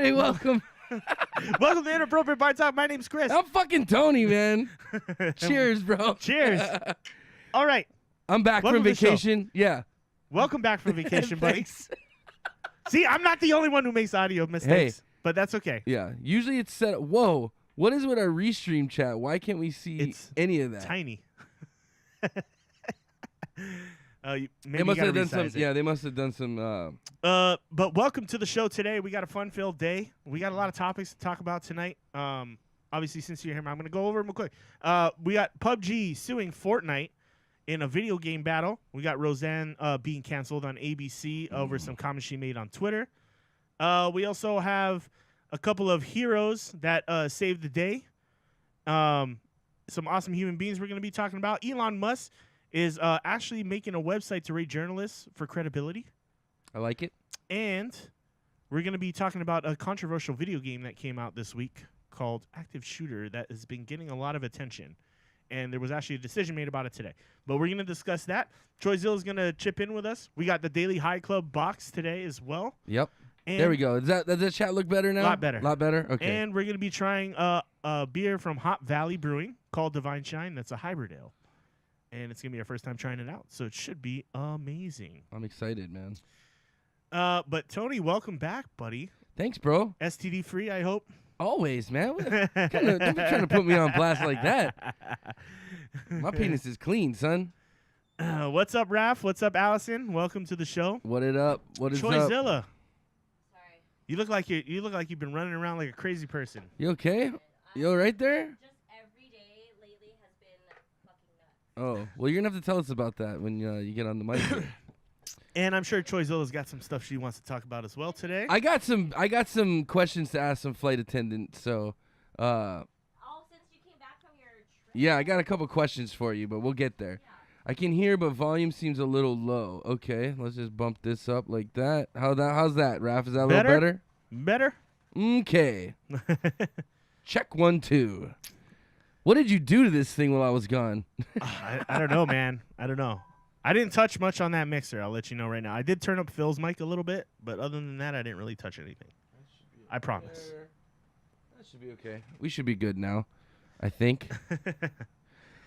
Hey, welcome. Welcome to Inappropriate Bar Talk. My name's Chris. I'm fucking Tony, man. Cheers, bro. Cheers. All right. I'm back Welcome from to the show. vacation. Yeah. Welcome back from vacation, buddy. Thanks. See, I'm not the only one who makes audio mistakes, but that's okay. Yeah. Usually it's set. Whoa. What is with our restream chat? Why can't we see It's any of that? Tiny. Maybe They must have done some. it. Yeah, they must have done some. But welcome to the show today. We got a fun-filled day. We got a lot of topics to talk about tonight. Obviously, since you're here, I'm going to go over them real quick. We got PUBG suing Fortnite in a video game battle. We got Roseanne being canceled on ABC over some comments she made on Twitter. We also have a couple of heroes that saved the day. Some awesome human beings we're going to be talking about. Elon Musk is actually making a website to rate journalists for credibility. I like it. And we're going to be talking about a controversial video game that came out this week called Active Shooter that has been getting a lot of attention. And there was actually a decision made about it today. But we're going to discuss that. Choizilla is going to chip in with us. We got the Daily High Club box today as well. Yep. And there we go. Does the chat look better now? Lot better. Lot better? Okay. And we're going to be trying a beer from Hop Valley Brewing called Divine Shine. That's a hybrid ale. And it's going to be our first time trying it out. So it should be amazing. I'm excited, man. But Tony, welcome back, buddy. Thanks, bro. STD free, I hope. Always, man. Don't be trying to put me on blast like that. My penis is clean, son. What's up, Raph? What's up, Allison? Welcome to the show. What it up? What is up? Choizilla. Sorry. You look like you've been running around like a crazy person. You okay? You all right there? Just every day lately has been fucking nuts. Oh, well, you're going to have to tell us about that when you get on the mic. And I'm sure Choizilla's got some stuff she wants to talk about as well today. I got some questions to ask some flight attendants, so Oh, since you came back from your trip? yeah, I got a couple questions for you, but we'll get there. Yeah. I can hear, but volume seems a little low. Okay, let's just bump this up like that. How's that, Raph? Is that a little better? Better? Okay. Check 1, 2. What did you do to this thing while I was gone? I don't know, man. I don't know. I didn't touch much on that mixer. I'll let you know right now. I did turn up Phil's mic a little bit, but other than that, I didn't really touch anything. I promise. That should be okay. We should be good now, I think.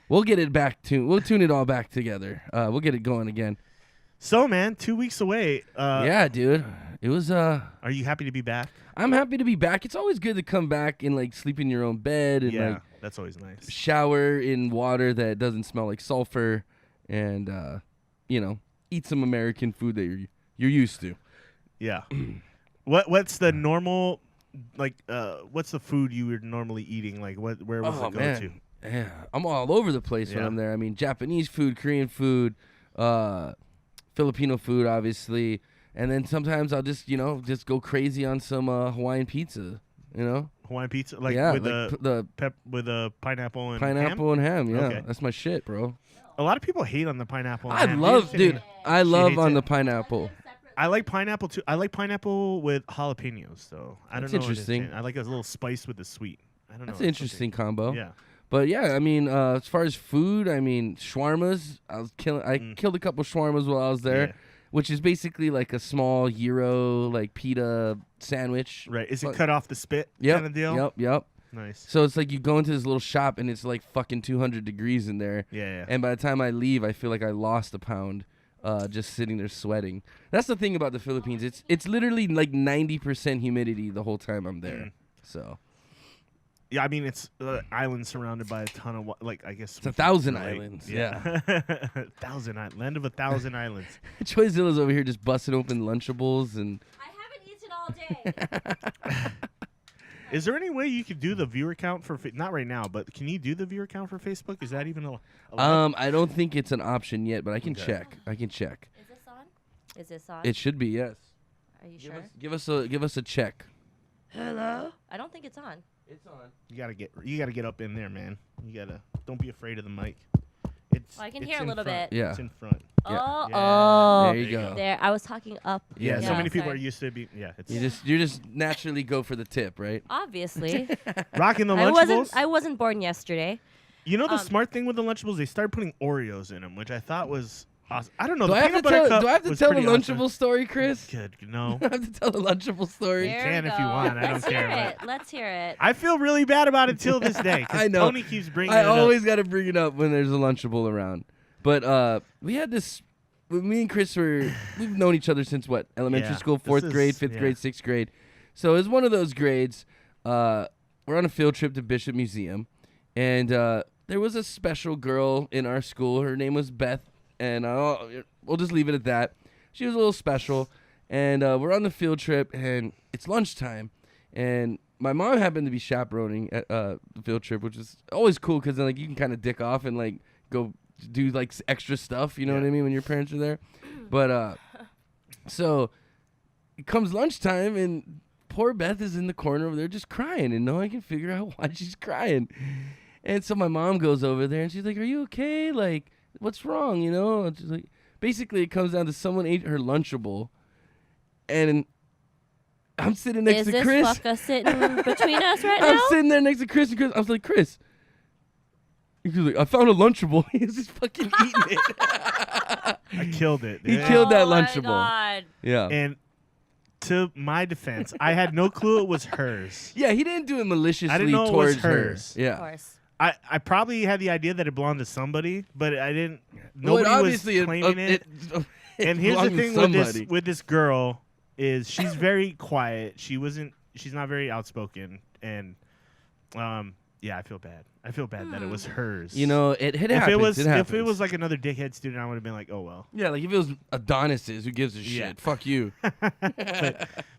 We'll get it back to. We'll tune it all back together. We'll get it going again. So, man, 2 weeks away. Yeah, dude. It was. Are you happy to be back? I'm happy to be back. It's always good to come back and like sleep in your own bed and Yeah, like that's always nice. shower in water that doesn't smell like sulfur, and eat some American food that you're used to. Yeah. What's the normal, like, what's the food you were normally eating? Like, where was it go to? Yeah, I'm all over the place when Yeah. I'm there. I mean, Japanese food, Korean food, Filipino food, obviously, and then sometimes I'll just go crazy on some Hawaiian pizza. Hawaiian pizza, like yeah, with the with a pineapple and pineapple ham? and ham. Yeah, Okay. that's my shit, bro. A lot of people hate on the pineapple. And I ham. love, dude. I love hates on it. the pineapple. I like pineapple too. I like pineapple with jalapenos, though. I don't That's know. what it is, interesting. Jan. I like a little spice with the sweet. I don't know. That's an interesting combo. Yeah. But yeah, I mean, as far as food, I mean, shawarmas. I killed a couple shawarmas while I was there, Yeah. which is basically like a small gyro, like pita sandwich. Right. Is it But- cut off the spit Yep. kind of deal? Yep. Nice. So it's like you go into this little shop and it's like fucking 200 degrees in there. Yeah. And by the time I leave, I feel like I lost a pound just sitting there sweating. That's the thing about the Philippines. It's literally like 90% humidity the whole time I'm there. Mm. So Yeah, I mean, it's island surrounded by a ton of, I guess. it's 1,000 islands. Yeah. Land of 1,000 islands. Choizilla's over here just busting open Lunchables and I haven't eaten all day. Is there any way you could do the viewer count for, not right now, but can you do the viewer count for Facebook? Is that even allowed? I don't think it's an option yet, but I can Okay. check. Is this on? Is this on? It should be, yes. Are you sure? Give us a check. Hello? I don't think it's on. It's on. You gotta get up in there, man. Don't be afraid of the mic. Well, I can it's hear a in little front. bit. Yeah. It's in front. Oh, Yeah. oh. There you go. There. I was talking up. Yeah, so many people sorry. are used to be. Yeah, it's You just naturally go for the tip, right? Obviously. rocking the I Lunchables. wasn't born yesterday. You know the smart thing with the Lunchables, they started putting Oreos in them, which I thought was Awesome. I don't know. Do I have to tell a Lunchable story, Chris? Good. No. I have to tell a Lunchable story. There can we if you go. want. I don't Let's care, hear but- it. Let's hear it. I feel really bad about it till this day. 'Cause I know. Tony keeps bringing I it up. always got to bring it up when there's a Lunchable around. But we had this. Me and Chris we've known each other since what? Elementary Yeah, school, this 4th is- grade, 5th yeah. grade, 6th grade. So it was one of those grades. We're on a field trip to Bishop Museum, and there was a special girl in our school. Her name was Beth, and we'll just leave it at that. She was a little special, and we're on the field trip, and it's lunchtime, and my mom happened to be chaperoning at the field trip, which is always cool because then like you can kind of dick off and like go do like extra stuff, you know what I mean, when your parents are there. But so it comes lunchtime, and poor Beth is in the corner over there just crying, and no one can figure out why she's crying. And so my mom goes over there, and she's like, "Are you okay? Like, what's wrong? You know?" And she's like, basically, it comes down to someone ate her Lunchable, and I'm sitting next to Chris. Is this fucker sitting between us right I'm now? sitting there next to Chris, and Chris, I was like, "Chris." He was like, "I found a Lunchable." He was just fucking eating it. I killed it. He dude. killed that Oh my Lunchable. God. Yeah. And to my defense, I had no clue it was hers. Yeah, he didn't do it maliciously I didn't know it towards was her. hers. Of Yeah. course. I probably had the idea that it belonged to somebody, but I didn't. Well, Nobody obviously was claiming it. And here's the belonged to thing with somebody. this girl is she's very quiet. She's not very outspoken, and yeah, I feel bad. I feel bad that it was hers. You know, it if happens. it happens. was like another dickhead student, I would have been like, oh well. Yeah, like if it was Adonis's, who gives a Yeah. shit? Fuck you.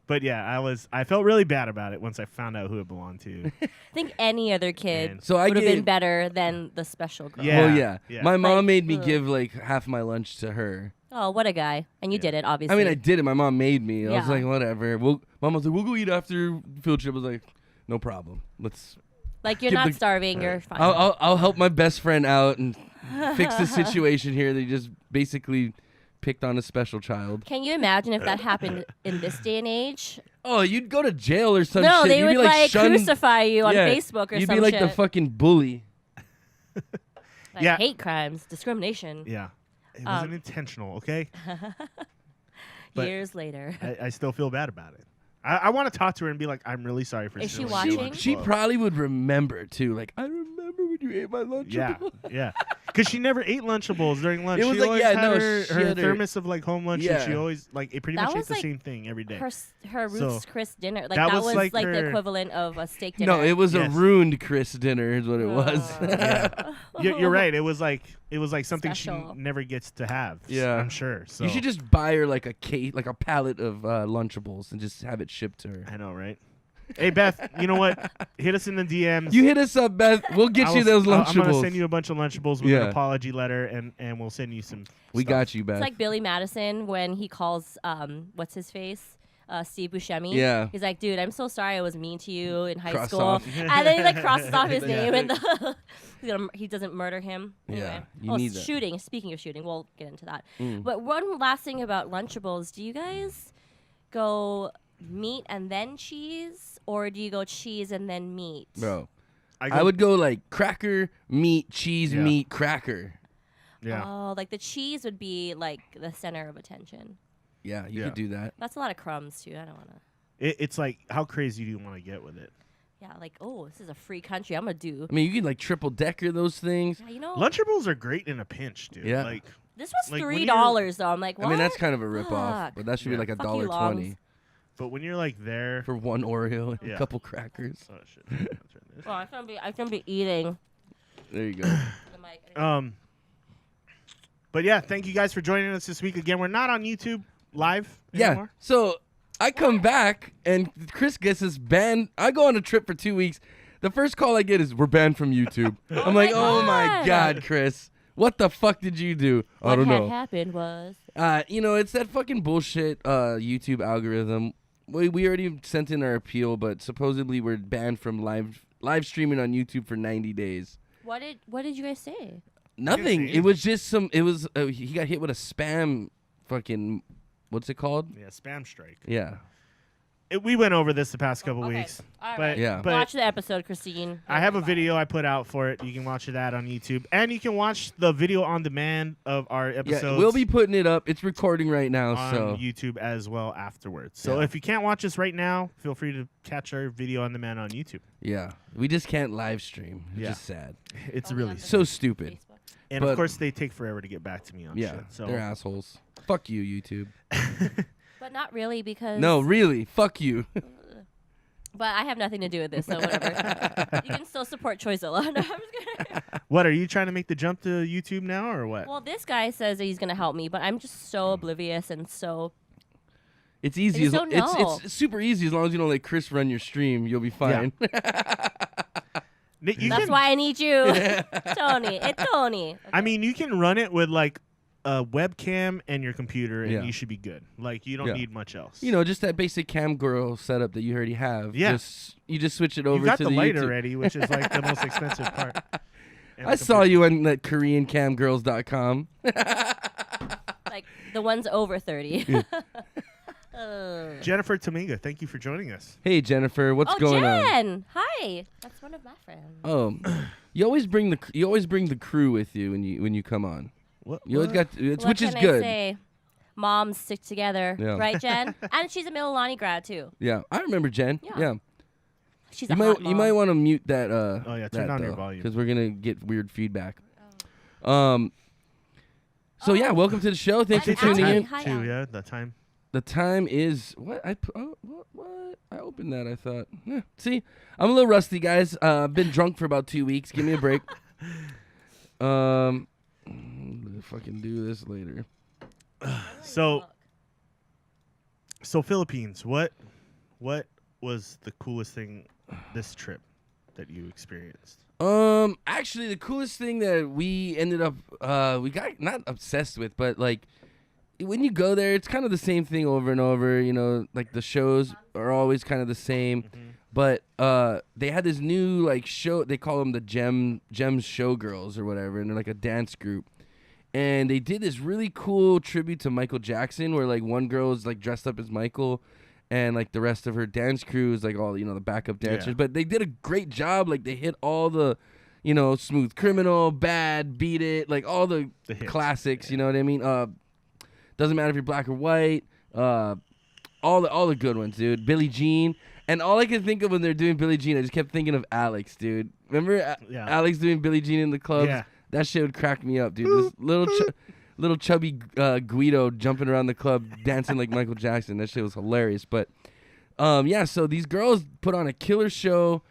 But yeah, I felt really bad about it once I found out who it belonged to. I think any other kid And So I would have been gave. better than the special girl. Yeah. Well, yeah. yeah. My mom Like, made me ugh. give like half my lunch to her. Oh, what a guy. And you Yeah. did it, obviously. I mean, I did it. My mom made me. I was Yeah. like, whatever. Mom was like, we'll go eat after field trip. I was like, no problem. Let's. Like, you're give not the- starving. You're fine. I'll help my best friend out and fix the situation here. They just basically picked on a special child. Can you imagine if that happened in this day and age? Oh, you'd go to jail or some No, shit. they You'd would be like shunned. crucify you on Yeah, Facebook or You'd some be like shit. the fucking bully. Like Yeah. hate crimes, discrimination. Yeah, it wasn't Um, intentional. Okay, but- Years later. I still feel bad about it. I want to talk to her and be like, I'm really sorry for. Is she stealing your watching? She Lunchable. probably would remember too. Like, I remember when you ate my lunch. Yeah, yeah. Because she never ate Lunchables during lunch. It was she like, always yeah, had no, her, she her had her- thermos of like home lunch, and she Yeah. always like it pretty That much ate was the like same thing every day. Her Ruth's So, Chris dinner. Like that that was was like like her- the equivalent of a steak dinner. No, it was Yes. a ruined Chris dinner, is what it was. Oh. You're right. It was like something Special. she never gets to have. Yeah. I'm sure. So You should just buy her like a case, like a pallet of Lunchables, and just have it shipped to her. I know, right? Hey Beth, you know what? Hit us in the DMs. You hit us up, Beth. We'll get I you will- those Lunchables. I'm gonna send you a bunch of Lunchables with Yeah. an apology letter, and we'll send you some. We stuff. got you, Beth. It's like Billy Madison when he calls what's his face? Steve Buscemi. Yeah. He's like, dude, I'm so sorry I was mean to you in high Cross school. off. And then he like crosses off his Yeah. name and he doesn't murder him. Yeah, Anyway. you Oh, need that. shooting. Speaking of shooting, we'll get into that. Mm. But one last thing about Lunchables, do you guys go meat and then cheese? Or do you go cheese and then meat? Bro, I I would go like cracker, meat, cheese, Yeah. meat, cracker. Yeah. Oh, like the cheese would be like the center of attention. Yeah, you Yeah. could do that. That's a lot of crumbs too. I don't want to. It's like, how crazy do you want to get with it? Yeah, like, oh, this is a free country. I'm gonna do. I mean, you could like triple decker those things. Yeah, you know, Lunchables are great in a pinch, dude. Yeah. Like, this was like, when $3 though. I'm like, what? I mean, that's kind of a rip off, Fuck. but that should Yeah. be like Fuck you, $1.20 but when you're like there, for one Oreo and Yeah. a couple crackers. oh shit. I'll turn this. Oh, I can be eating There you go. the mic. But yeah, thank you guys for joining us this week again. We're not on YouTube live Yeah. anymore. So I come back and Chris gets us banned. I go on a trip for 2 weeks. The first call I get is, "We're banned from YouTube." I'm like, "Oh my God. God, Chris. What the fuck did you do?" I don't What had know. happened was You know, it's that fucking bullshit YouTube algorithm. We already sent in our appeal, but supposedly we're banned from live streaming on YouTube for 90 days. what did you guys say? Nothing. say It was just some. It was he got hit with a spam fucking. What's it called? Yeah, spam strike. Yeah. We went over this the past couple Okay. weeks. All but right. Yeah. but Watch the episode, Christine. I have a video I put out for it. You can watch that on YouTube, and you can watch the video on demand of our episodes. Yeah, we'll be putting it up. It's recording right now, on so YouTube as well afterwards. So Yeah. if you can't watch us right now, feel free to catch our video on demand on YouTube. yeah, we just can't live stream. It's Yeah. just sad. It's Only really on the So stupid. Facebook. and but- of course they take forever to get back to me on Yeah, shit. So they're assholes. Fuck you, YouTube. But not really because. No, really, fuck you. But I have nothing to do with this, so whatever. You can still support Choizilla. No, I'm just kidding. what are you trying to make the jump to YouTube now or what? Well, this guy says that he's gonna help me, but I'm just so oblivious and so. It's easy. I just don't know. It's super easy as long as you don't let Chris run your stream. You'll be fine. You That's can- why I need you, Tony. It's Tony. I mean, you can run it with like a webcam and your computer, and Yeah. you should be good. Like you don't Yeah. need much else. You know, just that basic cam girl setup that you already have. Yeah. You just switch it over you got to the the light YouTube. already, which is like the most expensive part. And I saw you on that KoreanCamGirls.com. Like the ones over 30. Jennifer Tominga, thank you for joining us. Hey Jennifer, what's Oh, going on? Jen! Hi. That's one of my friends. You always bring the crew with you when you come on. What? You always got What which is can good. I say? Moms stick together, Yeah. right, Jen? And she's a Mililani grad too. Yeah, I remember Jen. Yeah. Yeah. She's You a might hot you mom. might want to mute that Oh, yeah, turn down your volume. because we're going to get weird feedback. So yeah, welcome to the show. Thanks for And tuning Allie. in. Hi, Too, Allie. yeah, the time. The time is what what I opened that. I thought. See, I'm a little rusty, guys. I've been drunk for about 2 weeks. Give me a break. I'm gonna fucking do this later. So Philippines, what was the coolest thing this trip that you experienced? Actually, the coolest thing that we ended up, we got not obsessed with, but like when you go there, it's kind of the same thing over and over. You know, like the shows are always kind of the same. But they had this new like show. They call them the Gems Showgirls or whatever, and they're like a dance group. And they did this really cool tribute to Michael Jackson, where like one girl is like dressed up as Michael, and like the rest of her dance crew is like all the backup dancers. Yeah. But they did a great job. Like they hit all the, Smooth Criminal, Bad, Beat It, like all the hits. classics. You know what I mean? Doesn't matter if you're black or white. All the good ones, dude. Billie Jean. And all I could think of when they're doing Billie Jean, I just kept thinking of Alex, dude. Remember Yeah. Alex doing Billie Jean in the clubs? Yeah. That shit would crack me up, dude. This little chubby Guido jumping around the club dancing like Michael Jackson. That shit was hilarious. But yeah, so these girls put on a killer show.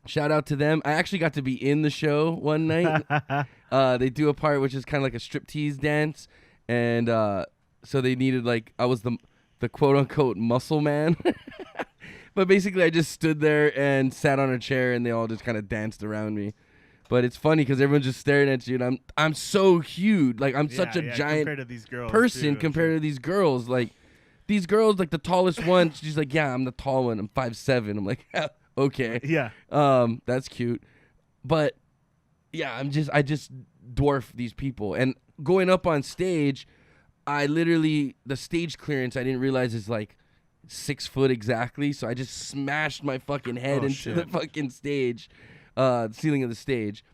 Shout out to them. I actually got to be in the show one night. They do a part which is kind of like a striptease dance, and so they needed like I was the quote unquote muscle man. But basically, I just stood there and sat on a chair, and they all just kind of danced around me. But it's funny because everyone's just staring at you, and I'm so huge. Like I'm such a giant compared to these girls person too, compared to these girls. Like these girls, like the tallest one, she's like, yeah, I'm the tall one. I'm 5'7". I'm like, okay, Yeah. that's cute. But yeah, I just dwarf these people. And going up on stage, the stage clearance I didn't realize is like 6 foot exactly. So I just smashed my fucking head Oh, into shit. the fucking stage. Ceiling of the stage.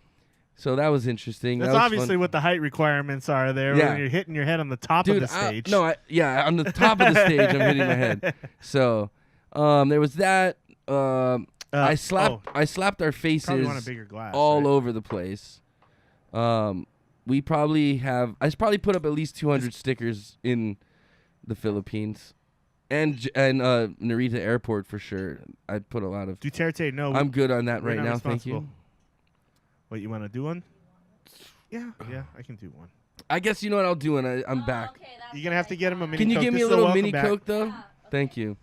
So that was interesting. That's That was obviously fun. what the height requirements are there Yeah. when you're hitting your head on the top Dude, of the stage. on the top of the stage, I'm hitting my head. So, there was that. I slapped our Probably faces want a bigger glass. all right? over the place. We probably I probably put up at least 200 stickers in the Philippines, and Narita Airport for sure. I put a lot of. Duterte, no. I'm good on that we're right not now. Thank you. responsible. What, you want to do one? Yeah, I can do one. I guess you know what I'll do when I'm back. Okay, that's You're gonna have to get him a mini. Can you Coke. give me This a is little welcome mini back. Coke though? Yeah. Thank you.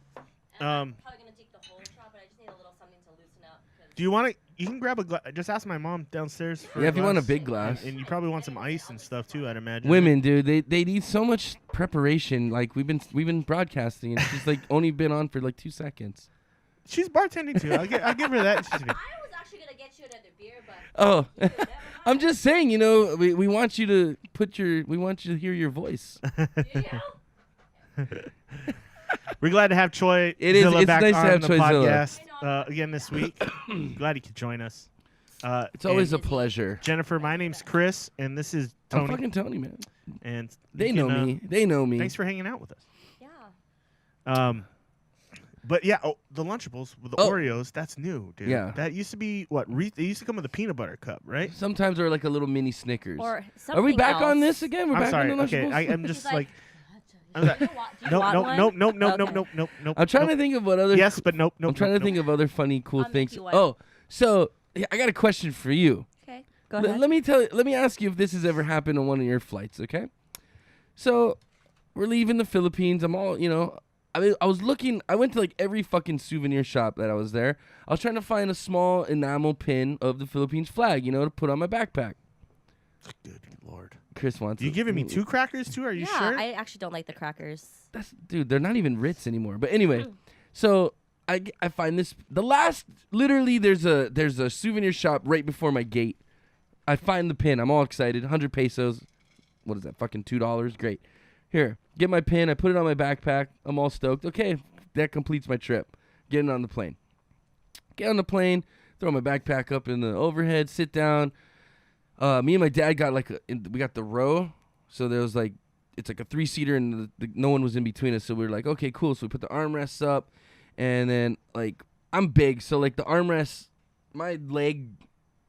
I'm probably gonna take the whole shot, but I just need a little something to loosen up. 'Cause Do you want to? You can grab a glass. Just ask my mom downstairs for. Yeah, if you want a glass. big glass. And you probably want some ice and stuff too. I'd imagine. Women, dude, they need so much preparation. Like we've been broadcasting, and she's like only been on for like 2 seconds. She's bartending too. I'll give her that. She's I good. was actually gonna get you another beer, but Oh, never mind. I'm just saying, we want you to we want you to hear your voice. Do you? We're glad to have Choizilla It's back nice to on have the Choizilla. podcast again this week. Glad he could join us. It's always a Busy. pleasure. Jennifer, my name's Chris, and this is I'm Tony. fucking Tony, man. And They you know can, me. They know me. Thanks for hanging out with us. Yeah. But yeah, the Lunchables with the Oreos, that's new, dude. Yeah. That used to be what? They used to come with a peanut butter cup, right? Sometimes they're like a little mini Snickers. Or Are we back on else. this again? We're I'm back sorry. on the Okay, Lunchables? I'm just He's like. Do you want one? Nope. I'm trying to think of what other. Yes, but nope. I'm trying to think of other funny, cool I'll make things. you one. Oh, so yeah, I got a question for you. Okay, go ahead. Let me ask you if this has ever happened on one of your flights, okay? So, we're leaving the Philippines. I'm all, I went to like every fucking souvenir shop that I was there. I was trying to find a small enamel pin of the Philippines flag, to put on my backpack. Good Lord. Chris wants You it. giving me 2 crackers too? Are you yeah, sure? I actually don't like the crackers. Dude, they're not even Ritz anymore. But anyway, so I find this, literally there's a souvenir shop right before my gate. I find the pin. I'm all excited. 100 pesos. What is that? Fucking $2. Great. Here, get my pin. I put it on my backpack. I'm all stoked. Okay, that completes my trip. Getting on the plane. Get on the plane. Throw my backpack up in the overhead. Sit down. Me and my dad got we got the row. So there was it's like a 3-seater and no one was in between us. So we were like, okay, cool. So we put the armrests up. And then I'm big. So the armrest, my leg,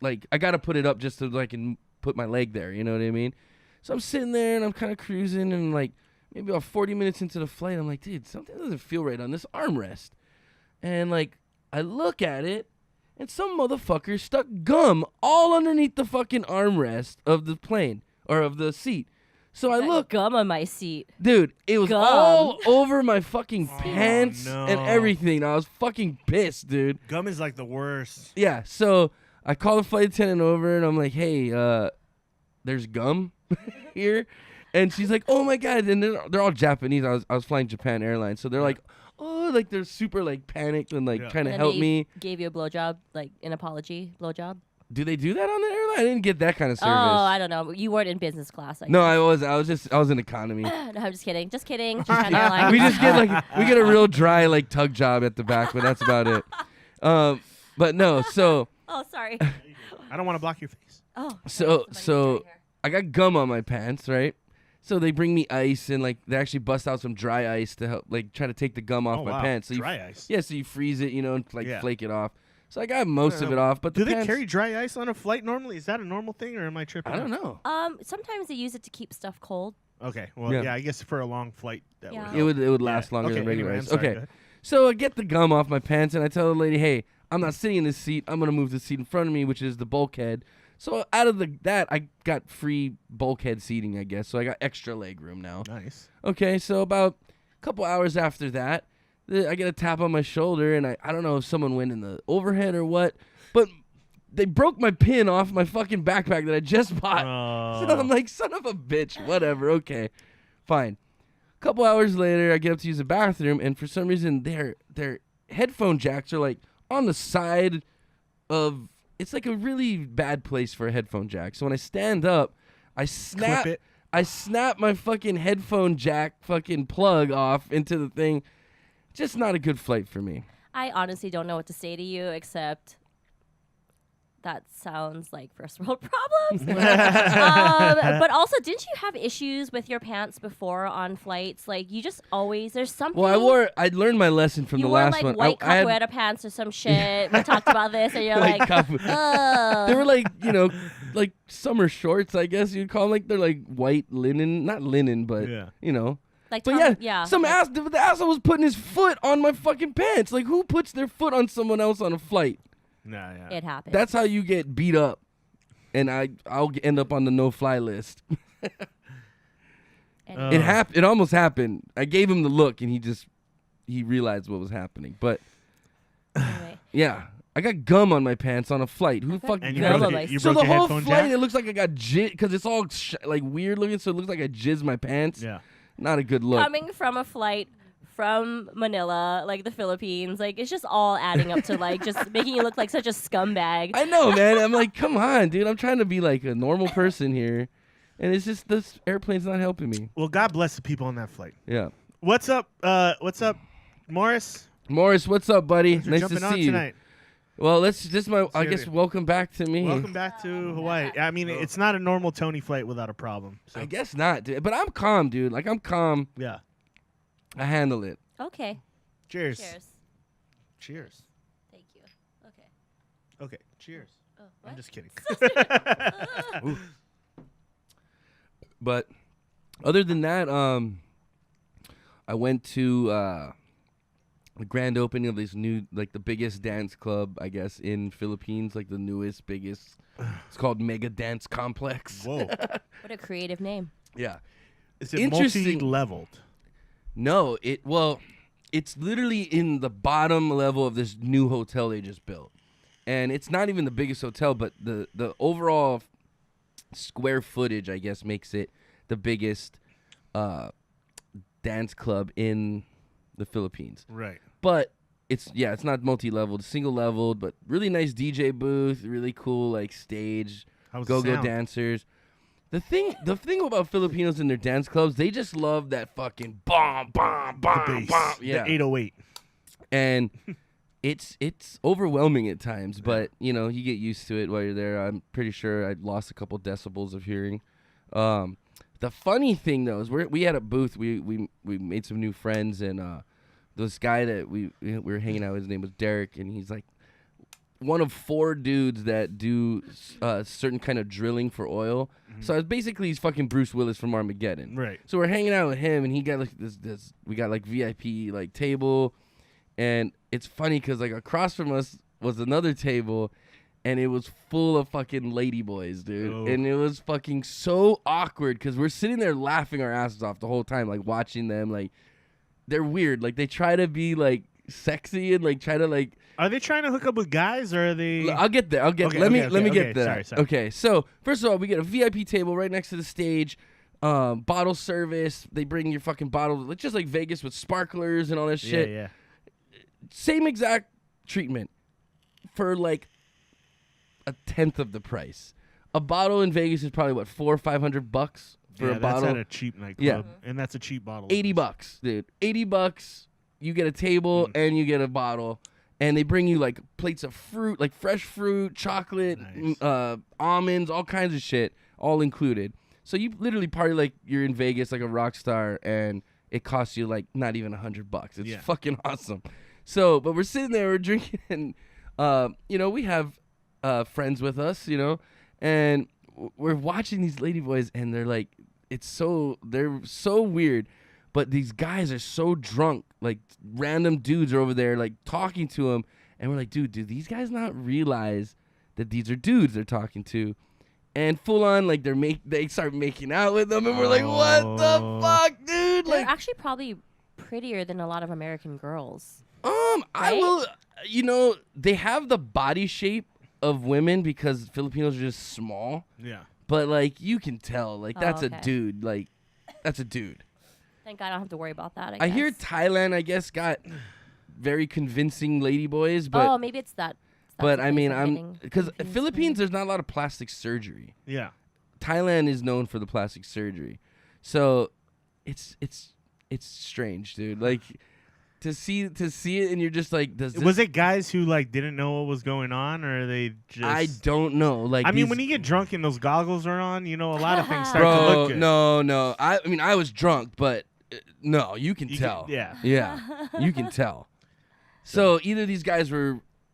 I got to put it up just so I can put my leg there. You know what I mean? So I'm sitting there and I'm kind of cruising and maybe about 40 minutes into the flight, I'm like, dude, something doesn't feel right on this armrest. And I look at it and some motherfucker stuck gum all underneath the fucking armrest of the plane or of the seat. So I look. Gum on my seat. Dude, it was Gum. all over my fucking pants no. and everything. I was fucking pissed, dude. Gum is the worst. Yeah, so I call the flight attendant over and I'm like, hey, there's gum here. And she's like, oh my God. And they're all Japanese. I was flying Japan Airlines. So they're like, oh, they're super panicked and trying to And help they me. Gave you a blowjob, an apology blowjob. Do they do that on the airline? I didn't get that kind of service. Oh, I don't know. You weren't in business class. No, I was in economy. No, I'm just kidding. Just kidding. Japan Airlines. We just get a real dry tug job at the back, but that's about it. But no, so Oh, sorry. I don't want to block your face. Oh. so I got gum on my pants, right? So they bring me ice and they actually bust out some dry ice to help try to take the gum off my pants. So dry ice. Yeah, so you freeze it, and flake it off. So I got most of it off, but do the they pants, carry dry ice on a flight normally? Is that a normal thing, or am I tripping? I don't know. Sometimes they use it to keep stuff cold. Okay, well, Yeah. yeah, I guess for a long flight that Yeah. would. It would last longer Okay, than regular anyway, I'm ice. sorry, go Okay, ahead. so I get the gum off my pants and I tell the lady, hey, I'm not sitting in this seat. I'm gonna move the seat in front of me, which is the bulkhead. So out of that, I got free bulkhead seating, I guess. So I got extra leg room now. Nice. Okay, so about a couple hours after that, I get a tap on my shoulder, and I don't know if someone went in the overhead or what, but they broke my pin off my fucking backpack that I just bought. So I'm like, son of a bitch, whatever, okay, fine. A couple hours later, I get up to use the bathroom, and for some reason, their headphone jacks are on the side of. It's a really bad place for a headphone jack. So when I stand up, I snap my fucking headphone jack fucking plug off into the thing. Just not a good flight for me. I honestly don't know what to say to you except that sounds like first world problems. But also, didn't you have issues with your pants before on flights? You just always, there's something. Well, I learned my lesson from the last one. You wore white I had, capoeira pants or some shit. We talked about this, and you're White like, capoeira. They were summer shorts, I guess you'd call them. They're white linen, not linen, but Like but Tom, yeah, the asshole was putting his foot on my fucking pants. Who puts their foot on someone else on a flight? Nah, yeah. It happens. That's how you get beat up, and I'll end up on the no-fly list. It almost happened. I gave him the look, and he realized what was happening. But Anyway. yeah, I got gum on my pants on a flight. Who fucking And you Gum broke, on my- you so broke the your whole headphone flight, jack? it looks like I got jizz because it's all weird looking. So it looks like I jizzed my pants. Yeah. Not a good look. Coming from a flight from Manila, the Philippines, it's just all adding up to just making you look like such a scumbag. I know, man. I'm like, come on, dude. I'm trying to be a normal person here, and it's just this airplane's not helping me. Well, God bless the people on that flight. Yeah. What's up? What's up, Morris? Morris, what's up, buddy? Thanks for Nice to jumping on see you. tonight. Well, I guess welcome back to me. Welcome back to Hawaii. I mean, it's not a normal Tony flight without a problem. So. I guess not, dude. But I'm calm, dude. Like, I'm calm. Yeah. I handle it. Okay. Cheers. Cheers. Cheers. Thank you. Okay. Okay. Cheers. Oh, what? I'm just kidding. But other than that, I went to the grand opening of this new, like the biggest dance club, I guess, in Philippines, like the newest, biggest. It's called Mega Dance Complex. Whoa. What a creative name. Yeah. Is it Interesting. multi-leveled? No, it's literally in the bottom level of this new hotel they just built. And it's not even the biggest hotel, but the overall square footage, I guess, makes it the biggest dance club in the Philippines. Right. But it's not multi-leveled, single-leveled, but really nice DJ booth, really cool like stage, How's go-go the sound? dancers. The thing about Filipinos in their dance clubs, they just love that fucking bomb, bomb, The bomb, bass. bomb. Yeah. The 808. And it's overwhelming at times, but you know, you get used to it while you're there. I'm pretty sure I lost a couple decibels of hearing. The funny thing though is we had a booth. We made some new friends, and this guy that we were hanging out with, his name was Derek, and he's like one of 4 dudes that do certain kind of drilling for oil. Mm-hmm. So basically he's fucking Bruce Willis from Armageddon. Right. So we're hanging out with him, and he got like this we got like VIP like table, and it's funny because like across from us was another table, and it was full of fucking ladyboys, dude. Oh. And it was fucking so awkward because we're sitting there laughing our asses off the whole time, like watching them. Like, they're weird. Like, they try to be like sexy and like try to like. Are they trying to hook up with guys, or are they? I'll get there. Okay, Let me okay, get there. sorry. Okay, so first of all, we get a VIP table right next to the stage. Bottle service. They bring your fucking bottle, just like Vegas with sparklers and all that shit. Yeah. Same exact treatment for like a tenth of the price. A bottle in Vegas is probably what, $400 or $500 for a bottle. That's at a cheap nightclub. Yeah. And that's a cheap bottle. $80, dude. $80. You get a table and you get a bottle, and they bring you like plates of fruit, like fresh fruit, chocolate, Nice. Almonds, all kinds of shit, all included. So you literally party like you're in Vegas, like a rock star, and it costs you like not even $100. It's fucking awesome. So, but we're sitting there, we're drinking, and you know, we have friends with us, you know, and we're watching these ladyboys, and they're like, they're so weird, but these guys are so drunk, like random dudes are over there like talking to them, and we're like, dude, do these guys not realize that these are dudes they're talking to? And full on, like they start making out with them, and we're like, what the fuck, dude? They're Like, actually probably prettier than a lot of American girls. I Right? will, you know, they have the body shape of women because Filipinos are just small, Yeah. but like you can tell, like that's a okay. dude, like that's a dude. Thank God I don't have to worry about that. I guess. hear Thailand, I guess, got very convincing ladyboys, but Oh, maybe it's that. but I mean, I'm getting because confused Philippines, with. there's not a lot of plastic surgery. Yeah. Thailand is known for the plastic surgery, so it's strange, dude. Like to see it, and you're just like, Was it guys who like didn't know what was going on, or are they just? I don't know. Like, I mean, these- when you get drunk and those goggles are on, you know, a lot of things start to bro, look good. no. I mean, I was drunk, but no, you can You tell. can- Yeah, you can tell. So either these guys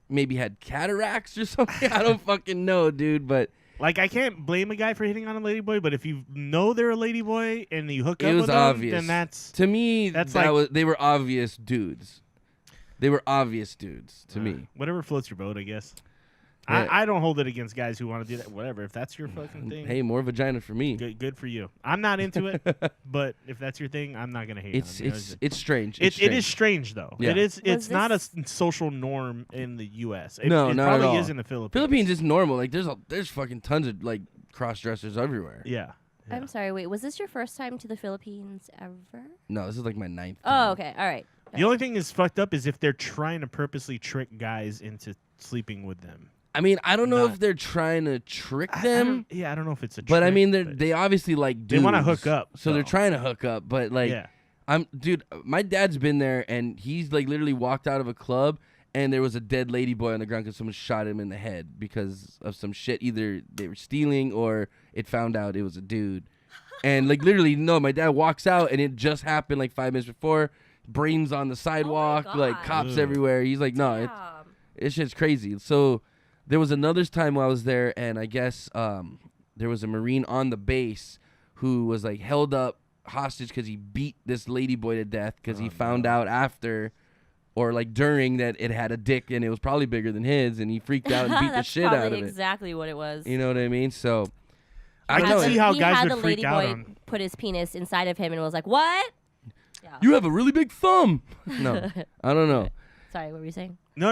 maybe had cataracts or something. I don't fucking know, dude. But Like, I can't blame a guy for hitting on a ladyboy, but if you know they're a ladyboy and you hook it up was with them, obvious. then that's To me, That's that like- was they were obvious dudes. They were obvious dudes to me. whatever floats your boat, I guess. Yeah. I don't hold it against guys who want to do that. Whatever, if that's your fucking thing, Hey, more vagina for me. good for you. I'm not into it, but if that's your thing, I'm not gonna hate. It's on you. it's strange. It is strange though. Yeah. It is. Was It's not a this- social norm in the U.S. It, No, it not at probably all. is in the Philippines. Philippines is normal. Like there's fucking tons of like cross dressers everywhere. Yeah. I'm sorry. Wait, was this your first time to the Philippines ever? No, this is like my 9th. Oh, time. okay. All right. The only thing is fucked up is if they're trying to purposely trick guys into sleeping with them. I mean, I don't know Not- if they're trying to trick I them, don't know if it's a. But I trick, mean, but they obviously like They dudes. wanna hook up, so they're though. trying to hook up. But like, yeah. Dude, my dad's been there, and he's like literally walked out of a club, and there was a dead lady boy on the ground because someone shot him in the head because of some shit. Either they were stealing or it found out it was a dude. And like literally, no, my dad walks out, and it just happened like 5 minutes before. Brains on the sidewalk, like cops everywhere. He's like, no, it's just crazy. So there was another time while I was there, and I guess there was a Marine on the base who was like held up hostage because he beat this lady boy to death because he found out after or like during that it had a dick and it was probably bigger than his, and he freaked out and beat the shit out of it. That's exactly what it was. You know what I mean? So I can see how he guys had would the freak lady out boy on. put his penis inside of him and was like, "What?" Yeah. You have a really big thumb. No, I don't know. Sorry, what were you saying? No.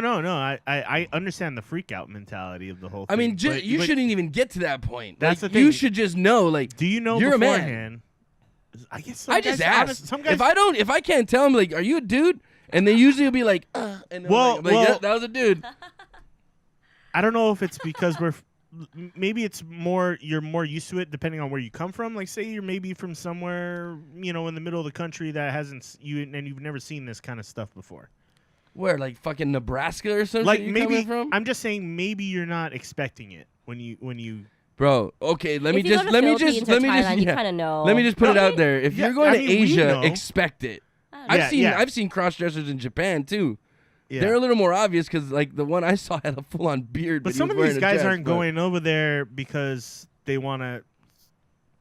I understand the freak out mentality of the whole thing. I mean, but you shouldn't even get to that point. That's like, the thing. You should just know, like, do you know you're beforehand? a man. I guess some I guys, just ask. some guys, If I can't tell them, like, are you a dude? And they usually will be like, and I'm like, yeah, that was a dude. I don't know if it's because maybe it's you're more used to it depending on where you come from. Like, say you're maybe from somewhere, in the middle of the country that hasn't and you've never seen this kind of stuff before. Where, like, fucking Nebraska or something? Like, you maybe coming from? I'm just saying maybe you're not expecting it when you. Bro, okay, let me If you just go to Philippines or Thailand, you yeah. kind of know. Let me just put it out there. If Yeah, you're going I mean, to we Asia, know. expect it. I don't know. I've seen cross dressers in Japan too. Yeah. They're a little more obvious because like the one I saw had a full on beard. But he some was of these wearing a guys dress, aren't but- going over there because they want to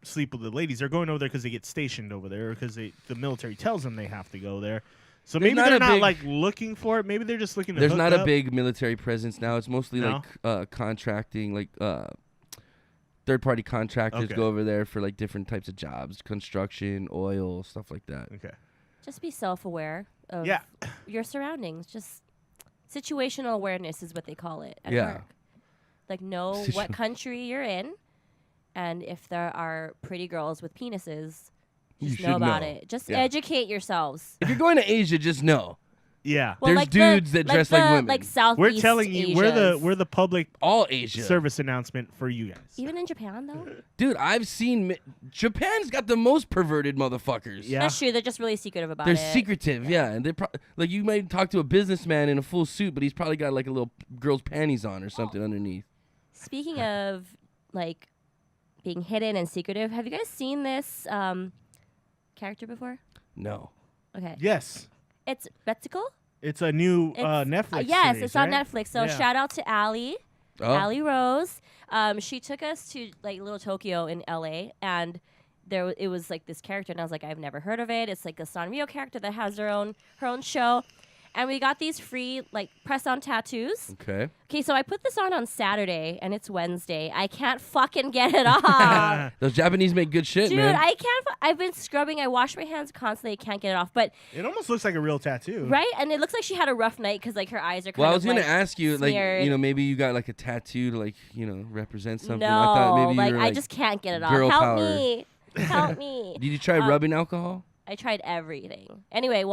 sleep with the ladies. They're going over there because they get stationed over there, or because the military tells them they have to go there. So There's maybe not they're a not big- like looking for it. Maybe they're just looking to. There's hook not up. a big military presence now. It's mostly No? like contracting, like third party contractors Okay. go over there for like different types of jobs, construction, oil, stuff like that. Okay. Just be self-aware of Yeah. your surroundings. Just situational awareness is what they call it at Yeah. work. Like, know what country you're in, and if there are pretty girls with penises, You just should know about know. it. Just Yeah. educate yourselves. If you're going to Asia, just know Yeah. Well, There's dudes that dress like women. like Southeast We're telling you, Asias. we're the public all Asia. service announcement for you guys. Even in Japan, though. Dude, I've seen Japan's got the most perverted motherfuckers. Yeah. That's true. They're just really secretive about They're it. secretive, yeah, and they're like you might talk to a businessman in a full suit, but he's probably got like a little girl's panties on or something underneath. Speaking of like being hidden and secretive, have you guys seen this character before? No. Okay. Yes. It's Betsicle. It's a new It's, Netflix yes, series, it's on right? Netflix. So Yeah. shout out to Allie. Oh. Allie Rose. She took us to like Little Tokyo in LA, and it was like this character, and I was like, I've never heard of it. It's like a Sanrio character that has her own show, and we got these free like press-on tattoos. Okay. Okay, so I put this on Saturday, and it's Wednesday. I can't fucking get it off. Those Japanese make good shit, Dude, man. I can't. I've been scrubbing. I wash my hands constantly. I can't get it off. But It almost looks like a real tattoo. right, and it looks like she had a rough night because like her eyes are kind Well, I of was gonna like, ask you, like, smeared. maybe you got like a tattoo to like, represent something. No, I thought maybe you like were, I just can't get it off. girl Help power. me, help me. Did you try rubbing alcohol? I tried everything. Anyway,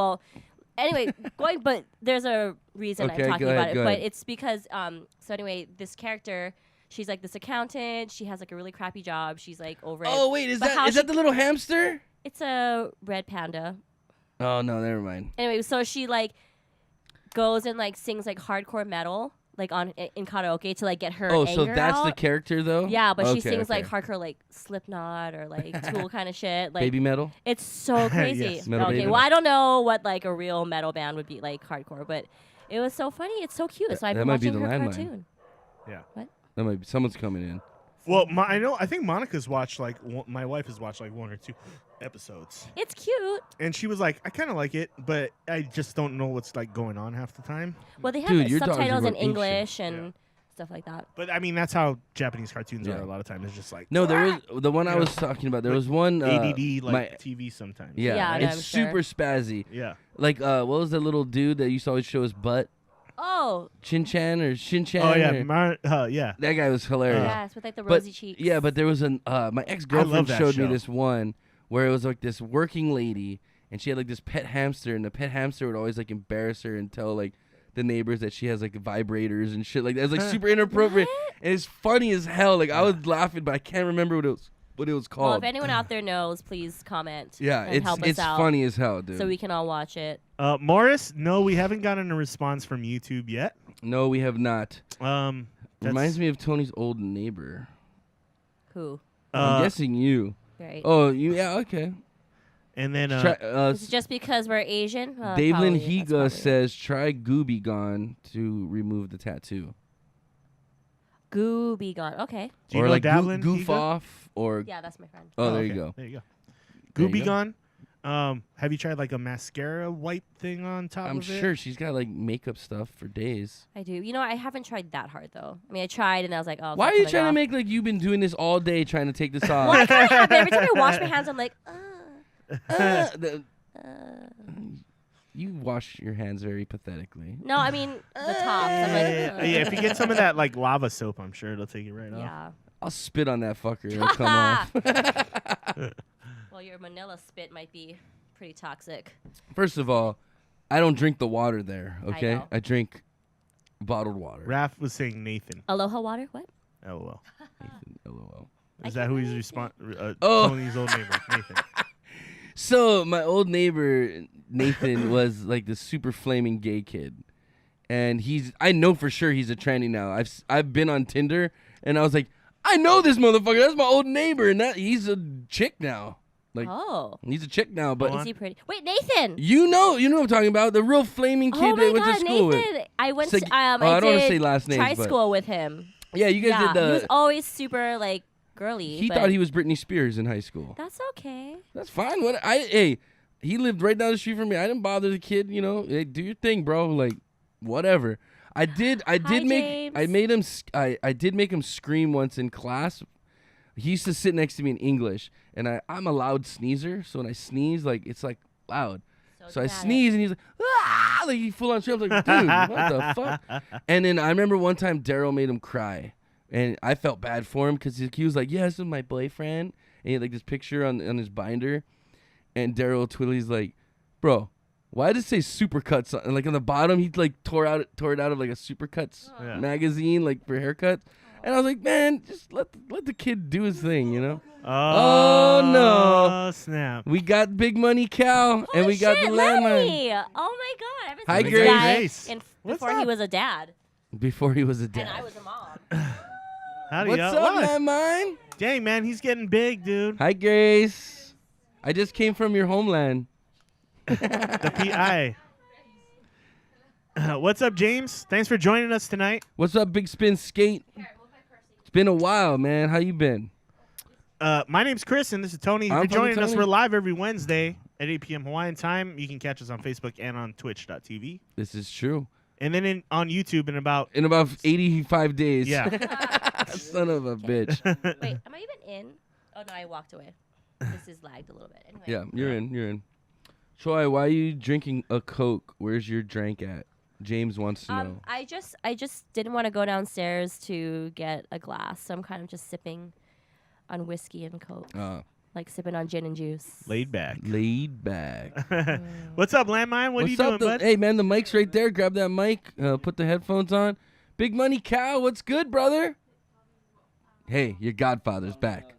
but there's a reason Okay, I'm talking go about ahead, it. go But ahead. it's because this character, she's like this accountant. She has like a really crappy job. She's like over it. Oh wait, is But how that the little hamster? It's a red panda. Oh no, never mind. Anyway, so she like goes and like sings like hardcore metal like in karaoke to like get her Oh, anger so that's the out. character though? Yeah, but she Okay, sings like okay. hardcore like Slipknot or like Tool kind of shit. Like Baby metal. it's so crazy. Yes. Metal Okay, Baby. well I don't know what like a real metal band would be like hardcore, but it was so funny. It's so cute. So I've that been might be watching the her landmine. cartoon. Yeah. What? That might be someone's coming in. Well, I think Monica's watched like my wife has watched like 1 or 2 episodes, It's cute. and she was like, I kind of like it, but I just don't know what's like going on half the time. Well, they have Dude, your dogs are subtitles in going apeshit. English and stuff like that. But I mean, that's how Japanese cartoons Yeah. are a lot of times. It's just like No, there was the one I Yeah. was talking about. There Like was one ADD like my- TV sometimes. Yeah, Yeah, no, it's I'm sure. super spazzy. Yeah. Like, what was the little dude that used to always show his butt? Oh, Chin-chan or Shin-chan? Oh yeah. or- Yeah. that guy was hilarious. yes, with like the But- rosy cheeks. Yeah, but there was my ex-girlfriend that showed me show. this one where it was like this working lady, and she had like this pet hamster, and the pet hamster would always like embarrass her and tell like the neighbors that she has like vibrators and shit like that. It's like super inappropriate. What? And it's funny as hell. Like I was laughing, but I can't remember what it was. what it was Well, called. if anyone out there knows, please comment. Yeah, and help us it's out funny as hell, dude. so we can all watch it. Morris, no, we haven't gotten a response from YouTube yet. No, we have not. That's- Reminds me of Tony's old neighbor. Who? I'm guessing you. Right. Oh, you? Yeah, okay. And then Is it just because we're Asian? Davlin Probably, that's Higa probably it. says try Gooby Gone to remove the tattoo. Gooby gone. Okay. do you or know like Davlin goof Higa? off or Yeah, that's my friend. oh, there okay. you go. There you go. There you Gooby go. Gone. Have you tried like a mascara wipe thing on top I'm of it? sure she's got like makeup stuff for days. I do. You know, I haven't tried that hard though. I mean, I tried and I was like, oh. it's Why not are you coming trying to off. make like you've been doing this all day trying to take this off? Well, I kind of have. Every time I wash my hands, I'm like, The- you wash your hands very pathetically. No, I mean the tops. I'm like, Yeah, if you get some of that like lava soap, I'm sure it'll take it right off. yeah. I'll spit on that fucker. It'll come off. Well, your Manila spit might be pretty toxic. First of all, I don't drink the water there. Okay, know. I drink bottled water. Raph was saying Nathan. Aloha water? What? LOL. Nathan, LOL. Is that who he's Oh. Tony's old neighbor, Nathan. So my old neighbor Nathan was like the super flaming gay kid, and I know for sure he's a tranny now. I've been on Tinder, and I was like, I know this motherfucker. That's my old neighbor, and he's a chick now. Like Oh. he's a chick now, but Is he pretty? Wait, Nathan. you know what I'm talking about. The real flaming kid Oh that my went God, to school Nathan. with. I went So to, y- oh, I don't wanna did say last names, try but- school with him. Yeah, you guys Yeah, did he was the. always super like girly. He but thought he was Britney Spears in high school. That's okay. That's fine. Hey, he lived right down the street from me. I didn't bother the kid. You know, hey, do your thing, bro. Like, whatever. I did make. I James. made him. I did make him scream once in class. He used to sit next to me in English, and I'm a loud sneezer. So when I sneeze, like it's like loud. So I dramatic. sneeze, and he's like, ah! Like he full on scream. I was like, dude, what the fuck? And then I remember one time Daryl made him cry, and I felt bad for him because he was like, yeah, this is my boyfriend, and he had like this picture on his binder, and Daryl Twilley's like, bro, why does it say Supercuts? And like on the bottom, he like tore it out of like a Supercuts Yeah. magazine, like for haircuts. And I was like, man, just let the kid do his thing, you know? Oh, no. Snap. We got Big Money Cow, and Holy we got shit, the landmine. Lenny. Oh my God. I haven't Hi, seen this Grace. guy Grace. before What's he up? was a dad. Before he was a And I dad. was a mom. Howdy, What's y'all. up, What? landmine? Dang, man, he's getting big, dude. Hi, Grace. I just came from your homeland. The PI. What's up, James? Thanks for joining us tonight. What's up, Big Spin Skate? It's been a while, man. How you been? My name's Chris, and this is Tony. If I'm you're joining fucking us, Tony. we're live every Wednesday at 8 p.m. Hawaiian time. You can catch us on Facebook and on twitch.tv. This is true. And then on YouTube in about... In about 85 days. Yeah. Son of a bitch. Wait, am I even in? Oh, no, I walked away. This is lagged a little bit. Anyway. Yeah, you're in. Troy, why are you drinking a Coke? Where's your drink at? James wants to know. I just didn't want to go downstairs to get a glass, so I'm kind of just sipping on whiskey and Coke, like sipping on gin and juice. Laid back. Laid back. What's up, Landmine? What are you What's doing, up, bud? Hey, man, the mic's right there. Grab that mic. Put the headphones on. Big Money Cow, what's good, brother? Hey, your godfather's back.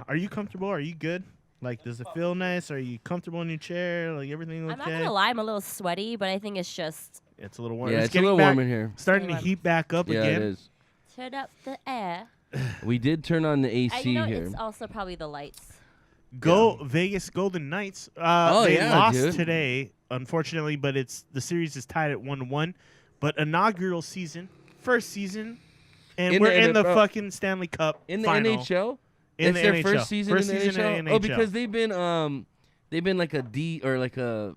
Are you comfortable? Are you good? Like, does it feel nice? Are you comfortable in your chair? Like, everything okay? I'm not gonna lie, I'm a little sweaty, but I think it's just It's a little warm. Yeah, it's a getting little back- warm in here. Starting to Warm. heat back up Yeah, again. it is. turn up the air. We did turn on the AC You know, here. it's also probably the lights. Go Vegas Golden Knights. Oh, They yeah, lost dude. today, unfortunately, but the series is tied at 1-1. But inaugural season, first season, and In we're the in the NFL. fucking Stanley Cup In the final. NHL? In it's the their NHL. first season First in the season NHL? in Oh, NHL. because they've been like a D or like a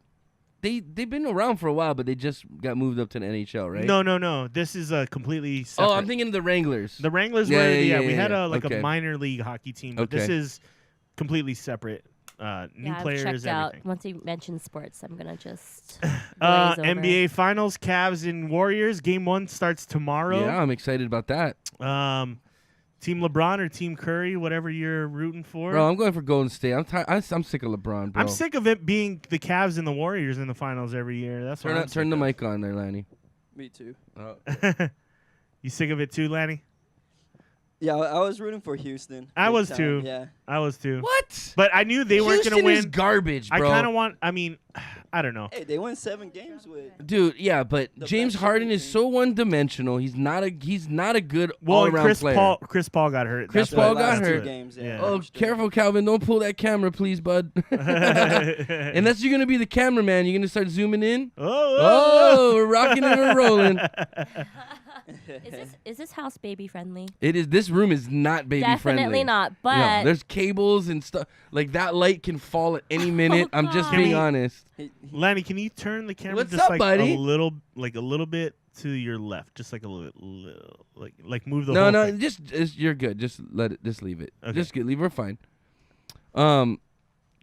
they've been around for a while, but they just got moved up to the NHL, right? No. This is a completely separate. Oh, I'm thinking of the Wranglers. The Wranglers Yeah, were yeah, we had yeah. a Okay. minor league hockey team, but this Okay. is completely separate. New Yeah, I've players, checked out. everything. Once you mention sports, I'm gonna just glaze over. NBA Finals, Cavs and Warriors. Game 1 starts tomorrow. Yeah, I'm excited about that. Team LeBron or Team Curry, whatever you're rooting for. Bro, I'm going for Golden State. I'm sick of LeBron, bro. I'm sick of it being the Cavs and the Warriors in the finals every year. That's what I'm Turn the sick mic on there, Lanny. Me too. of. You sick of it too, Lanny? Yeah, I was rooting for Houston. I big was time, too. Yeah. I was too. What? But I knew they weren't Houston gonna is win. garbage, I bro. kind of want. I mean, I don't know. Hey, they won 7 games with. Dude, yeah, but The James best Harden shooting is team. so one-dimensional. He's not a good Well, and all-around player. Chris Paul got hurt. Chris That's Paul what- got that's hurt. what- Games, Yeah. Oh, careful, Calvin! Don't pull that camera, please, bud. and Unless you're gonna be the cameraman, you're gonna start zooming in. oh, We're rocking and we're rolling. Is this house baby friendly? It is. This room is not baby friendly. Definitely not. No, But there's cables and stuff. Like that light can fall at any minute. I'm just God. being honest. Lanny, can you turn the camera What's just up, like buddy? a little bit to your left, just like a little like move the No, whole no, thing. just you're good. Just leave it. Okay. Just leave. We're fine.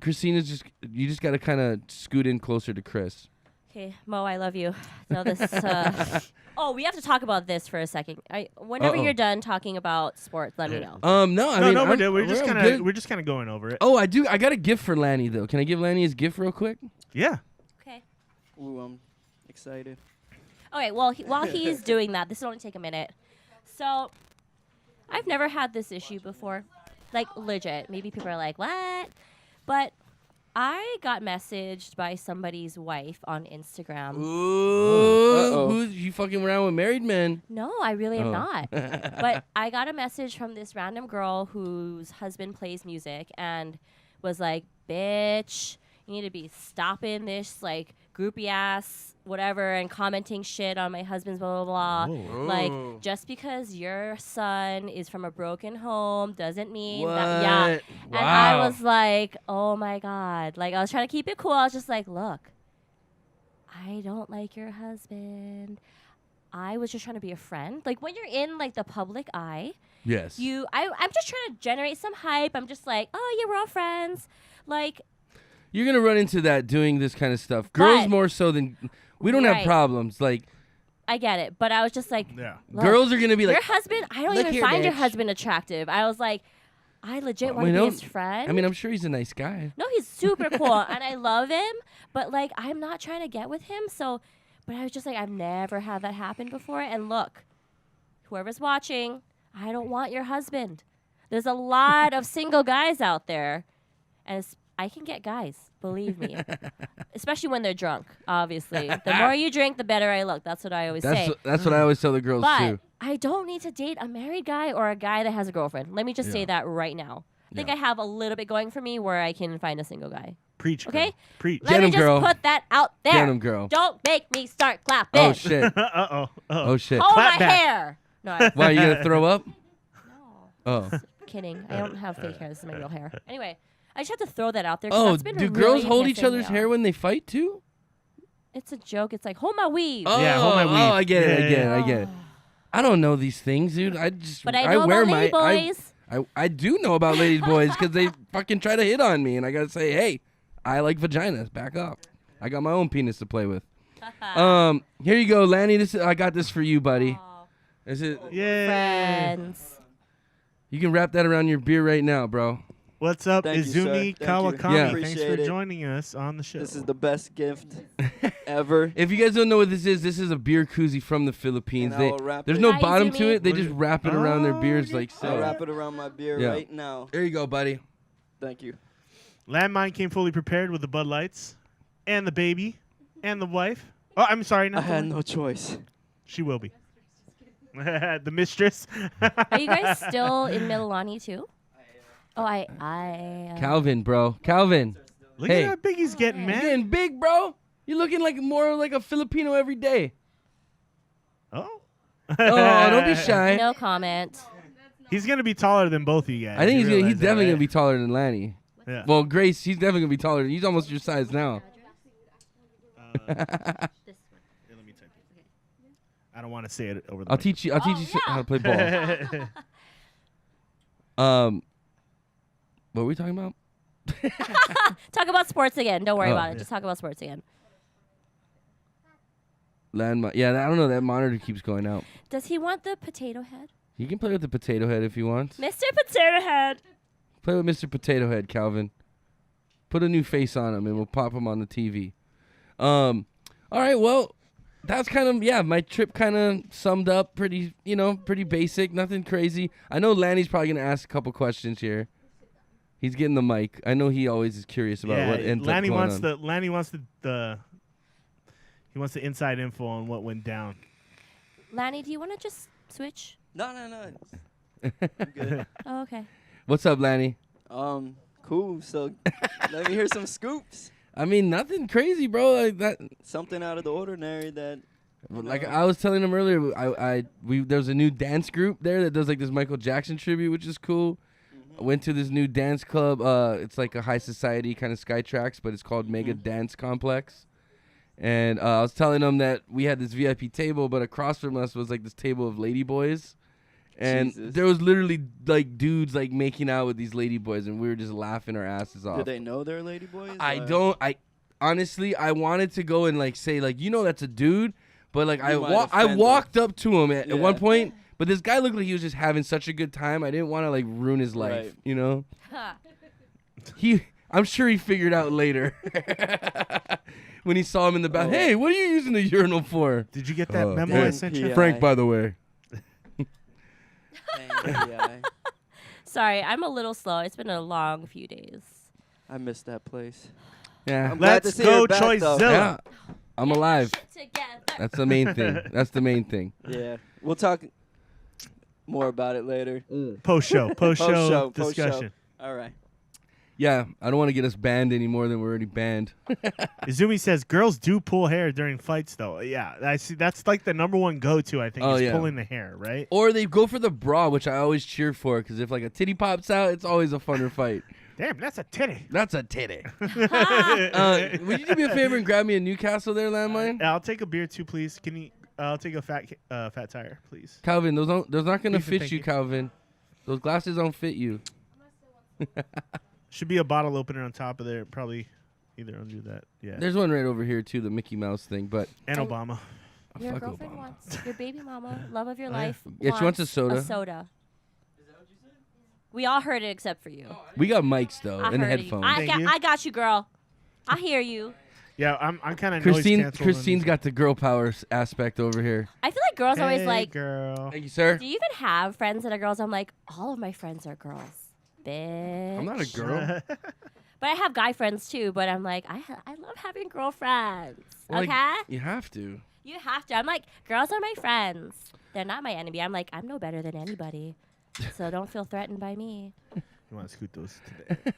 Christina's you just gotta kind of scoot in closer to Chris. okay, Mo, I love you. So this. Oh, we have to talk about this for a second. Whenever Uh-oh. you're done talking about sports, let me know. No, I mean, no, I'm- we're just I'm kind good. of we're just kind of going over it. Oh, I do. I got a gift for Lanny though. Can I give Lanny his gift real quick? Yeah. Okay. Ooh, I'm excited. Okay, well, while he's doing that, this will only take a minute. So, I've never had this issue before. Like, legit. Maybe people are like, what? But I got messaged by somebody's wife on Instagram. Ooh, Uh-oh. who's you fucking around with married men? No, I really am Oh. not. But I got a message from this random girl whose husband plays music and was like, bitch, you need to be stopping this, like, groupie ass whatever and commenting shit on my husband's blah, blah, blah. Whoa. Like, Oh. just because your son is from a broken home doesn't mean What? that, yeah. Wow. And I was like, oh my God. Like, I was trying to keep it cool. I was just like, look, I don't like your husband. I was just trying to be a friend. Like, when you're in, like, the public eye, yes. I'm just trying to generate some hype. I'm just like, oh, yeah, we're all friends. Like, You're gonna run into that doing this kind of stuff. Girls But- more so than we don't have Right. problems. Like I get it. But I was just like, Yeah. look, girls are gonna be like, your husband, I don't "Look even here, find your bitch." husband attractive. I was like, I legit want We to be don't- his friend. I mean, I'm sure he's a nice guy. No, he's super cool, and I love him. But like, I'm not trying to get with him. So, but I was just like, I've never had that happen before. And look, whoever's watching, I don't want your husband. There's a lot of single guys out there, and I can get guys. Believe me, especially when they're drunk. Obviously, the more you drink, the better I look. That's what I always say. That's what I always tell the girls But too. I don't need to date a married guy or a guy that has a girlfriend. Let me just say Yeah. that right now. I think Yeah. I have a little bit going for me where I can find a single guy. Preach. Okay? Girl. Preach. Let Get me 'em, just girl. put that out there. Get 'em, girl. Don't make me start clapping. Oh shit. Uh-oh. Oh shit. Hold Clap my back. hair. No, I'm Why, you gonna throw up? Oh. kidding. I don't have fake hair. This is my real hair. Anyway, I just have to throw that out there. 'cause Oh, that's been do really girls hold each pissing other's me hair off. when they fight too? It's a joke. It's like, hold my weave. Oh, Yeah, hold my weave. Oh, I get it. I Yeah, get it. yeah. I get it. I don't know these things, dude. I just But I know wear about my lady boys. I do know about ladies boys because they fucking try to hit on me, and I gotta say, hey, I like vaginas. Back off. I got my own penis to play with. Here you go, Lanny. I got this for you, buddy. Aw, Is it? Yeah. friends. You can wrap that around your beer right now, bro. What's up, Thank you, sir. Izumi Thank you. Kawakami? Yeah. Thanks for Appreciate it. joining us on the show. This is the best gift ever. If you guys don't know what this is a beer koozie from the Philippines. And I will wrap There's it. no Hi, bottom to Izumi. it. They just wrap it around their beers like I'll so. wrap it around my beer Yeah. right now. There you go, buddy. Thank you. Landmine came fully prepared with the Bud Lights and the baby and the wife. Oh, I'm sorry. I Not the had wife. no choice. She will be. The mistress. Are you guys still in Mililani too? Oh, I. Calvin, bro. Calvin. Look Hey. at how big he's getting, You're man. getting big, bro. You're looking like more like a Filipino every day. Oh. Oh, don't be shy. No comment. He's gonna be taller than both of you guys. I think You he's realize that, definitely right? gonna be taller than Lanny. Yeah. Well, Grace, he's definitely gonna be taller. He's almost your size now. Here, let me type it. I don't want to say it over the. I'll teach you. I'll teach you yeah. how to play ball. What were we talking about? Talk about sports again. Don't worry Oh. about it. Just talk about sports again. Landmine. Yeah, I don't know. That monitor keeps going out. Does he want the potato head? You can play with the potato head if you want. Mr. Potato Head. Play with Mr. Potato Head, Calvin. Put a new face on him, and we'll pop him on the TV. All right. Well, that's kind of, my trip kind of summed up pretty basic, nothing crazy. I know Lanny's probably going to ask a couple questions here. He's getting the mic. I know he always is curious about what ends Lanny up going wants on. Lanny wants he wants the inside info on what went down. Lanny, do you want to just switch? No. I'm good. Oh, okay. What's up, Lanny? Cool. So let me hear some scoops. I mean, nothing crazy, bro. Like that. Something out of the ordinary that. Like I was telling him earlier, there's a new dance group there that does like this Michael Jackson tribute, which is cool. I went to this new dance club. It's like a high society kind of Skytrax, but it's called Mega Dance Complex. And I was telling them that we had this VIP table, but across from us was like this table of ladyboys. And Jesus. there was literally like dudes like making out with these ladyboys, and we were just laughing our asses off. Do they know they're ladyboys? I honestly, I wanted to go and like say like, that's a dude, but like I might offend walked up to him at one Yeah. point, but this guy looked like he was just having such a good time. I didn't want to like ruin his life, Right. I'm sure he figured out later when he saw him in the bath. Oh. Hey, what are you using the urinal for? Did you get that memo hey. I sent you? Yeah. Frank, by the way. Dang, Sorry, I'm a little slow. It's been a long few days. I missed that place. Yeah, I'm glad to Let's see go, her back, though. Choizilla. yeah, I'm alive. Together. That's the main thing. That's the main thing. Yeah, we'll talk more about it later. Post show Post-show. discussion. All right. Yeah, I don't want to get us banned any more than we're already banned. Izumi says girls do pull hair during fights, though. Yeah, I see. That's like the number one go-to. I think Oh, is yeah. pulling the hair, right? Or they go for the bra, which I always cheer for, because if like a titty pops out, it's always a funner fight. Damn, that's a titty. That's a titty. Would you do me a favor and grab me a Newcastle there, landmine? I'll take a beer too, please. Can you? I'll take a fat tire, please. Calvin, those not gonna Please and fit thank you, you. Calvin. Those glasses don't fit you. Should be a bottle opener on top of there. Probably either undo that. Yeah. There's one right over here too, the Mickey Mouse thing. But And Obama. Your fuck girlfriend Obama. wants your baby mama, love of your Oh, yeah. life. Yeah, she wants a soda. A soda. We all heard it except for you. We got mics though I and heard headphones. it. Thank you. I got you, girl. I hear you. Yeah, I'm kind of noise canceled. Christine's got the girl power aspect over here. I feel like girls always like, girl. Thank you, sir. do you even have friends that are girls? I'm like, all of my friends are girls. Bitch. I'm not a girl. But I have guy friends too, but I'm like, I love having girlfriends. Well, Okay? like, you have to. You have to. I'm like, girls are my friends. They're not my enemy. I'm like, I'm no better than anybody. So don't feel threatened by me. You want to scoot those today?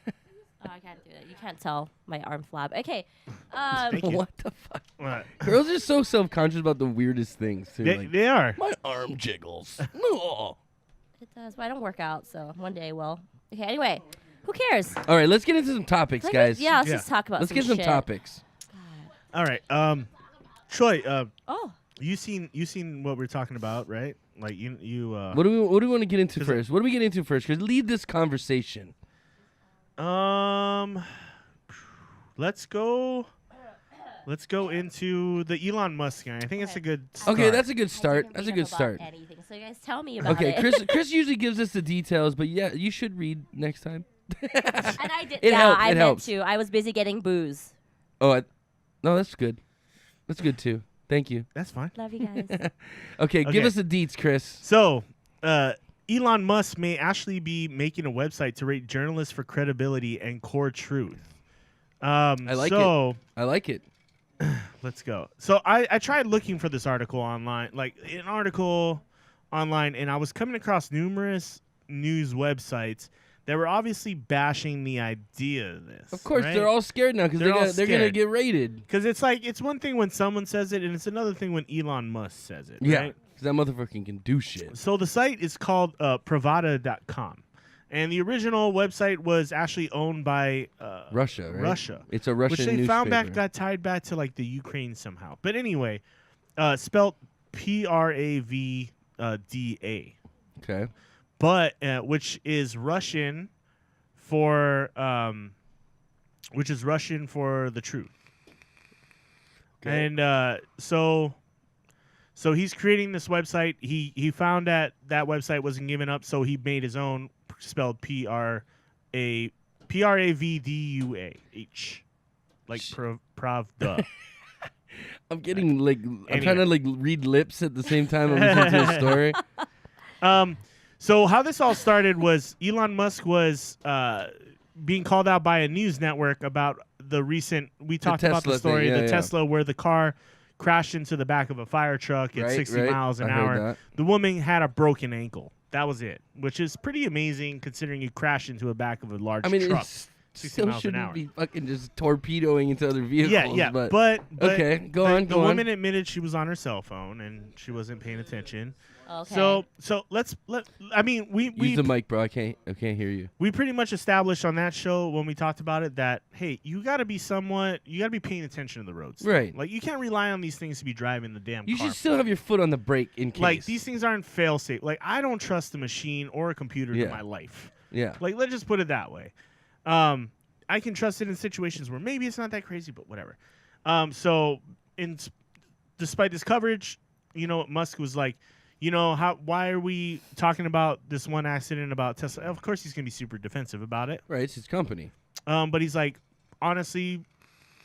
Oh, I can't do that. You can't tell my arm flab. Okay. Thank you. What the fuck? What? Girls are so self-conscious about the weirdest things too. They, like, they are. my arm jiggles. No. It does, but I don't work out, so one day I will. Okay, anyway. Who cares? All right, let's get into some topics, guys. Yeah, let's Yeah. just talk about Let's some get some shit. topics. All right. Troy. Oh. You seen what we're talking about, right? Like you. What do we want to get into 'cause first? What do we get into first? Because lead this conversation. Let's go into the Elon Musk guy. I think it's a good start. Okay, that's a good I start. didn't That's a read good up about start. Anything, so you guys tell me about Okay, it. Chris usually gives us the details, but yeah, you should read next time. And I did. It yeah, helps, I it meant helps. to. I was busy getting booze. Oh, no, that's good. That's good too. Thank you. That's fine. Love you guys. Okay, give Okay. us the deets, Chris. So, Elon Musk may actually be making a website to rate journalists for credibility and core truth. I like it. I like it. Let's go. So I tried looking for this article online, and I was coming across numerous news websites that were obviously bashing the idea of this. Of course, right? they're all scared now because They're all they're gonna scared. get raided. Because it's one thing when someone says it, and it's another thing when Elon Musk says it. Yeah, Right? because that motherfucker can do shit. So the site is called Pravda.com. And the original website was actually owned by Russia, right? Russia. It's a Russian which they newspaper. found back got tied back to like the Ukraine somehow. But anyway, spelled Pravda, Okay. but which is Russian for the truth. Okay. And so he's creating this website. He found that website wasn't giving up, so he made his own, spelled Pravdua, like Pravda. I'm getting like I'm trying to like read lips at the same time I'm listening to a story. So how this all started was Elon Musk was being called out by a news network about the recent. We talked about the Tesla story, thing, the Tesla where the car crashed into the back of a fire truck at 60 miles an hour. That. The woman had a broken ankle. That was it, which is pretty amazing considering you crashed into the back of a large truck. It 60 still miles an shouldn't hour. be fucking just torpedoing into other vehicles. Yeah. But Okay, go on. The woman admitted she was on her cell phone and she wasn't paying attention. Okay. So I mean, we use the mic, bro. I can't hear you. We pretty much established on that show when we talked about it that hey, you got to be paying attention to the roads, right? Like you can't rely on these things to be driving the damn. You car should still have your foot on the brake in case. Like these things aren't fail safe. Like I don't trust a machine or a computer to my life. Yeah. Like let's just put it that way. I can trust it in situations where maybe it's not that crazy, but whatever. Despite this coverage, Musk was like, why are we talking about this one accident about Tesla? Of course, he's going to be super defensive about it. Right, it's his company. But he's like, honestly,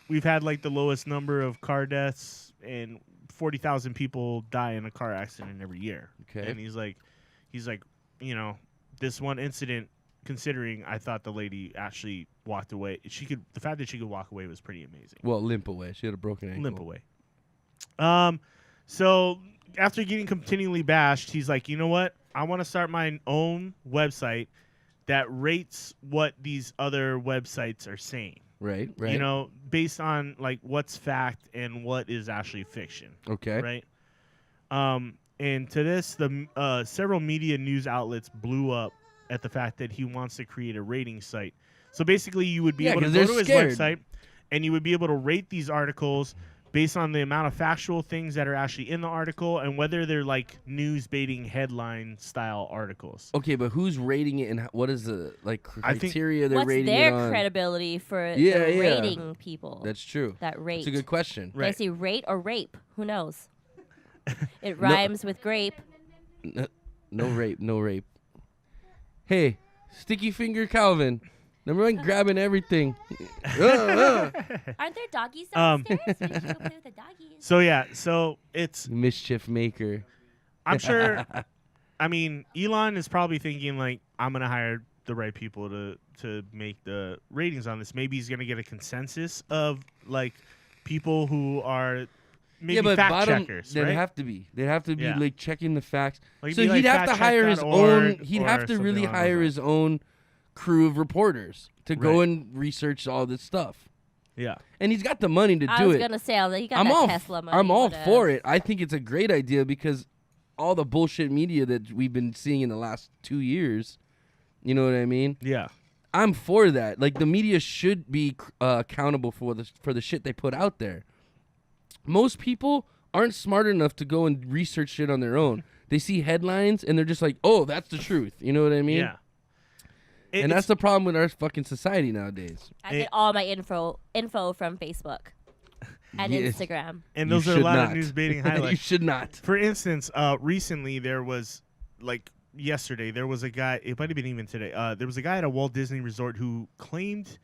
we've had like the lowest number of car deaths and 40,000 people die in a car accident every year. Okay. And he's like, this one incident, considering I thought the lady actually walked away. The fact that she could walk away was pretty amazing. Well, limp away. She had a broken ankle. Limp away. So after getting continually bashed, he's like, you know what? I want to start my own website that rates what these other websites are saying. Right. Based on like what's fact and what is actually fiction. Okay. Right. And to this, the several media news outlets blew up at the fact that he wants to create a rating site. So basically, you would be able to go to his website and you would be able to rate these articles based on the amount of factual things that are actually in the article and whether they're like news baiting headline style articles. Okay, but who's rating it and what is the criteria they're what's rating their it on? credibility for the rating people? That's true. That rate. That's a good question. Did I say rate or rape? Who knows? It rhymes with grape. No rape. Hey, Sticky Finger Calvin. Number one, grabbing everything. Aren't there doggies downstairs? Why don't you go play with the doggies? So it's Mischief maker. I'm sure. I mean, Elon is probably thinking like, I'm gonna hire the right people to make the ratings on this. Maybe he's gonna get a consensus of like people who are maybe fact checkers. They'd right? have to be. They'd have to be like checking the facts. Like, so he'd have to hire his own. He'd or have to really hire his own crew of reporters to go and research all this stuff. Yeah. And he's got the money to do it. I was gonna say, he got that Tesla money. I'm all for it. I think it's a great idea because all the bullshit media that we've been seeing in the last 2 years, you know what I mean? Yeah. I'm for that. Like the media should be accountable for the shit they put out there. Most people aren't smart enough to go and research shit on their own. They see headlines and they're just like, "Oh, that's the truth." You know what I mean? Yeah. And that's the problem with our fucking society nowadays. I get all my info from Facebook and Instagram. And those are a lot of news baiting highlights. You should not. For instance, recently there was like yesterday there was a guy. It might have been even today. There was a guy at a Walt Disney Resort who claimed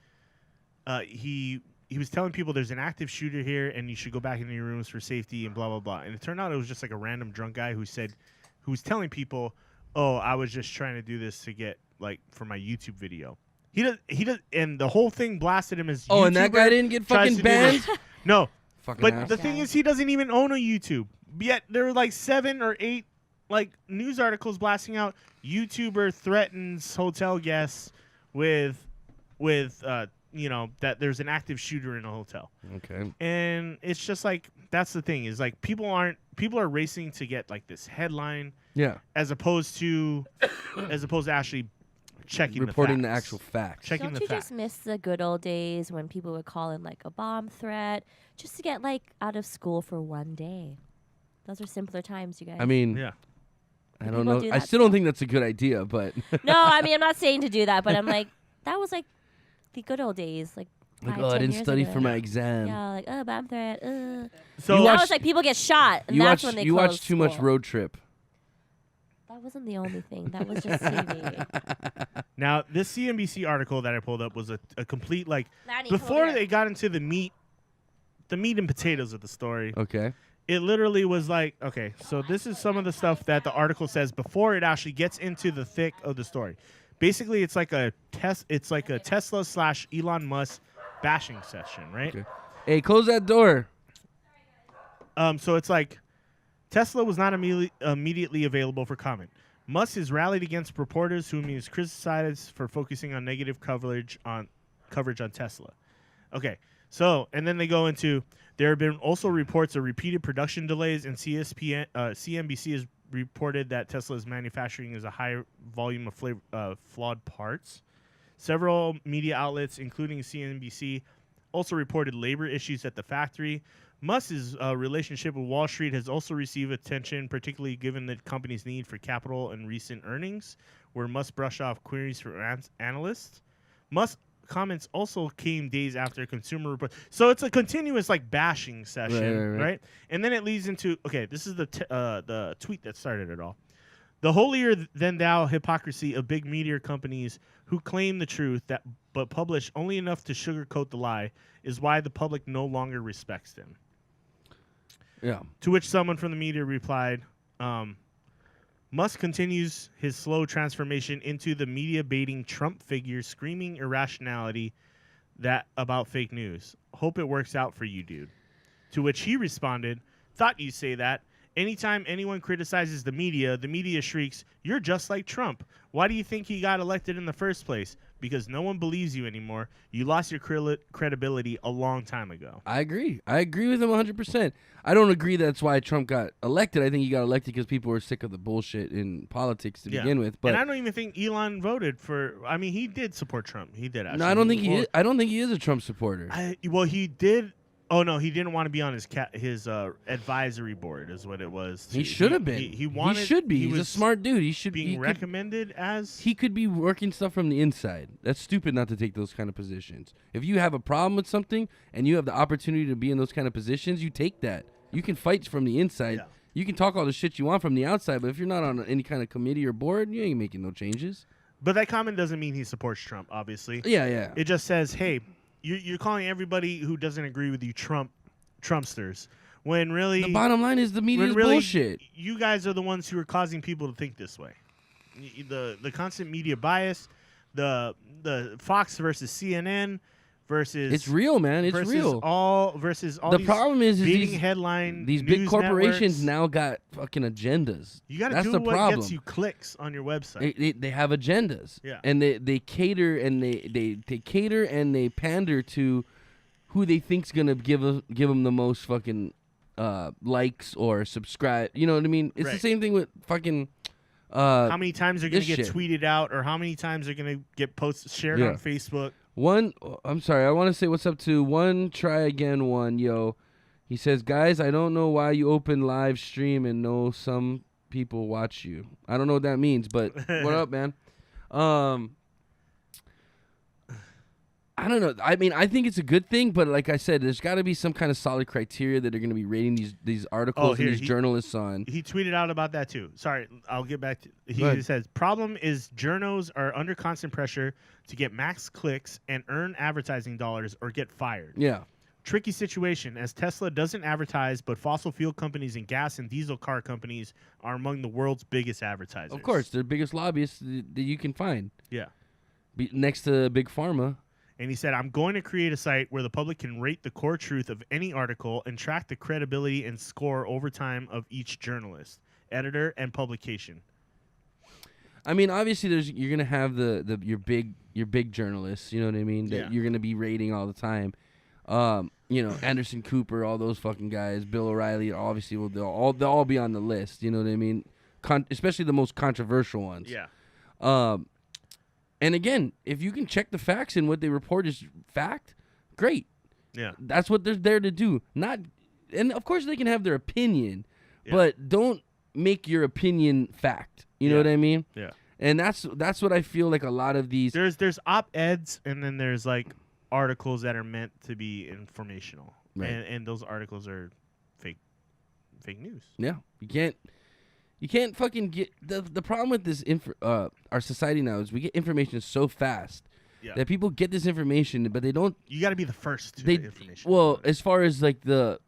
he was telling people there's an active shooter here and you should go back into your rooms for safety and blah blah blah. And it turned out it was just like a random drunk guy who was telling people, "Oh, I was just trying to do this to get like for my YouTube video." He does, and the whole thing blasted him as. Oh, and that guy didn't get fucking banned. No, fucking but ass. the thing is, he doesn't even own a YouTube. Yet there were like 7 or 8 like news articles blasting out YouTuber threatens hotel guests with that there's an active shooter in a hotel. Okay. And it's just like that's the thing is like people are racing to get like this headline. Yeah. As opposed to actually checking reporting the the actual facts. Checking Don't the you facts. just miss the good old days when people would call in like a bomb threat just to get like out of school for one day? Those are simpler times, you guys. I mean, yeah. I don't know. I still don't think that's a good idea, but no, I mean I'm not saying to do that, but I'm like that was like the good old days, like. oh, I didn't study for my exam. Yeah, like bomb threat. So now it's like people get shot, and that's when they you close watch too much Road Trip. That wasn't the only thing. That was just TV. Now, this CNBC article that I pulled up was a complete like Lanny, before they got into the meat the meat and potatoes of the story. Okay. It literally was like, okay, so this is some of the stuff that the article says before it actually gets into the thick of the story. Basically, it's like a Tesla / Elon Musk bashing session, right? Okay. Hey, close that door. So it's like Tesla was not immediately available for comment. Musk has rallied against reporters whom he has criticized for focusing on negative coverage on Tesla. Okay, so and then they go into there have been also reports of repeated production delays, and CNBC has reported that Tesla's manufacturing is a high volume of flawed parts. Several media outlets, including CNBC, also reported labor issues at the factory. Musk's relationship with Wall Street has also received attention, particularly given the company's need for capital and recent earnings, where Musk brushed off queries from analysts. Musk comments also came days after consumer report. So it's a continuous like bashing session, right? And then it leads into, okay, this is the tweet that started it all. The holier than thou hypocrisy of big media companies who claim the truth but publish only enough to sugarcoat the lie is why the public no longer respects them. Yeah. To which someone from the media replied, Musk continues his slow transformation into the media-baiting Trump figure screaming irrationality about fake news. Hope it works out for you, dude. To which he responded, thought you'd say that. Anytime anyone criticizes the media shrieks, you're just like Trump. Why do you think he got elected in the first place? Because no one believes you anymore. You lost your credibility a long time ago. I agree. I agree with him 100%. I don't agree that's why Trump got elected. I think he got elected because people were sick of the bullshit in politics to begin with. But and I don't even think Elon voted for. I mean, he did support Trump. He did actually. No, I don't think he is. I don't think he is a Trump supporter. Well, he did. Oh no, he didn't want to be on his advisory board, is what it was. He should have been. He wanted. He should be. He's a smart dude. He should be recommended as. He could be working stuff from the inside. That's stupid not to take those kind of positions. If you have a problem with something and you have the opportunity to be in those kind of positions, you take that. You can fight from the inside. Yeah. You can talk all the shit you want from the outside, but if you're not on any kind of committee or board, you ain't making no changes. But that comment doesn't mean he supports Trump, obviously. Yeah. It just says, hey, you're calling everybody who doesn't agree with you Trumpsters, when really the bottom line is the media's bullshit. You guys are the ones who are causing people to think this way. The constant media bias, the Fox versus CNN versus it's real, man. It's real. Versus all. The these problem is these headline. These big corporations now got fucking agendas. You got to do what gets you clicks on your website. They have agendas. Yeah. And they cater and they cater and they pander to who they think's gonna give them the most fucking likes or subscribe. You know what I mean? It's the same thing with fucking. How many times they're gonna get shit. tweeted out, or how many times they're gonna get shared on Facebook. I'm sorry. I want to say what's up to one. Try again. One. Yo, he says, guys, I don't know why you open live stream and know some people watch you. I don't know what that means, but what up, man? I don't know. I mean, I think it's a good thing, but like I said, there's got to be some kind of solid criteria that are going to be rating these articles and these journalists on. He tweeted out about that too. Sorry, I'll get back to. He says, "Problem is, journos are under constant pressure to get max clicks and earn advertising dollars or get fired. Yeah, tricky situation as Tesla doesn't advertise, but fossil fuel companies and gas and diesel car companies are among the world's biggest advertisers. Of course, they're the biggest lobbyists that you can find. Yeah, next to Big Pharma." And he said, I'm going to create a site where the public can rate the core truth of any article and track the credibility and score over time of each journalist, editor, and publication. I mean, obviously, you're gonna have your big journalists. You know what I mean? That you're gonna be rating all the time. Anderson Cooper, all those fucking guys, Bill O'Reilly. Obviously, they'll all be on the list. You know what I mean? Especially the most controversial ones. Yeah. And again, if you can check the facts and what they report is fact, great. Yeah. That's what they're there to do. And of course they can have their opinion, but don't make your opinion fact. You know what I mean? Yeah. And that's what I feel like a lot of these. There's op-eds and then there's like articles that are meant to be informational. Right. And those articles are fake news. Yeah. You can't fucking get the problem with this our society now is we get information so fast Yeah. that people get this information, but they don't. You got to be the first to They the information. well, as far as like the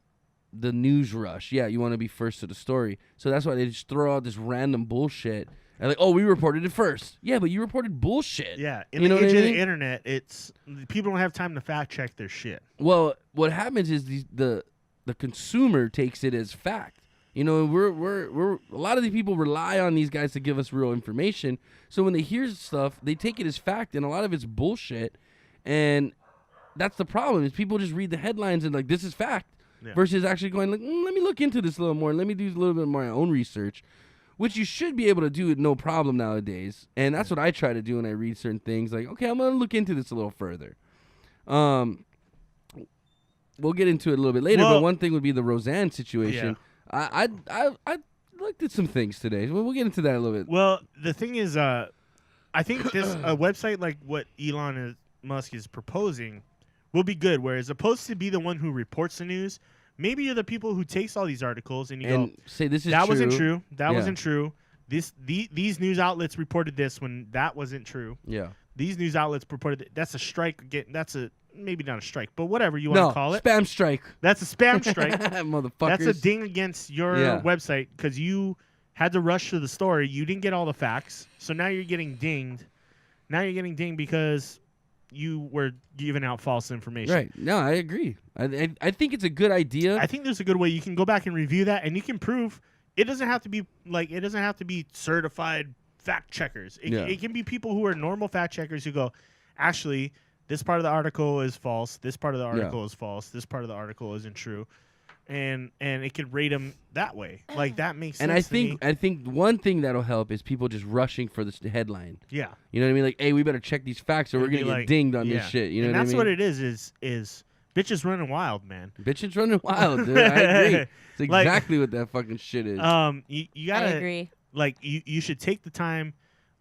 news rush, yeah, you want to be first to the story. So that's why they just throw out this random bullshit. And like, oh, we reported it first. Yeah, but you reported bullshit. yeah, in You know the what age I of mean? the internet, it's people don't have time to fact check their shit. Well, what happens is the consumer takes it as fact. You know, we're a lot of these people rely on these guys to give us real information. So when they hear stuff, they take it as fact, and a lot of it's bullshit. And that's the problem is people just read the headlines and like this is fact, versus actually going like let me look into this a little more. Let me do a little bit more of my own research, which you should be able to do with no problem nowadays. And that's what I try to do when I read certain things. Like, okay, I'm gonna look into this a little further. We'll get into it a little bit later. Well, but one thing would be the Roseanne situation. I looked at some things today. We'll get into that a little bit. Well, the thing is, I think this a website like what Elon Musk is proposing will be good. Whereas opposed to be the one who reports the news, maybe you're the people who takes all these articles and you go, say this is that true. wasn't true. That Yeah. wasn't true. These news outlets reported this when that wasn't true. Yeah. These news outlets reported that's a strike. Again, that's a maybe not a strike, but whatever you want No, to call it. spam strike. That's a spam strike. Motherfuckers. That's a ding against your website because you had to rush to the story. You didn't get all the facts, so now you're getting dinged. Now you're getting dinged because you were giving out false information. Right. No, I agree. I think it's a good idea. I think there's a good way you can go back and review that, and you can prove it doesn't have to be like it doesn't have to be certified fact checkers. It can be people who are normal fact checkers who go, actually, this part of the article is false. This part of the article is false. This part of the article isn't true, and it could rate them that way. Like that makes sense. And I think one thing that'll help is people just rushing for this headline. Yeah. You know what I mean? Like, hey, we better check these facts or we're gonna get dinged on this shit. You know and what I that's mean? what it is bitches running wild, man. Bitches running wild, dude. I agree. It's exactly what that fucking shit is. You gotta I agree. Like you should take the time,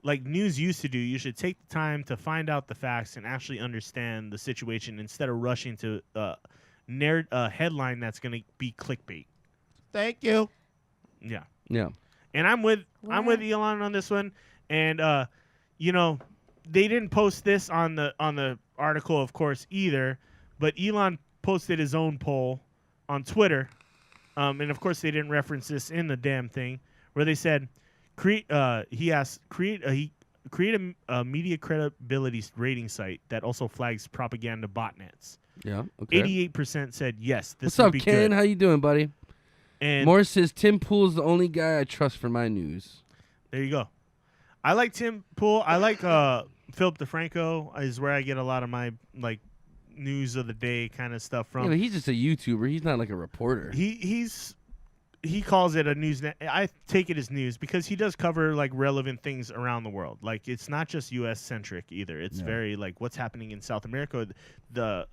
like news used to do. You should take the time to find out the facts and actually understand the situation instead of rushing to a headline that's gonna be clickbait. Thank you. Yeah. Yeah. And I'm with Elon on this one. And you know, they didn't post this on the article, of course, either. But Elon posted his own poll on Twitter, and of course they didn't reference this in the damn thing, where they said, create a media credibility rating site that also flags propaganda botnets. Yeah. Okay. 88% said yes. This What's would up, be Ken? good. How you doing, buddy? And Morris says Tim Pool's the only guy I trust for my news. there you go. I like Tim Pool. I like Philip DeFranco is where I get a lot of my like news of the day kind of stuff from. Yeah, but he's just a YouTuber. He's not like a reporter. He calls it a news. I take it as news because he does cover like relevant things around the world. Like it's not just U.S. centric either. It's very like what's happening in South America. The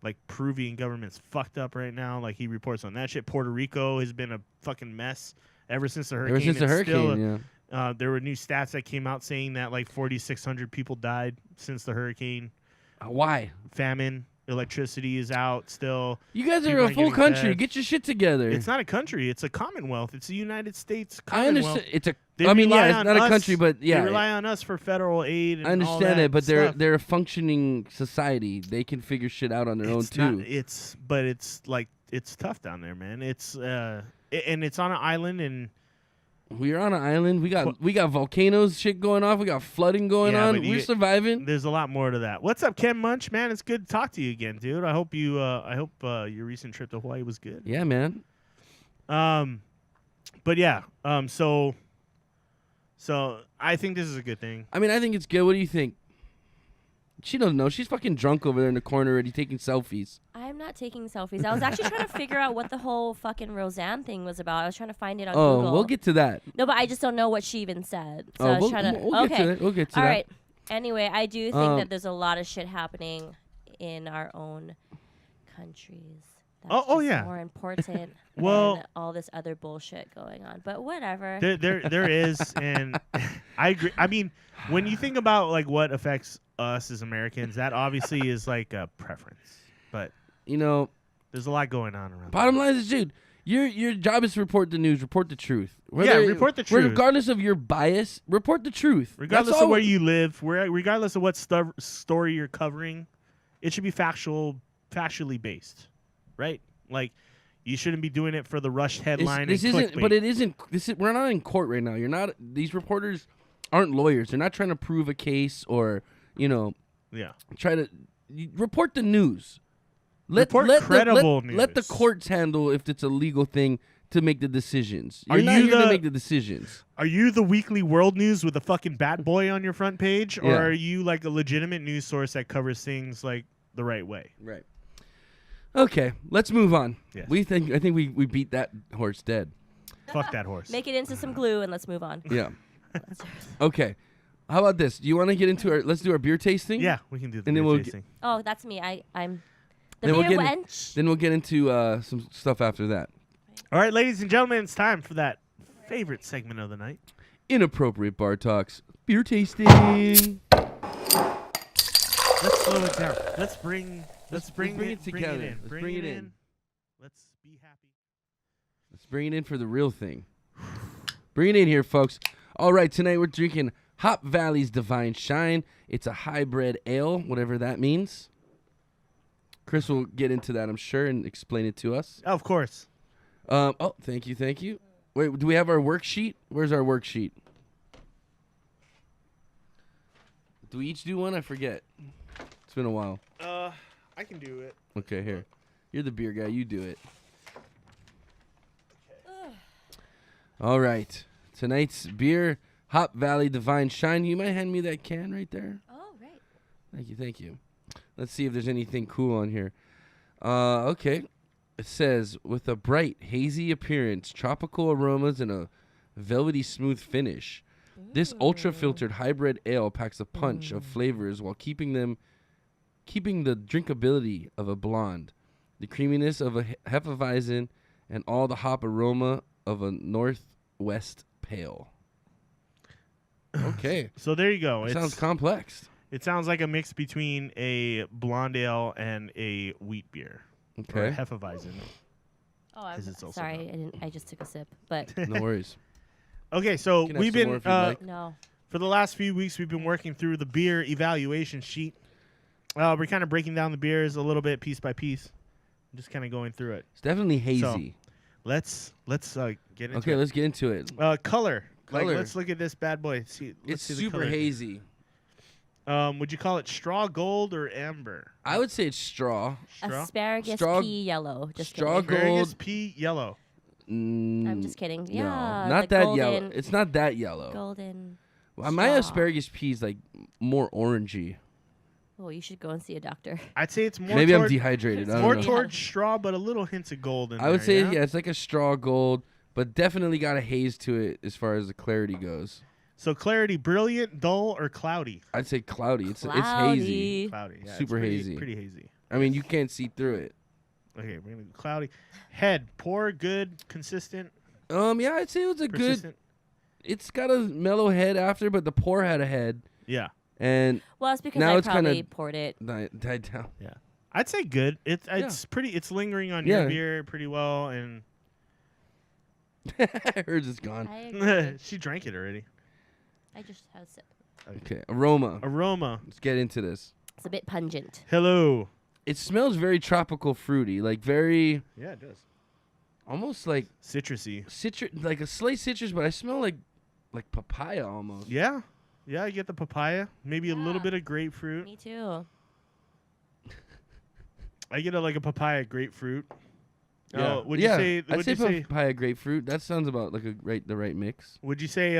like Peruvian government's fucked up right now. Like he reports on that shit. Puerto Rico has been a fucking mess ever since the hurricane. Ever since the hurricane, there were new stats that came out saying that like 4,600 people died since the hurricane. Why? Famine. Electricity is out still. You guys People are a aren't full getting country. fed. Get your shit together. It's not a country. It's a commonwealth. It's the United States I Commonwealth. understand. It's a. They I mean, rely yeah, it's on not a us. country, but yeah, They rely on us for federal aid. And I understand all that it, but stuff. they're a functioning society. They can figure shit out on their own It's too. not- it's like it's tough down there, man. It's and it's on an island, and We're on an island. We got volcanoes, shit going off. We got flooding going Yeah, on. but We're surviving. there's a lot more to that. What's up, Ken Munch? Man, it's good to talk to you again, dude. I hope your recent trip to Hawaii was good. Yeah, man. But yeah, so I think this is a good thing. I mean, I think it's good. What do you think? She doesn't know. She's fucking drunk over there in the corner already taking selfies. I'm not taking selfies. I was actually trying to figure out what the whole fucking Roseanne thing was about. I was trying to find it on Oh, Google. we'll get to that. No, but I just don't know what she even said. So I Oh, was we'll trying to. get to that. We'll get to All that. right. Anyway, I do think Um, that there's a lot of shit happening in our own countries. That's Oh, just yeah. more important Well- than all this other bullshit going on. But whatever. There is, and I agree. I mean, when you think about like what affects us as Americans, that obviously is like a preference. But You know, there's a lot going on around. bottom line is, dude, Your job is to report the news, report the truth. Report the truth. Regardless of your bias, report the truth. Regardless of where you live, regardless of what story you're covering, it should be factually based, right? Like, you shouldn't be doing it for the rushed headline. This and isn't, clickbait. but it isn't. We're not in court right now. You're not. These reporters aren't lawyers. They're not trying to prove a case or try to report the news. Let the courts handle if it's a legal thing to make the decisions. You're not here to make the decisions. Are you the Weekly World News with a fucking bat boy on your front page, or are you like a legitimate news source that covers things like the right way? Right. Okay, let's move on. Yes. I think we beat that horse dead. Fuck that horse. Make it into some glue and let's move on. Yeah. Okay. How about this? Do you want to get into let's do our beer tasting? Yeah, we can do the And then beer we'll tasting. Oh, that's me. I'm the Then beer wench. Then we'll get into some stuff after that. All right, ladies and gentlemen, it's time for that favorite segment of the night. Inappropriate bar talks. Beer tasting. Let's slow it down. Let's bring it together. in. Let's bring it in. Let's be happy. Let's bring it in for the real thing. Bring it in here, folks. All right, tonight we're drinking Hop Valley's Divine Shine. It's a hybrid ale, whatever that means. Chris will get into that, I'm sure, and explain it to us. Of course. Thank you. Wait, do we have our worksheet? Where's our worksheet? Do we each do one? I forget. It's been a while. I can do it. Okay, here. You're the beer guy. You do it. All right. Tonight's beer, Hop Valley Divine Shine. You might hand me that can right there. Oh, right. Thank you. Let's see if there's anything cool on here. Okay. It says, with a bright, hazy appearance, tropical aromas, and a velvety smooth finish. This ultra-filtered hybrid ale packs a punch of flavors while keeping the drinkability of a blonde, the creaminess of a Hefeweizen, and all the hop aroma of a Northwest Pale. Okay. So there you go. It sounds complex. It sounds like a mix between a blonde ale and a wheat beer. Okay. Or a Hefeweizen. Oh, I'm As it's also sorry. known. I just took a sip, but No worries. Okay, so You can have we've some more been if you'd like. no. for the last few weeks we've been working through the beer evaluation sheet. We're kind of breaking down the beers a little bit piece by piece. Just kind of going through it. It's definitely hazy. Let's get into Okay, it. let's get into it. Color. Like, Color. let's look at this bad boy. Let's It's see the super color. hazy. Would you call it straw gold or amber? I would say it's straw. Straw. Asparagus Straw- pea yellow. Just straw kidding. Asparagus gold. pea yellow. I'm just kidding. Yeah. No, not the that golden, yellow. It's not that yellow. golden. Well, my straw. asparagus pea is like more orangey. Oh, you should go and see a doctor. I'd say it's more Maybe I'm toward, dehydrated. I more don't know. towards straw, but a little hints of gold in I would there, say yeah? it's like a straw gold, but definitely got a haze to it as far as the clarity goes. So clarity, brilliant, dull, or cloudy? I'd say cloudy. It's hazy. Cloudy. Cloudy. Yeah, Super it's pretty, hazy. Pretty hazy. I mean, you can't see through it. Okay, we're gonna go cloudy. Head, poor, good, consistent, Yeah, I'd say it was a good. persistent. It's got a mellow head after, but the pour had a head, Yeah, and Well, it's because Now I it's kinda- probably poured it. died down. yeah. I'd say good. It's pretty. It's lingering on your beer pretty well, and Hers is gone. I agree. she drank it already. I just had a sip. Okay, aroma. Aroma. Let's get into this. It's a bit pungent. Hello. It smells very tropical fruity, like very Yeah, it does. almost like Citrusy. citrus, like a slight citrus, but I smell like papaya almost. Yeah. Yeah, you get the papaya. Maybe a little Yeah. bit of grapefruit. Me too. I get like a papaya grapefruit. Yeah. Would yeah. you say? I'd Would say you say? papaya grapefruit. That sounds about like the right mix. Would you say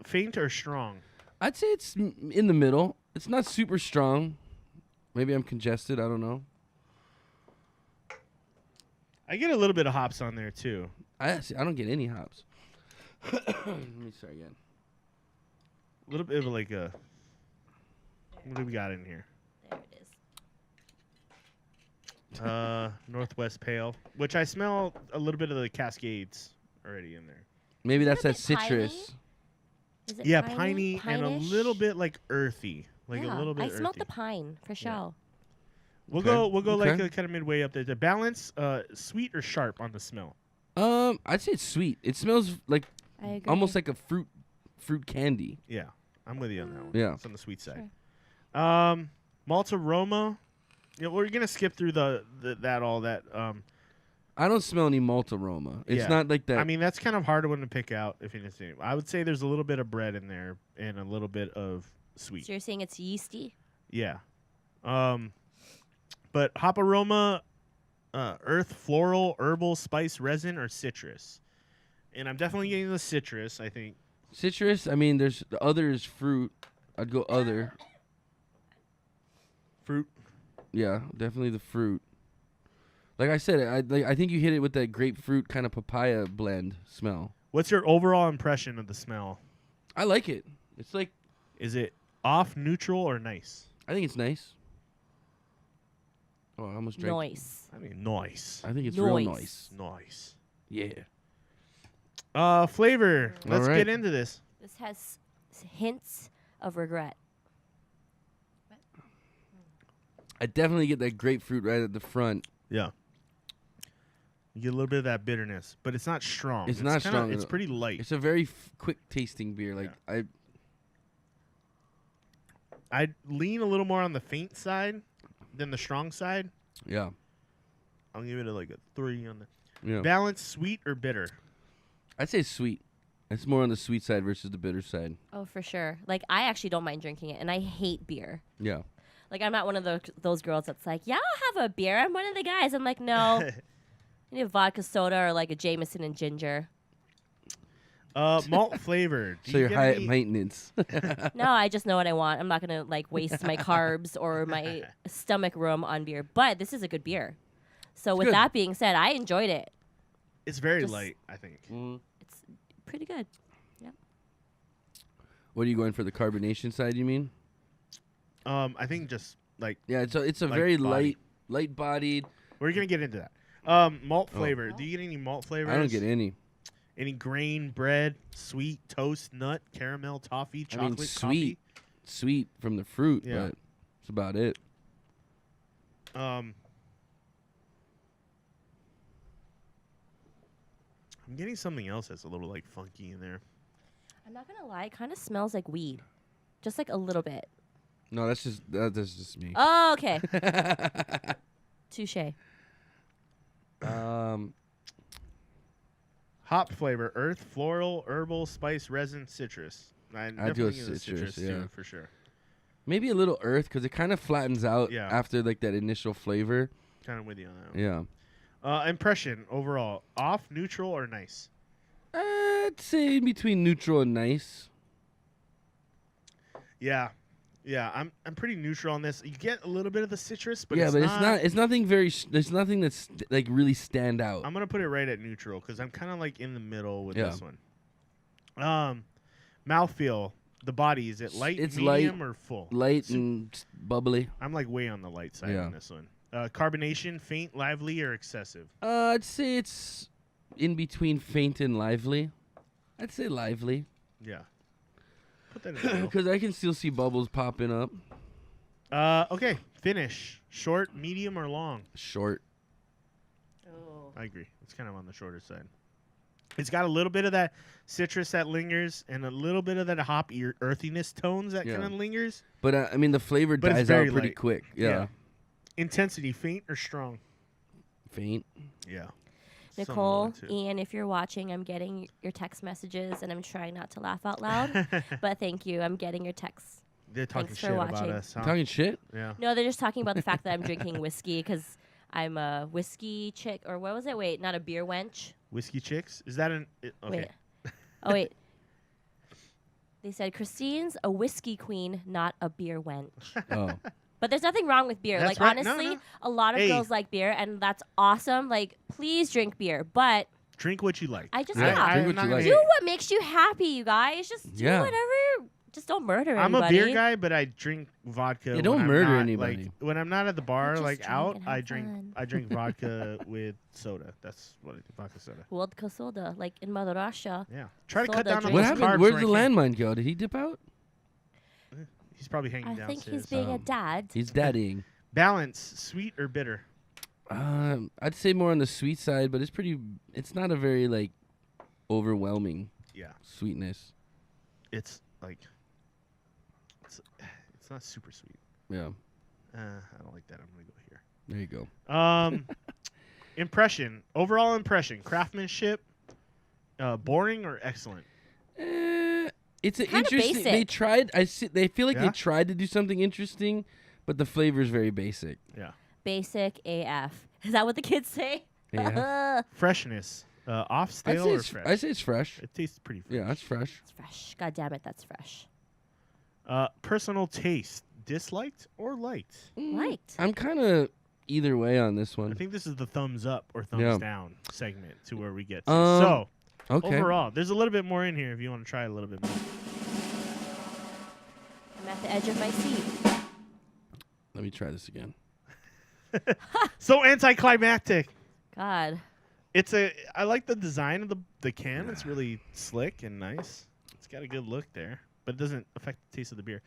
faint or strong? I'd say it's in the middle. It's not super strong. Maybe I'm congested. I don't know. I get a little bit of hops on there too. I don't get any hops. Let me start again. A little bit of like a. What do we got in here? There it is. Northwest Pale, which I smell a little bit of the Cascades already in there. Maybe that's Is that it a bit piney? citrus. Is it Yeah, piney and a Pine-ish? little bit like earthy, like Yeah, a little bit. I smelled earthy. the pine for sure. We'll Okay. go like Okay. kind of midway up there. The balance, sweet or sharp on the smell. I'd say it's sweet. It smells like I agree. almost like a fruit candy. Yeah, I'm with you on that one. Yeah. It's on the sweet side. Sure. Malt aroma. You know, we're gonna skip through all that. I don't smell any malt aroma. It's Yeah. not like that. I mean, that's kind of hard one to pick out if you didn't. I would say there's a little bit of bread in there and a little bit of sweet. So you're saying it's yeasty? Yeah. But hop aroma, earth, floral, herbal, spice, resin, or citrus. And I'm definitely getting the citrus, I think. citrus. I mean, there's the other is fruit. I'd go other. Fruit. Yeah, definitely the fruit. Like I said, I think you hit it with that grapefruit kind of papaya blend smell. What's your overall impression of the smell? I like it. It's like Is it off, neutral, or nice? I think it's nice. Oh, I almost drank. Noise. I mean, nice. I think it's real Nice. nice. Nice. Yeah. Flavor. Let's right. get into this. This has hints of regret. I definitely get that grapefruit right at the front. Yeah. You get a little bit of that bitterness, but it's not strong. It's not kinda- strong It's enough. pretty light. It's a very quick tasting beer. Like I'd lean a little more on the faint side than the strong side. yeah. I'll give it like a 3 on the Yeah. balance. Sweet or bitter? I'd say sweet. It's more on the sweet side versus the bitter side. Oh, for sure. Like, I actually don't mind drinking it, and I hate beer. Yeah. Like, I'm not one of those girls that's like, yeah, I'll have a beer. I'm one of the guys. I'm like, no. I need a vodka soda or like a Jameson and ginger. Malt flavor. Do So you you're get high any- at maintenance. No, I just know what I want. I'm not going to, like, waste my carbs or my stomach room on beer. But this is a good beer. So with good. that being said, I enjoyed it. It's very Just- light, I think. It's pretty good. What are you going for, the carbonation side, you mean? I think just like Yeah, it's a Like very body. light bodied. we're gonna get into that. Malt flavor. Do you get any malt flavors? I don't get any. Any grain, bread, sweet, toast, nut, caramel, toffee, I mean, chocolate, sweet from the fruit, Yeah. but that's about it. coffee. I'm getting something else that's a little like funky in there. I'm not going to lie. It kind of smells like weed. Just like a little bit. No, that's just me. Oh, okay. Touche. Hop flavor: earth, floral, herbal, spice, resin, citrus. I'd definitely go get the citrus, too, yeah. for sure. Maybe a little earth because it kind of flattens out Yeah. after like that initial flavor. Kind of with you on that one. Yeah. Impression overall: off, neutral, or nice? I'd say in between neutral and nice. Yeah, I'm pretty neutral on this. You get a little bit of the citrus, but yeah, it's but not. it's nothing very. There's nothing that's like really stand out. I'm gonna put it right at neutral because I'm kind of like in the middle with Yeah. this one. Mouthfeel. The body, is it light, It's medium, light, or full? Light and bubbly. I'm like way on the light side Yeah. on this one. Carbonation, faint, lively, or excessive? I'd say it's in between faint and lively. I'd say lively Yeah. Put that in the middle. because I can still see bubbles popping up. Okay, finish. Short, medium, or long? Short. Oh. I agree. It's kind of on the shorter side. It's got a little bit of that citrus that lingers and a little bit of that hop earthiness tones that Yeah. kind of lingers. But I mean, the flavor But it's dies out very pretty light. quick. Yeah. Intensity, faint or strong? Faint. Yeah. Nicole, Ian, if you're watching, I'm getting your text messages, and I'm trying not to laugh out loud. But thank you. I'm getting your texts. They're talking Thanks for shit about watching. us. Huh? Talking shit. Yeah. No, they're just talking about the fact that I'm drinking whiskey because I'm a whiskey chick. Or what was it? Wait, not a beer wench. Whiskey chicks? Is that an... okay. Wait. Oh, wait. They said Christine's a whiskey queen, not a beer wench. Oh. But there's nothing wrong with beer. That's like, right. No, honestly, no. a lot of Hey. girls like beer, and that's awesome. Like, please drink beer. But Drink what you like. I just, Yeah, yeah. drink what I'm you not like. Do what makes you happy, you guys. Just do Yeah. whatever. Just don't murder I'm anybody. a beer guy, but I drink vodka. Yeah, when don't I'm murder not, anybody. Like, when I'm not at the bar, just like drink out, and I have drink. fun. I drink vodka with soda. That's what I do. Vodka soda. Vodka soda, like in Mother Russia. Yeah. Try to cut Soda down on drink. What those happened? carbs Where'd when the I can. landmine go? Did he dip out? He's probably hanging I downstairs. think he's being a dad. He's daddying. Balance: sweet or bitter? I'd say more on the sweet side, but it's not a very like overwhelming Yeah. sweetness. It's like it's not super sweet. Yeah. I don't like that. I'm gonna go here. There you go. Impression. Overall impression. Craftsmanship. Boring or excellent? It's an Kinda interesting. basic. They tried. They feel like Yeah? they tried to do something interesting, but the flavor is very basic. Yeah. Basic AF. Is that what the kids say? Yeah. Freshness. Off I'd stale say or it's, fresh? I'd say it's fresh. It tastes pretty fresh. Yeah, it's fresh. It's fresh. God damn it, that's fresh. Personal taste. Disliked or liked? Liked. I'm kind of either way on this I one. think this is the thumbs up or thumbs Yeah. down segment to where we get to. Um, So, Okay. overall, there's a little bit more in here if you want to try a little bit more. I'm at the edge of my seat. Let me try this again. So anticlimactic. God. I like the design of the can. It's really slick and nice. It's got a good look there, but it doesn't affect the taste of the beer.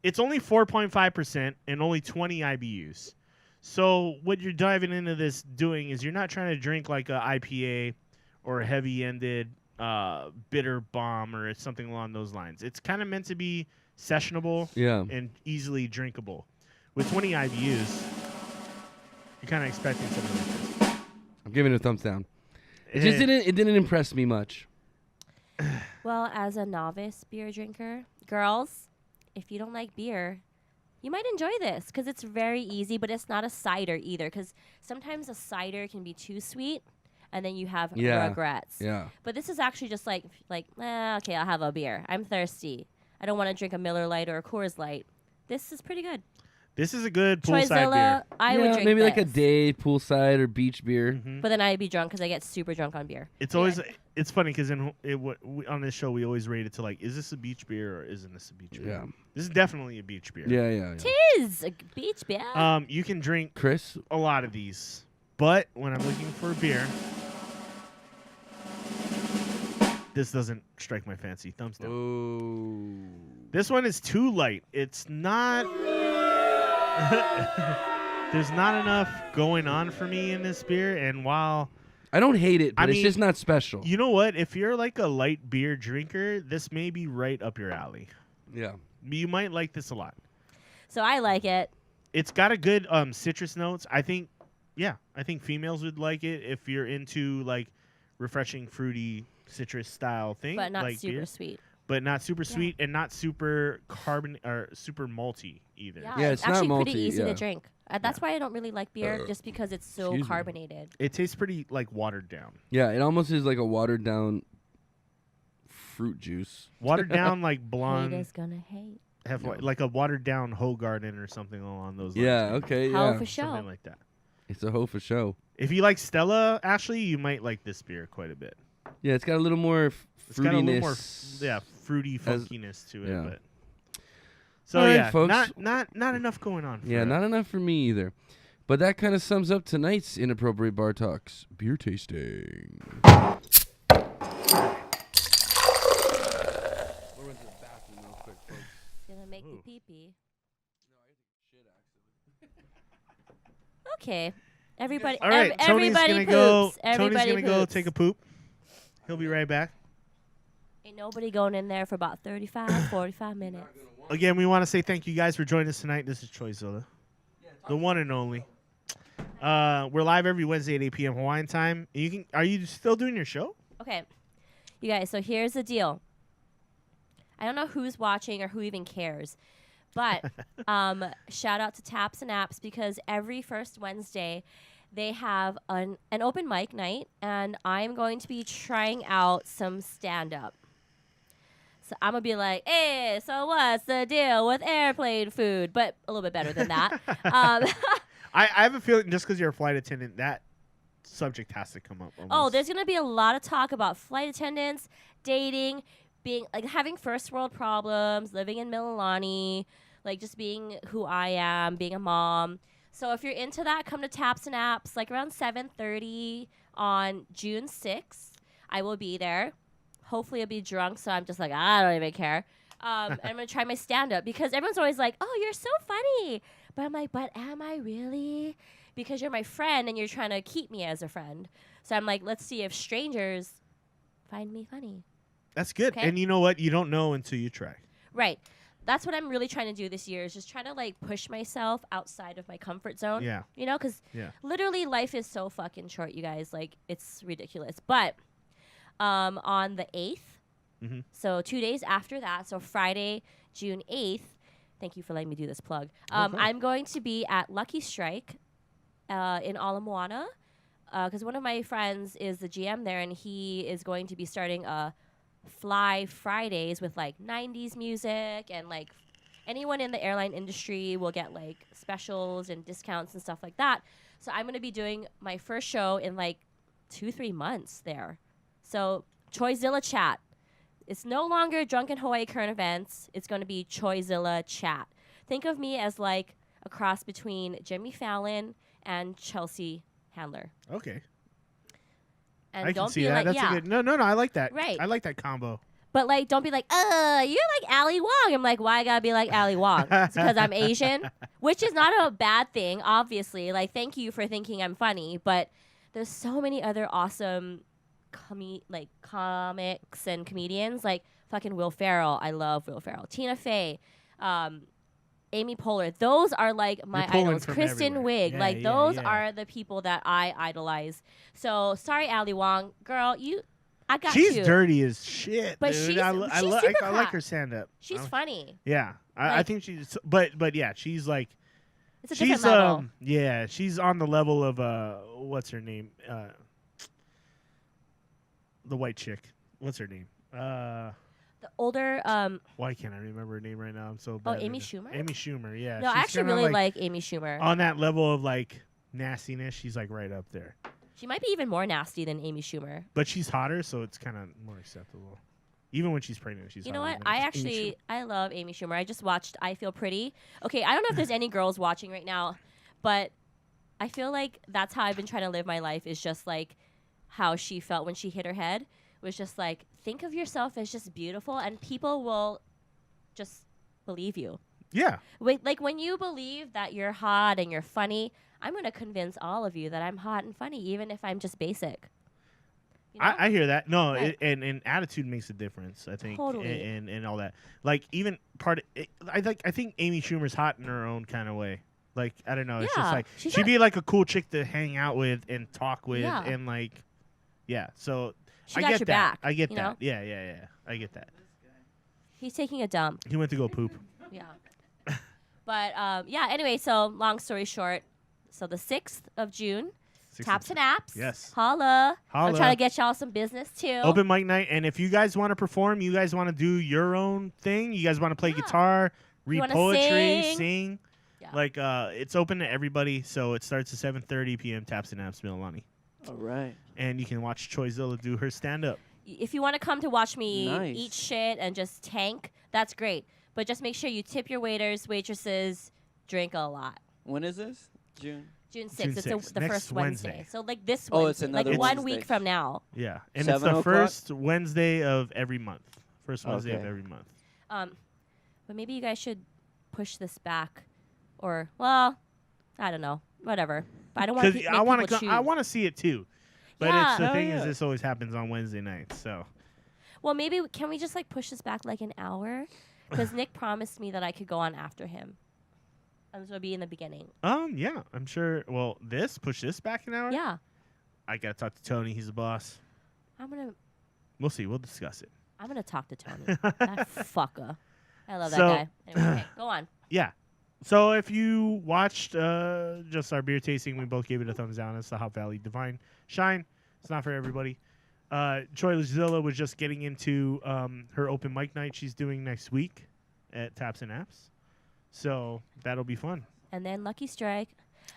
It's only 4.5% and only 20 IBUs. So what you're diving into this doing is you're not trying to drink like a IPA or a heavy-ended bitter bomb or something along those lines. It's kind of meant to be sessionable Yeah. and easily drinkable. With 20 IBUs, you're kind of expecting something like this. I'm giving it a thumbs down. It Eh. just didn't. It didn't impress me much. Well, as a novice beer drinker, girls, if you don't like beer, you might enjoy this because it's very easy, but it's not a cider either because sometimes a cider can be too sweet and then you have Yeah. regrets. Yeah. But this is actually just like okay, I'll have a beer. I'm thirsty. I don't want to drink a Miller Lite or a Coors Light. This is pretty good. This is a good poolside Choizilla, I would Yeah, drink maybe like a this. day poolside or beach beer. beer. Mhm. But then I'd be drunk because I get super drunk on beer. It's always it's funny because on this show we always rate it to like, is this a beach beer or isn't this a beach beer? Yeah. This is definitely a beach beer. Yeah. Yeah. Tis a beach beer. You can drink Chris. a lot of these, but when I'm looking for a beer, this doesn't strike my fancy. Thumbs down. Oh. This one is too light. It's not. There's not enough going on for me in this beer, and while I don't hate it, but I it's mean, just not special. you know what, if you're like a light beer drinker, this may be right up your alley. Yeah. You might like this a lot. So I like it. It's got a good citrus notes. I think females would like it if you're into like refreshing, fruity, citrus style thing, But not like super beer. sweet. But not super Yeah. sweet and not super carbon or super malty either. Yeah, it's it's not actually pretty malty, easy yeah. to drink. That's why I don't really like beer, just because it's so Excuse me. carbonated. It tastes pretty like watered down. Yeah, it almost is like a watered down fruit juice. Watered down like Haters blonde, gonna hate. like a watered down Hoegaarden or something along those lines. Yeah, okay, How yeah. for show. Something like that. It's a hoe for show. If you like Stella, Ashley, you might like this beer quite a bit. Yeah, it's got a little more It's fruitiness. got a little more, fruity As- funkiness to it. yeah. But so All right, yeah, folks. not enough going on. For Yeah, it. not enough for me either. But that kind of sums up tonight's Inappropriate Bar Talks beer tasting. It's gonna make Ooh. the pee pee. Okay, everybody. All right, Tony's everybody gonna go. poops. Everybody Tony's gonna go poops. take a poop. He'll be right back. Ain't nobody going in there for about 35, 45 minutes. Again, we want to say thank you guys for joining us tonight. This is Choizilla, the one and only. We're live every Wednesday at 8 p.m. Hawaiian time. Are you still doing your show? Okay, you guys. So here's the deal. I don't know who's watching or who even cares, but shout out to Taps and Apps because every first Wednesday they have an open mic night, and I'm going to be trying out some stand up. So I'm gonna be like, hey, so what's the deal with airplane food? But a little bit better than that. I have a feeling just because you're a flight attendant, that subject has to come up. Oh, almost. there's gonna be a lot of talk about flight attendants, dating, being like having first world problems, living in Mililani, like just being who I am, being a mom. So if you're into that, come to Taps and Apps like around 7:30 on June 6th. I will be there. Hopefully I'll be drunk, so I'm just like, I don't even care. And I'm gonna try my stand up because everyone's always like, oh, you're so funny. But I'm like, but am I really? because you're my friend and you're trying to keep me as a friend. So I'm like, let's see if strangers find me funny. That's good. Okay. And you know what? You don't know until you try. Right. That's what I'm really trying to do this year is just trying to like push myself outside of my comfort zone. Yeah. You know, because literally life is so fucking short, you guys. Like, it's ridiculous. But on the 8th, so 2 days after that, so Friday, June 8th, thank you for letting me do this plug. I'm going to be at Lucky Strike in Ala Moana because one of my friends is the GM there, and he is going to be starting a Fly Fridays with like 90s music, and like anyone in the airline industry will get like specials and discounts and stuff like that. So I'm going to be doing my first show in like 2-3 months there. So Choizilla Chat. It's no longer Drunken Hawaii Current Events. It's going to be Choizilla Chat. Think of me as like a cross between Jimmy Fallon and Chelsea Handler. Okay. And I don't can see be that. like, That's a good. No, I like that. Right. I like that combo. But like, don't be like, you're like Ali Wong. I'm like, why I gotta be like Ali Wong? It's because I'm Asian, which is not a bad thing, obviously. Like, thank you for thinking I'm funny, but there's so many other awesome comics and comedians, like fucking Will Ferrell. I love Will Ferrell. Tina Fey, Amy Poehler. Those are like my idols. Kristen Wiig. Those are the people that I idolize. So sorry, Ali Wong, girl, I got you. She's dirty as shit, but dude. she's I super like her stand up. She's funny. Yeah, I think she's. But yeah, she's like. It's a different level. Yeah, she's on the level of what's her name? The white chick. What's her name? The older. Why can't I remember her name right now? I'm so bad. Oh, Amy Schumer. Amy Schumer. Yeah. No, I actually really like Amy Schumer. On that level of like nastiness, she's like right up there. She might be even more nasty than Amy Schumer. But she's hotter, so it's kind of more acceptable. Even when she's pregnant, she's. You know what? I love Amy Schumer. I just watched I Feel Pretty. Okay, I don't know if there's any girls watching right now, but I feel like that's how I've been trying to live my life. Is just like how she felt when she hit her head. It was just like, think of yourself as just beautiful, and people will just believe you. Yeah. Like when you believe that you're hot and you're funny, I'm going to convince all of you that I'm hot and funny, even if I'm just basic. You know? I hear that. No, Right. and attitude makes a difference, I think. Totally. And all that. Like, even I think Amy Schumer's hot in her own kind of way. Like, I don't know. It's just like, she'd be like a cool chick to hang out with and talk with. Yeah. And like, yeah. So She I got get your that. back, I get you that. know? Yeah. I get that. He's taking a dump. He went to go poop. Yeah. But, yeah, anyway, so long story short. So the 6th of June, Taps and Apps. Yes. Holla. I'm Holla. trying to get y'all some business, too. Open mic night. And if you guys want to perform, you guys want to do your own thing, you guys want to play guitar, read wanna poetry, sing. sing. Yeah. Like, it's open to everybody. So it starts at 7:30 p.m. Taps and Apps, Mililani. All right. And you can watch Choizilla do her stand-up. If you want to come to watch me Nice. eat shit and just tank, that's great. But just make sure you tip your waiters, waitresses, drink a lot. When is this? June. June 6th. June It's 6th. the Next first Wednesday. Wednesday. So like this Oh, Wednesday. it's another like 1 Wednesday. week from now. Yeah. And 7 it's the o'clock? first Wednesday of every month. First Wednesday of Okay. every month. But maybe you guys should push this back. Or, well, I don't know. Whatever. But I don't want to Because make people choose. I want to see it too. But Yeah. it's the Hell thing yeah. is, this always happens on Wednesday nights. So Well, maybe can we just like push this back like an hour? Because Nick promised me that I could go on after him. And so it'll be in the beginning. yeah, I'm sure. Well, push this back an hour. Yeah. I gotta talk to Tony. He's the boss. We'll see. We'll discuss it. I'm gonna talk to Tony. That fucker. I love that So- guy. Anyway, okay, go on. Yeah. So if you watched just our beer tasting, we both gave it a thumbs down. It's the Hop Valley Divine Shine. It's not for everybody. Choizilla was just getting into her open mic night she's doing next week at Taps and Apps. So that'll be fun. And then Lucky Strike.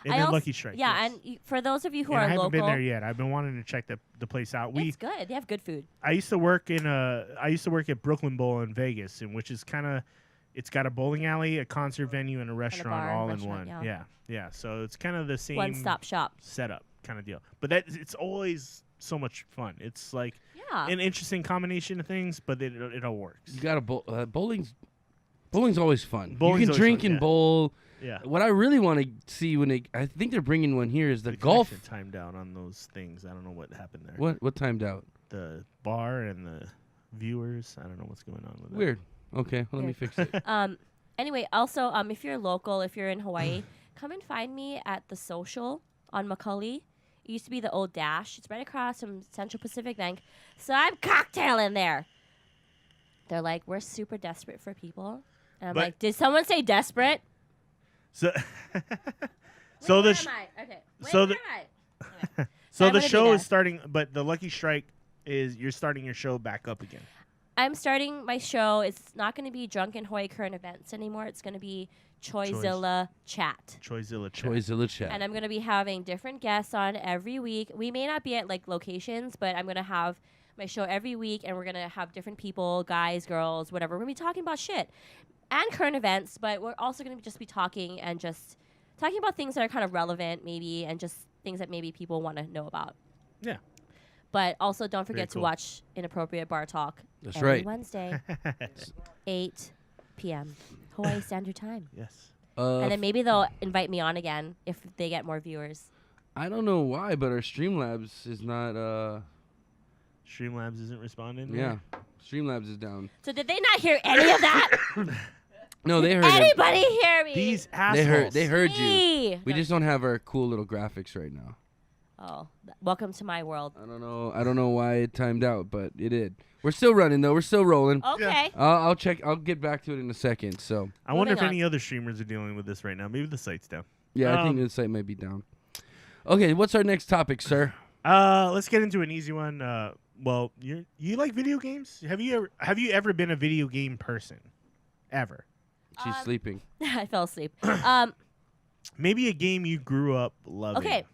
And I then also- Lucky Strike. Yeah, yes. and for those of you who And are I haven't local, been there yet. I've been wanting to check the place out. it's good. They have good food. I used to work at Brooklyn Bowl in Vegas, and which is kind of, it's got a bowling alley, a concert venue, and a restaurant bar and all in restaurant, one. yeah. Yeah. So it's kind of the same One-stop shop. setup kind of deal. But it's always so much fun. It's like Yeah. an interesting combination of things, but it all works. You got to bowling's always fun. Bowling's you can always drink fun, and yeah. bowl. Yeah. What I really want to see I think they're bringing one here is the golf. connection timed out on those things. I don't know what happened there. What timed out? The bar and the viewers. I don't know what's going on with that. Weird. Okay, well, let me fix it. Anyway, also, if you're local, if you're in Hawaii, come and find me at the Social on Macaulay. It used to be the old Dash. It's right across from Central Pacific Bank. So I'm cocktailing there. They're like, we're super desperate for people. And I'm like, did someone say desperate? So, Where the am I? Okay. so the- Where am I? Anyway. so I'm the gonna be show there. is starting, but the Lucky Strike is you're starting your show back up again. I'm starting my show. It's not going to be Drunken Hawaii Current Events anymore. It's going to be Choizilla Chat. Choizilla chat. Choizilla chat. And I'm going to be having different guests on every week. We may not be at like locations, but I'm going to have my show every week, and we're going to have different people, guys, girls, whatever. We're going to be talking about shit and current events, but we're also going to just be talking about things that are kind of relevant maybe, and just things that maybe people want to know about. Yeah. But also don't forget cool. to watch Inappropriate Bar Talk That's every right. Wednesday, 8 p.m. Hawaii Standard Time. Yes. And then maybe they'll invite me on again if they get more viewers. I don't know why, but our Streamlabs is not. Streamlabs isn't responding. Yeah, Streamlabs is down. So did they not hear any of that? No, they heard it. Anybody hear me? These assholes. They heard you. Me. We just don't have our cool little graphics right now. Oh, welcome to my world. I don't know why it timed out, but it did. We're still running though. We're still rolling. Okay. I'll check. I'll get back to it in a second. So I wonder if Moving on. any other streamers are dealing with this right now. Maybe the site's down. yeah, I think the site might be down. Okay, what's our next topic, sir? Let's get into an easy one. Well, you like video games? Have you ever been a video game person? Ever? She's sleeping. I fell asleep. Maybe a game you grew up loving. Okay.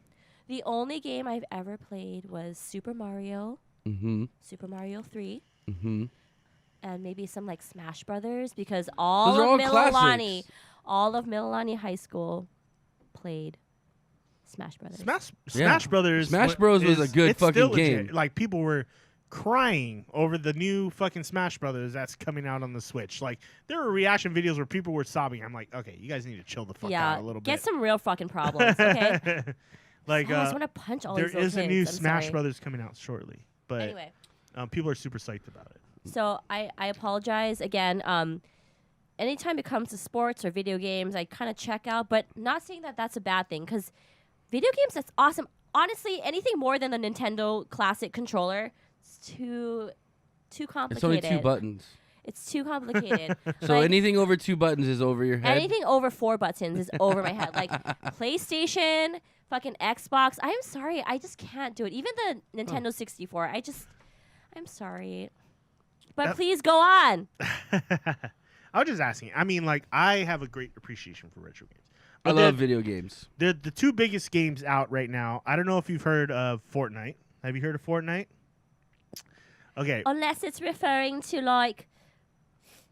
The only game I've ever played was Super Mario, Mm-hmm. Super Mario 3, Mm-hmm. and maybe some like Smash Brothers, because all Those are of all Mililani, classics. all of Mililani High School played Smash Brothers. Smash Brothers. Smash Bros was a good it's fucking still legit. game. Like people were crying over the new fucking Smash Brothers that's coming out on the Switch. Like there were reaction videos where people were sobbing. I'm like, okay, you guys need to chill the fuck out a little get bit. some real fucking problems, okay? Like I just want to punch all there these little is a kids. new I'm Smash sorry. Brothers coming out shortly, but Anyway, people are super psyched about it. so I apologize again. Anytime it comes to sports or video games, I kind of check out, but not saying that that's a bad thing, because video games, that's awesome. Honestly, anything more than the Nintendo Classic controller, it's too complicated. It's only 2 buttons. It's too complicated. So Like, anything over 2 buttons is over your head. anything over 4 buttons is over my head. Like PlayStation, fucking Xbox. I am sorry, I just can't do it. Even the Nintendo 64. I'm sorry. But please go on. I was just asking. I mean, like, I have a great appreciation for retro games. I But love video games. they're the 2 biggest games out right now. I don't know if you've heard of Fortnite. Have you heard of Fortnite? Okay. Unless it's referring to like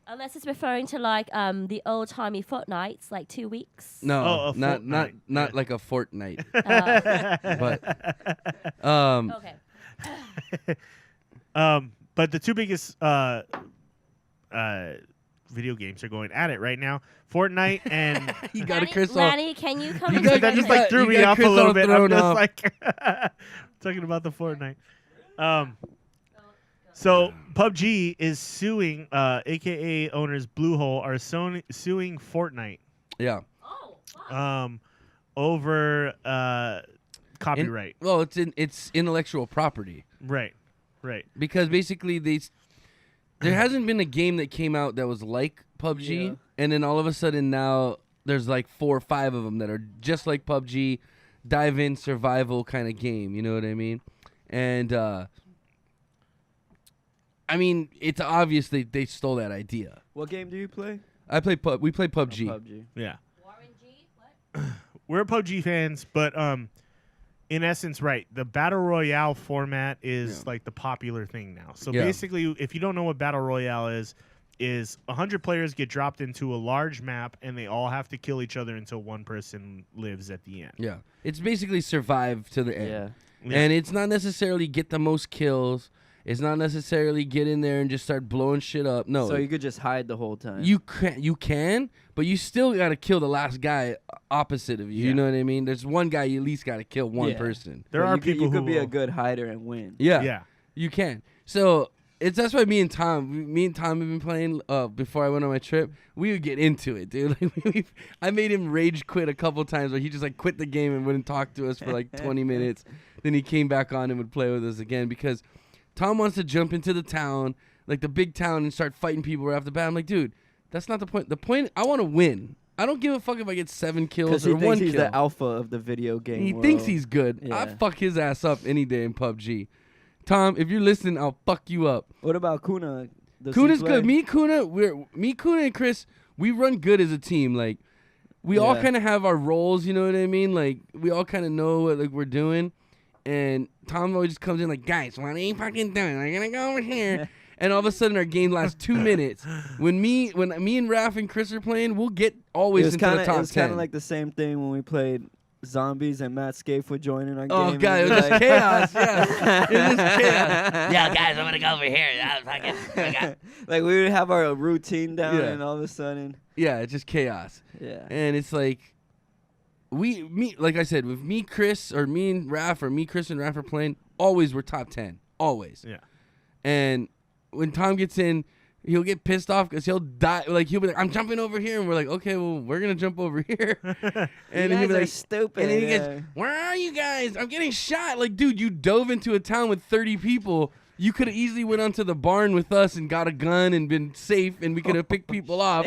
the old timey fortnights, like 2 weeks. No, Oh, a not Fortnite. not Yeah. like a fortnight. but Okay. But the 2 biggest video games are going at it right now. Fortnite and you got a Lanny, Chris on. Lanny, can you come You into got- that my just like head? threw you me got off a Chris little all bit. I'm thrown just off. like talking about the Fortnite. So PUBG is suing, aka owners Bluehole are suing Fortnite Yeah. Oh, fuck. over copyright. Well, it's intellectual property Right. because basically there hasn't been a game that came out that was like PUBG, Yeah. and then all of a sudden now there's like 4 or 5 of them that are just like PUBG, dive in survival kind of game. You know what I mean? And I mean, it's obvious they stole that idea. What game do you play? We play PUBG. PUBG. Yeah. Warren G? What? We're PUBG fans, but in essence, right, the battle royale format is like the popular thing now. So Yeah. basically, if you don't know what battle royale is 100 players get dropped into a large map and they all have to kill each other until one person lives at the end. Yeah, it's basically survive to the end. Yeah. Yeah. And it's not necessarily get the most kills. It's not necessarily get in there and just start blowing shit up. No. So you could just hide the whole time. You can, but you still got to kill the last guy opposite of you. Yeah. You know what I mean? There's one guy you at least got to kill one person. There are people you who could be will. a good hider and win. Yeah. You can. So that's why me and Tom have been playing before I went on my trip. We would get into it, dude. Like, I made him rage quit a couple times where he just like quit the game and wouldn't talk to us for like 20 minutes. Then he came back on and would play with us again because Tom wants to jump into the town, like the big town, and start fighting people right off the bat. I'm like, dude, that's not the point. The point, I want to win. I don't give a fuck if I get 7 kills or 1 kill. Because he thinks he's the alpha of the video game He world. thinks he's good. Yeah. I'd fuck his ass up any day in PUBG. Tom, if you're listening, I'll fuck you up. What about Kuna? Does he Kuna's play? good. Kuna and Chris, we run good as a team. Like, we all Yeah. kind of have our roles, you know what I mean? Like, we all kind of know what like we're doing. And Tom always just comes in like, guys, what are you fucking doing? I'm gonna go over here. And all of a sudden, our game lasts 2 minutes. When me and Raph and Chris are playing, we'll get always into the top 10. It was kind of like the same thing when we played Zombies and Matt Scaife would join in our game. Oh, and God, it be was just like- chaos. Yeah, it was chaos. Yeah, guys, I'm gonna go over here. That was fucking. Like we would have our routine down, Yeah. and all of a sudden, Yeah, it's just chaos. yeah. And it's like, like I said, with me, Chris, or me and Raph, or me, Chris, and Raph are playing, always we're top 10. Always. Yeah. And when Tom gets in, he'll get pissed off because he'll die. Like, he'll be like, I'm jumping over here. And we're like, okay, well, we're going to jump over here. And You he'll guys be are like, stupid. and then he yeah. gets, where are you guys? I'm getting shot. Like, dude, you dove into a town with 30 people. You could have easily went onto the barn with us and got a gun and been safe, and we could have picked people off.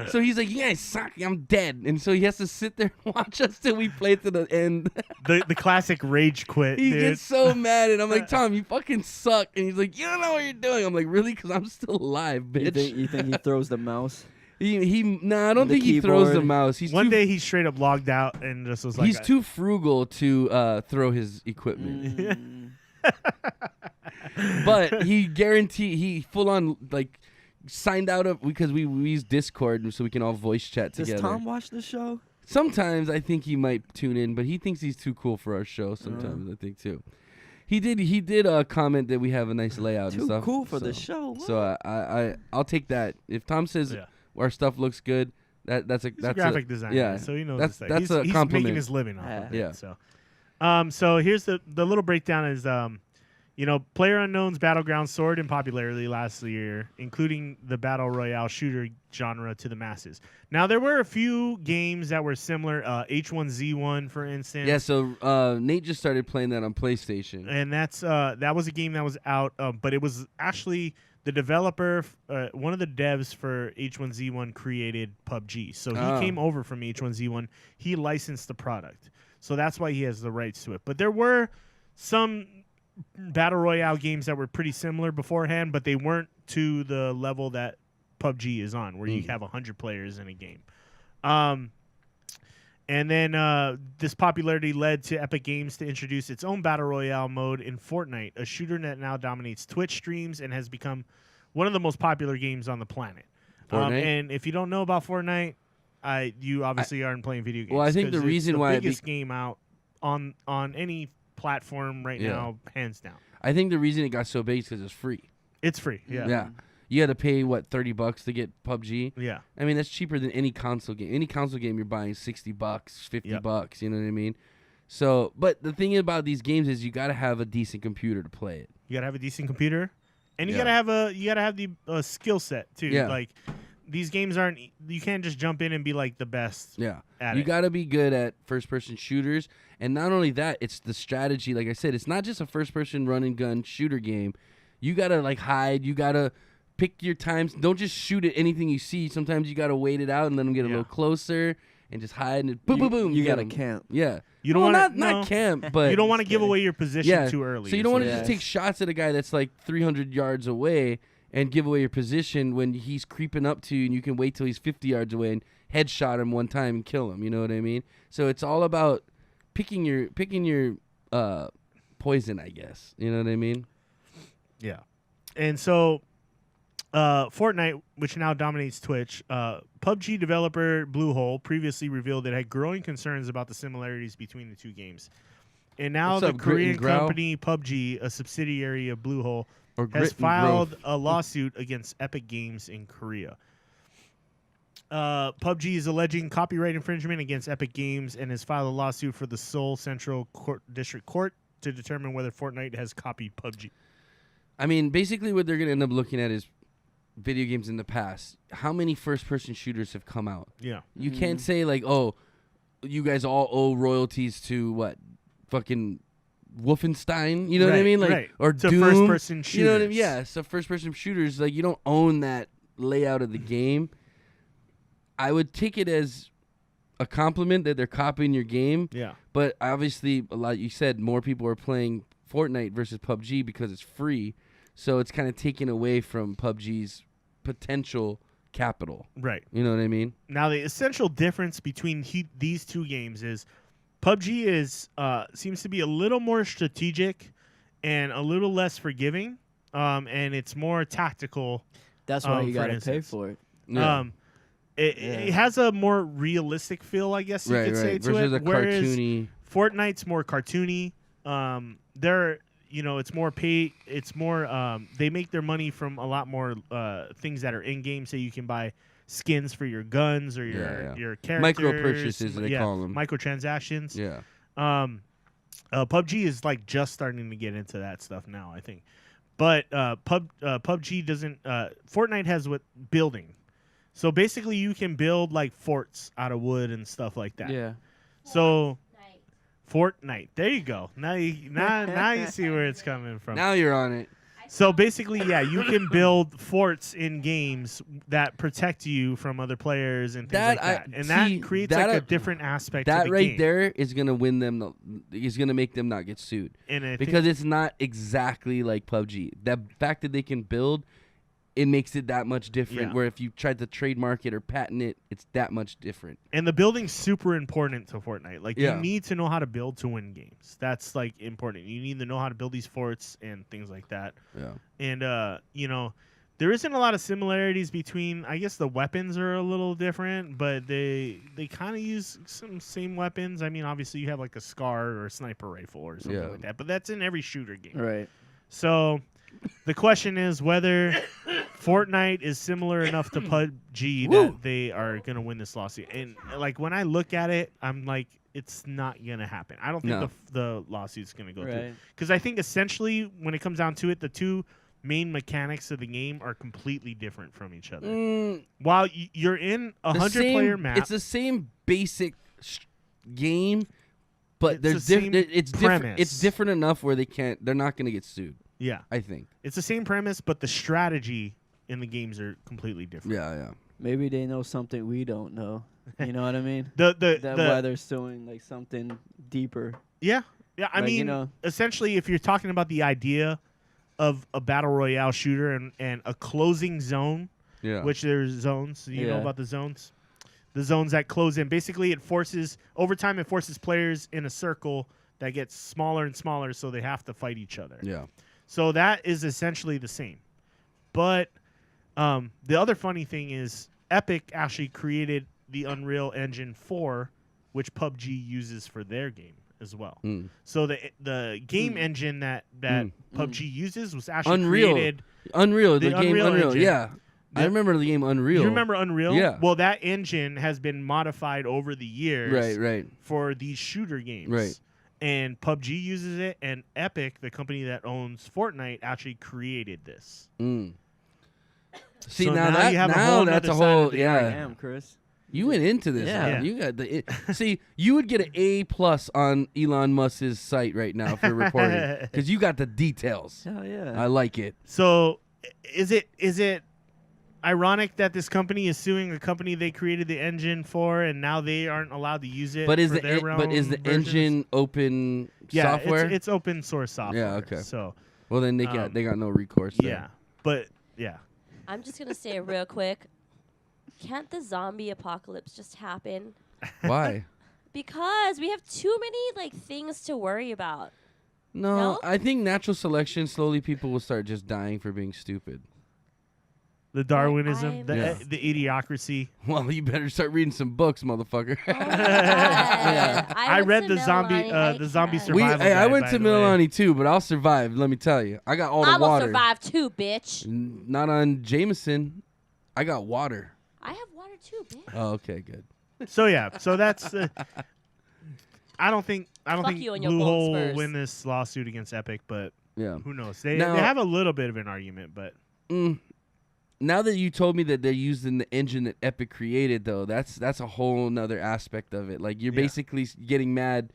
So he's like, you guys suck. I'm dead. And so he has to sit there and watch us till we play to the end. The classic rage quit, He dude. gets so mad. And I'm like, Tom, you fucking suck. And he's like, you don't know what you're doing. I'm like, really? Because I'm still alive, bitch. You think he throws the mouse? Nah, I don't The think he throws the keyboard. mouse. He's One too, day he straight up logged out and just was like, he's too frugal to throw his equipment. Mm. But he full on like signed out of because we use Discord so we can all voice chat Does together. Tom watch the show? Sometimes I think he might tune in, but he thinks he's too cool for our show. Sometimes I think too. He did comment that we have a nice layout and Too stuff. cool for so, the show. So I'll take that. If Tom says Yeah. our stuff looks good, that's a he's a graphic designer, yeah, so he knows that's- his that's stuff. a He's compliment. making his living off of it. Yeah. So here's the little breakdown is PlayerUnknown's Battleground soared in popularity last year, including the battle royale shooter genre to the masses. Now there were a few games that were similar, H1Z1 for instance. Yeah, so Nate just started playing that on PlayStation. And that was a game that was out, but it was actually the developer, one of the devs for H1Z1 created PUBG. So he came over from H1Z1. He licensed the product. So that's why he has the rights to it. But there were some battle royale games that were pretty similar beforehand, but they weren't to the level that PUBG is on, where you have 100 players in a game. And then this popularity led to Epic Games to introduce its own battle royale mode in Fortnite, a shooter that now dominates Twitch streams and has become one of the most popular games on the planet. Fortnite? And if you don't know about Fortnite, you obviously aren't playing video games. Well, I think 'cause the reason it's why the it biggest game out on any platform right Yeah. now, hands down. I think the reason it got so big is because it's free. It's free. Yeah. Yeah. You had to pay, what, $30 to get PUBG? Yeah. I mean, that's cheaper than any console game. Any console game you're buying $60, $50, you know what I mean? So, but the thing about these games is you got to have a decent computer to play it. You gotta have a decent computer, and you Yeah. gotta have the skill set too. Yeah. Like these games aren't. You can't just jump in and be like the best. Yeah. At You it. got to be good at first-person shooters. And not only that, it's the strategy. Like I said, it's not just a first-person run-and-gun shooter game. You got to, like, hide. You got to pick your times. Don't just shoot at anything you see. Sometimes you got to wait it out and let them get a little closer and just hide and boom, boom, boom. You get got to 'em. camp. Yeah. You don't Well, want to not camp, but you don't want to Just give kidding. away your position yeah. too early. So you don't want to Yes. just take shots at a guy that's like 300 yards away and give away your position when he's creeping up to you, and you can wait till he's 50 yards away and headshot him one time and kill him. You know what I mean? So it's all about picking your poison, I guess. You know what I mean? Yeah. And so Fortnite, which now dominates Twitch, PUBG developer Bluehole previously revealed it had growing concerns about the similarities between the two games. And now What's the up, Grit and Korean Growl? company PUBG, a subsidiary of Bluehole, Or has Grit and filed Growth. a lawsuit against Epic Games in Korea. PUBG is alleging copyright infringement against Epic Games and has filed a lawsuit for the Seoul Central District Court to determine whether Fortnite has copied PUBG. I mean, basically what they're going to end up looking at is video games in the past. How many first-person shooters have come out? Yeah. You can't say, like, oh, you guys all owe royalties to, what, fucking Wolfenstein? You know what I Right, mean? Like, right. or To Doom. first-person You know what I mean? shooters. Yeah, so first-person shooters, like, you don't own that layout of the game. I would take it as a compliment that they're copying your game. Yeah. But obviously, like you said, more people are playing Fortnite versus PUBG because it's free. So it's kind of taken away from PUBG's potential capital. Right. You know what I mean? Now, the essential difference between these two games is PUBG is seems to be a little more strategic and a little less forgiving, and it's more tactical. That's why you for gotta pay instance. for it. Yeah. It has a more realistic feel, I guess you could say, to versus it. a Whereas cartoony. Fortnite's more cartoony. It's more pay. It's more. They make their money from a lot more things that are in game. So you can buy skins for your guns or your characters. Micro purchases, they call them. Microtransactions. Yeah. PUBG is like just starting to get into that stuff now, I think. But PUBG doesn't. Fortnite has what building. So basically, you can build like forts out of wood and stuff like that. Yeah. So Fortnite. There you go. Now you see where it's coming from. Now you're on it. So basically, yeah, you can build forts in games that protect you from other players and things like that. And that creates like a different aspect. That to the right game. there is gonna win them. Is gonna make them not get sued And I because think, it's not exactly like PUBG. The fact that they can build, it makes it that much different. Yeah. Where if you tried to trademark it or patent it, it's that much different. and the building's super important to Fortnite. Like Yeah. you need to know how to build to win games. That's like important. You need to know how to build these forts and things like that. Yeah. And there isn't a lot of similarities between. I guess the weapons are a little different, but they kind of use some same weapons. I mean, obviously you have like a SCAR or a sniper rifle or something Yeah. like that, but that's in every shooter game. Right. So the question is whether Fortnite is similar enough to PUBG that they are going to win this lawsuit. And like when I look at it, I'm like, it's not going to happen. I don't think No. the lawsuit's going to go through. Right. Because I think essentially when it comes down to it, the two main mechanics of the game are completely different from each other. While you're in a The 100-player same- map, It's the same basic game, but It's there's the same it's different. It's premise. different enough where they're not going to get sued. yeah, I think. it's the same premise, but the strategy in the games are completely different. Yeah. Maybe they know something we don't know. You know what I mean? The That why they're suing like something deeper. Yeah. I Like, mean, you know- essentially, if you're talking about the idea of a battle royale shooter and a closing zone, Yeah. which there's zones, you know Yeah. about the zones that close in. Basically, it forces over time. It forces players in a circle that gets smaller and smaller, so they have to fight each other. Yeah. So that is essentially the same. But the other funny thing is Epic actually created the Unreal Engine 4, which PUBG uses for their game as well. Mm. So the game engine that PUBG uses was actually Unreal. created. Unreal. The The game Unreal Unreal. engine. Yeah. I The- remember the game Unreal. You remember Unreal? Yeah. Well, that engine has been modified over the years Right. for these shooter games. Right. And PUBG uses it, and Epic, the company that owns Fortnite, actually created this. Mm. See, So now now that you have a now whole that's a nother side whole of the Damn, Chris. You went into this. Yeah. man. You got the see. You would get an A+ on Elon Musk's site right now for reporting because you got the details. Hell yeah. I like it. So, is it ironic that this company is suing a company they created the engine for, and now they aren't allowed to use it? But is for the their is the own versions? engine open Yeah, software? it's open source software. Yeah, okay. So Well, then they got no recourse. There. yeah, but yeah, I'm just gonna say real quick. Can't the zombie apocalypse just happen? Why? Because we have too many things to worry about. No, No? I think natural selection. Slowly, people will start just dying for being stupid. The Darwinism, Yeah. the idiocracy. Well, you better start reading some books, motherfucker. Oh my God. Yeah. I went read to the zombie Mililani. the zombie can't. survival Hey, I guide, went by to the way. Mililani too, but I'll survive. Let me tell you, I got all the I will water. survive too, bitch. Not on Jameson. I got water. I have water too, bitch. Oh, okay, good. So yeah, so that's. I don't think Fuck you and your Blue bold Hole will Spurs. win this lawsuit against Epic, but Yeah. who knows? They Now- have a little bit of an argument, but Now that you told me that they're using the engine that Epic created, though, that's a whole nother aspect of it. Like you're Yeah. basically getting mad.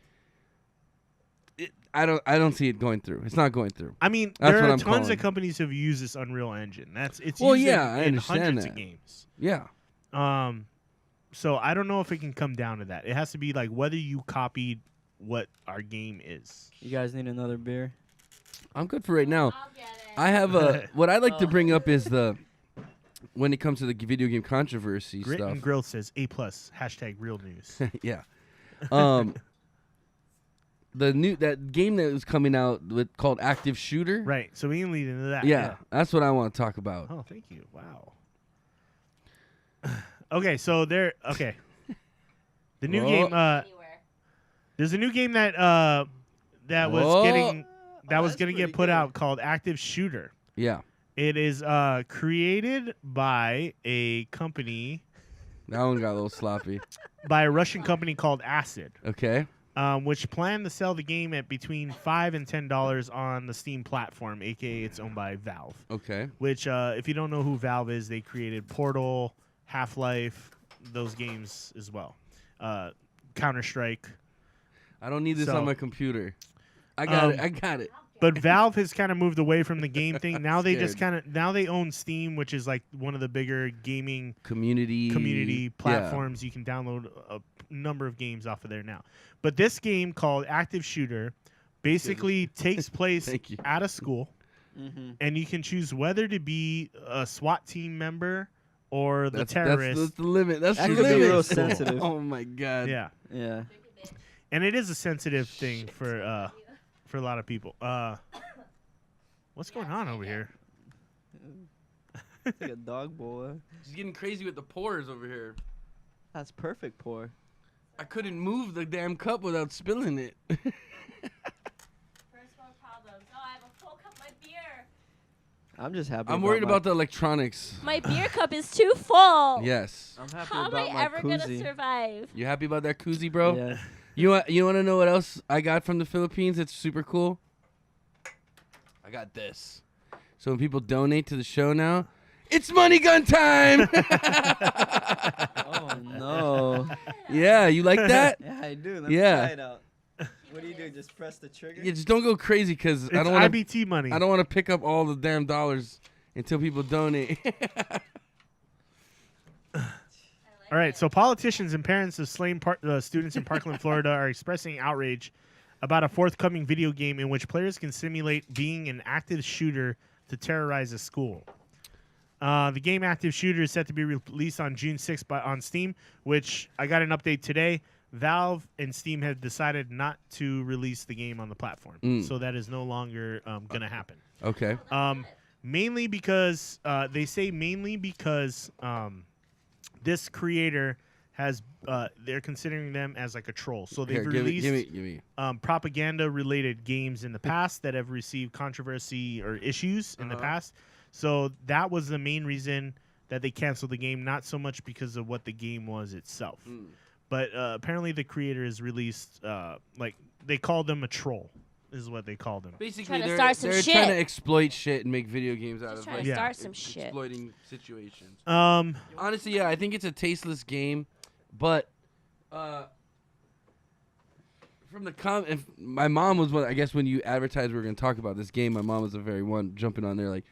I don't see it going through. It's not going through. I mean, That's there what are I'm tons calling. of companies who have used this Unreal Engine. It's Well, used yeah, I in understand hundreds that. of games. Yeah. So I don't know if it can come down to that. It has to be like whether you copied what our game is. You guys need another beer? I'm good for right now. I'll get it. I have a what I like to bring up is when it comes to the video game controversy Grit stuff. and Grill says A+, hashtag real news. Yeah. That game that was coming out called Active Shooter. Right, so we can lead into that. Yeah, that's what I want to talk about. Oh, thank you. Wow. Okay, so there. Okay. The new Whoa. game. Anywhere. There's a new game that that was Whoa. getting that Oh, was that's gonna get pretty put good. out called Active Shooter. Yeah, It is created by a company, that one got a little sloppy. by a Russian company called Acid, Okay. which planned to sell the game at between $5 and $10 on the Steam platform, aka it's owned by Valve. Okay. Which, if you don't know who Valve is, they created Portal, Half-Life, those games as well. Counter-Strike. I don't need this So- on my computer. I got Um, it. I got it. But Valve has kind of moved away from the game thing. Now they just Scared. now they own Steam, which is like one of the bigger gaming Community Yeah. platforms. You can download a number of games off of there now. But this game called Active Shooter basically takes place Thank you. at a school, Mm-hmm. and you can choose whether to be a SWAT team member or the That's terrorist. the limit. That's That the could be limit. real sensitive. Oh my god. Yeah, Yeah. and it is a sensitive thing for a lot of people. What's going on over here? It's like a dog boy. She's getting crazy with the pores over here. That's perfect pour. I couldn't move the damn cup without spilling it. First world problems. Oh, I have a full cup of my beer. I'm just happy. I'm worried my, about the electronics. My beer cup is too full. Yes. I'm happy How am about I my ever gonna koozie. survive? You happy about that koozie, bro? Yeah. You want to know what else I got from the Philippines? It's super cool. I got this. So when people donate to the show now, it's money gun time. Oh no. Yeah, you like that? Yeah, I do. Let me Yeah. try it out. What do you do? Just press the trigger? Yeah, just don't go crazy because It's I don't want to. IBT money. I don't want to pick up all the damn dollars until people donate. All right, so politicians and parents of slain students in Parkland, Florida, are expressing outrage about a forthcoming video game in which players can simulate being an active shooter to terrorize a school. The game Active Shooter is set to be released on June 6th on Steam, which I got an update today. Valve and Steam have decided not to release the game on the platform, so that is no longer going to happen. Okay. Mainly because this creator has they're considering them as like a troll. So they've Here, released give me. propaganda related games in the past that have received controversy or issues in the past. So that was the main reason that they canceled the game, not so much because of what the game was itself. But apparently the creator has released like they called them a troll is what they called them. Basically, Trying to they're, start some they're shit. trying to exploit shit and make video games out Just of trying like to Yeah. start some shit. exploiting situations. Um Honestly, yeah, I think it's a tasteless game, but from the if my mom was one, I guess when you advertised we were going to talk about this game, my mom was the very one jumping on there like,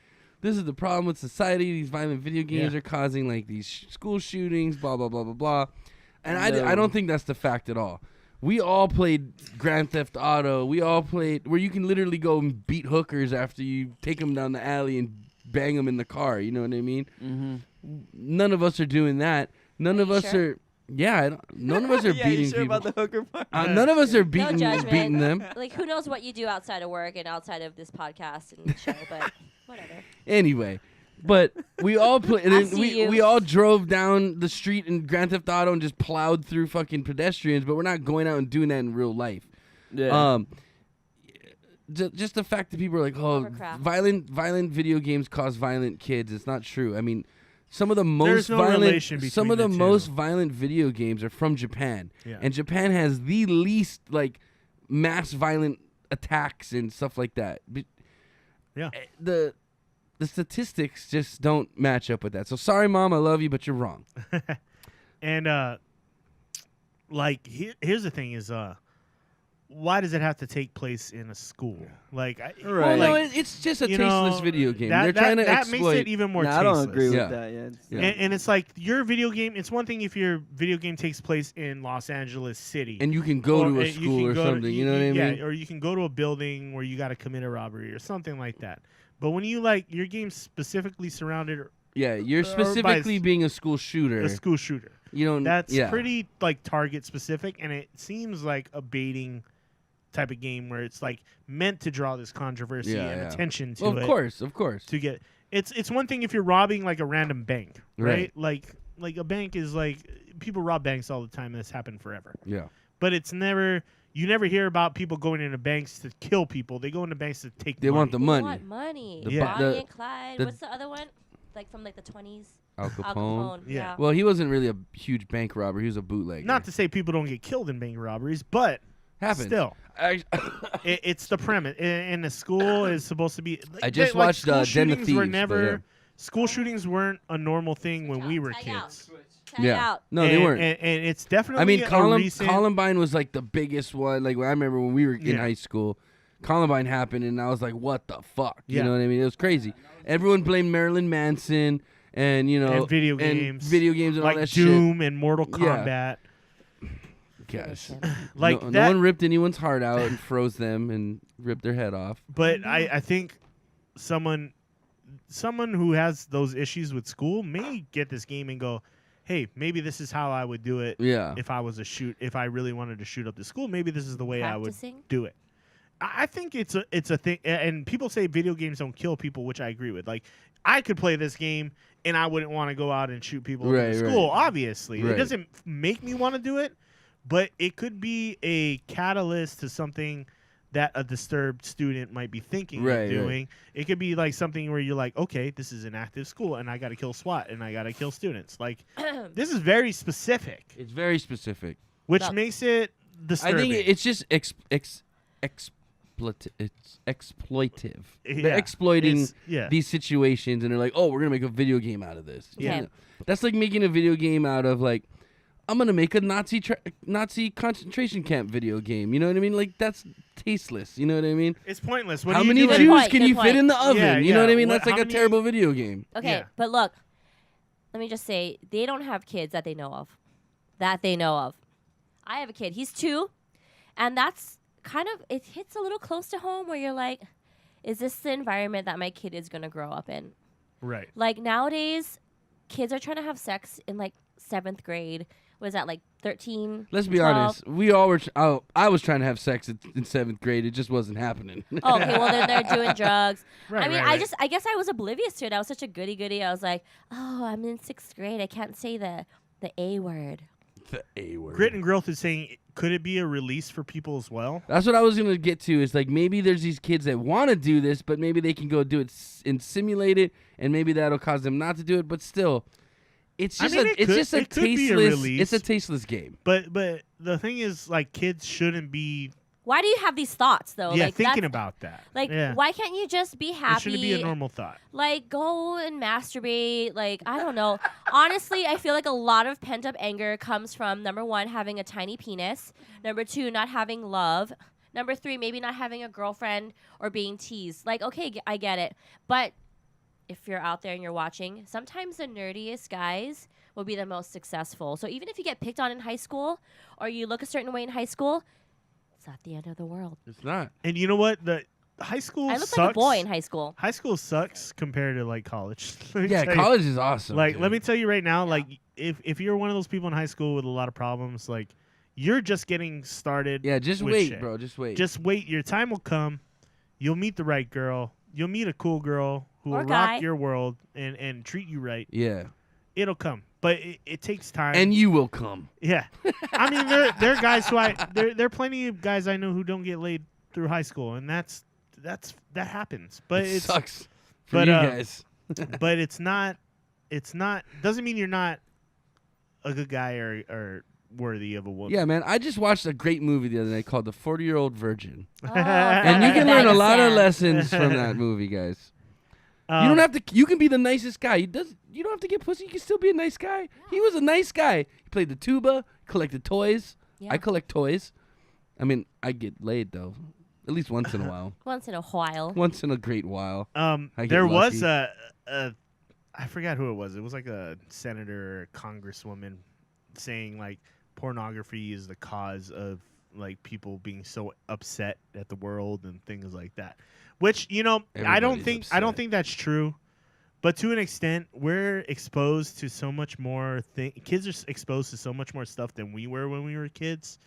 this is the problem with society. These violent video games Yeah. are causing like these school shootings, blah blah blah blah blah. And No. I don't think that's the fact at all. We all played Grand Theft Auto. We all played where you can literally go and beat hookers after you take them down the alley and bang them in the car. You know what I mean? Mm-hmm. None of us are doing that. None of you us sure? are. Yeah, none of us are Yeah, beating you sure people. about the hooker part? None of us are beating judgment. them. Like, who knows what you do outside of work and outside of this podcast and show, but whatever. Anyway, But we all play. And I then see you. we all drove down the street in Grand Theft Auto and just plowed through fucking pedestrians. But we're not going out and doing that in real life. Yeah. Just the fact that people are like, oh, Hovercraft. violent video games cause violent kids. It's not true. I mean, some of the most There's no violent, relation some of between the the two. most violent video games are from Japan, Yeah. and Japan has the least like mass violent attacks and stuff like that. Yeah. The statistics just don't match up with that. So sorry, Mom, I love you, but you're wrong. And here's the thing: is why does it have to take place in a school? Like, Right. Well, no, like, it's just a you tasteless know, video game. That, They're that, trying to that exploit. makes it even more Nah, I tasteless. don't agree Yeah. with that. Yeah. Yeah. And it's like your video game. It's one thing if your video game takes place in Los Angeles City, And you can go to a you school can or go to- something. You know what I mean? Yeah, or you can go to a building where you got to commit a robbery or something like that. But when you your game's specifically surrounded Yeah, you're or by specifically being a school shooter. a school shooter, You don't. that's yeah. pretty like target specific, and it seems like a baiting type of game where it's like meant to draw this controversy Yeah, and yeah. attention to Well, it. of course. To get it's one thing if you're robbing like a random bank, right? Right. Like a bank is like people rob banks all the time. And it's happened forever. Yeah. But it's never you never hear about people going into banks to kill people. They go into banks to take They money. want the They money. want money. The Yeah. bu- Bonnie the- and Clyde. the- What's the other one? Like from like the 20s. Al Al Capone. Capone. Yeah. Yeah. Well, he wasn't really a huge bank robber. He was a bootlegger. Not to say people don't get killed in bank robberies, but happens. still, I, it's the premise. And the school is supposed to be. I just like, watched, school Den of shootings Thieves, were but never. yeah. School shootings weren't a normal thing when we were Tag out. kids. Tag yeah. out. No, they weren't. And it's definitely. I mean, a recent, Columbine was like the biggest one. Like I remember when we were in Yeah. high school, Columbine happened, and I was like, "What the fuck?" You Yeah. know what I mean? It was crazy. Everyone blamed Marilyn Manson, and And video games. and all like that Doom and Mortal Yeah. Kombat. shit. Guys, Like no that. one ripped anyone's heart out and froze them and ripped their head off. But I think someone who has those issues with school may get this game and go, hey, maybe this is how I would do it Yeah. if I really wanted to shoot up the school. Maybe this is the way I would Practicing. do it. I think it's a thing, and people say video games don't kill people, which I agree with. Like, I could play this game and I wouldn't want to go out and shoot people Right, in right. school. Obviously, Right. it doesn't make me want to do it, but it could be a catalyst to something that a disturbed student might be thinking Right, of right. doing. It could be like something where you're like, okay, this is an active school, and I got to kill SWAT, and I got to kill students. Like, this is very specific, It's very specific. which No. makes it I disturbing. think it's just it's exploitive. Yeah. They're exploiting It's- yeah. these situations, and they're like, "Oh, we're gonna make a video game out of this." Yeah. Okay. That's like making a video game out of like, I'm gonna make a Nazi concentration camp video game. You know what I mean? Like that's tasteless. You know what I mean? It's pointless. What How do you many do Good Jews point, can good you fit point. in the oven? Yeah, You know what I yeah. mean? What- That's like how a many- terrible video game. Okay, Yeah. but look, let me just say they don't have kids that they know of. I have a kid. He's 2, and that's kind of it hits a little close to home where you're like, is this the environment that my kid is gonna grow up in? Right. Like nowadays, kids are trying to have sex in like 7th grade. Was that like 13? Let's be 12? honest. We all were. I was trying to have sex in 7th grade. It just wasn't happening. Oh, okay, well then they're doing drugs. Right, I mean, right, right. I guess I was oblivious to it. I was such a goody. I was like, oh, I'm in 6th grade. I can't say the A word. The A word. Grit and Growth is saying, could it be a release for people as well? That's what I was gonna get to. Is like maybe there's these kids that want to do this, but maybe they can go do it and simulate it, and maybe that'll cause them not to do it. But still, it's I just mean, a it it's could- just a it could be a tasteless. release. It's a tasteless game. But the thing is, like, kids shouldn't be Why do you have these thoughts though? thinking that's- about that. Like, yeah. why can't you just be It happy? shouldn't be a normal thought. Like, go and masturbate. Like, I don't know. Honestly, I feel like a lot of pent up anger comes from number 1, having a tiny penis. Number 2, not having love. Number 3, maybe not having a girlfriend or being teased. Like, okay, I get it. But if you're out there and you're watching, sometimes the nerdiest guys will be the most successful. So even if you get picked on in high school or you look a certain way in high school, it's not the end of the world. It's not. And you know what? The high school I looked sucks. like a boy in high school. High school sucks compared to like college. Let me Yeah, tell you. college is awesome. Like, dude. let me tell you right now, like, if you're one of those people in high school with a lot of problems, like, you're just getting started. Yeah, just with wait, shit. bro. Just wait. Just wait. Your time will come. You'll meet the right girl. you'll meet a cool girl who Or will guy. rock your world and treat you right. Yeah. It'll come, but it takes time. And you will come. Yeah, I mean, there are guys who there are plenty of guys I know who don't get laid through high school, and that happens. But It it's sucks for but, you uh, guys. but it's not doesn't mean you're not a good guy or worthy of a woman. Yeah, man. I just watched a great movie the other night called The 40-Year-Old Virgin. Oh, And you can bag learn a of lot of sand. lessons from that movie, guys. You don't have to. You can be the nicest guy. You don't have to get pussy. You can still be a nice guy. He was a nice guy. He played the tuba, collected toys. Yeah. I collect toys. I mean, I get laid though, at least once in a while. Once in a while. Once in a great while. I get There was lucky. I forgot who it was. It was like a senator or congresswoman saying like pornography is the cause of like people being so upset at the world and things like that. Which, I don't Everybody's think upset. that's true. But to an extent, we're exposed to so much more kids are exposed to so much more stuff than we were when we were kids.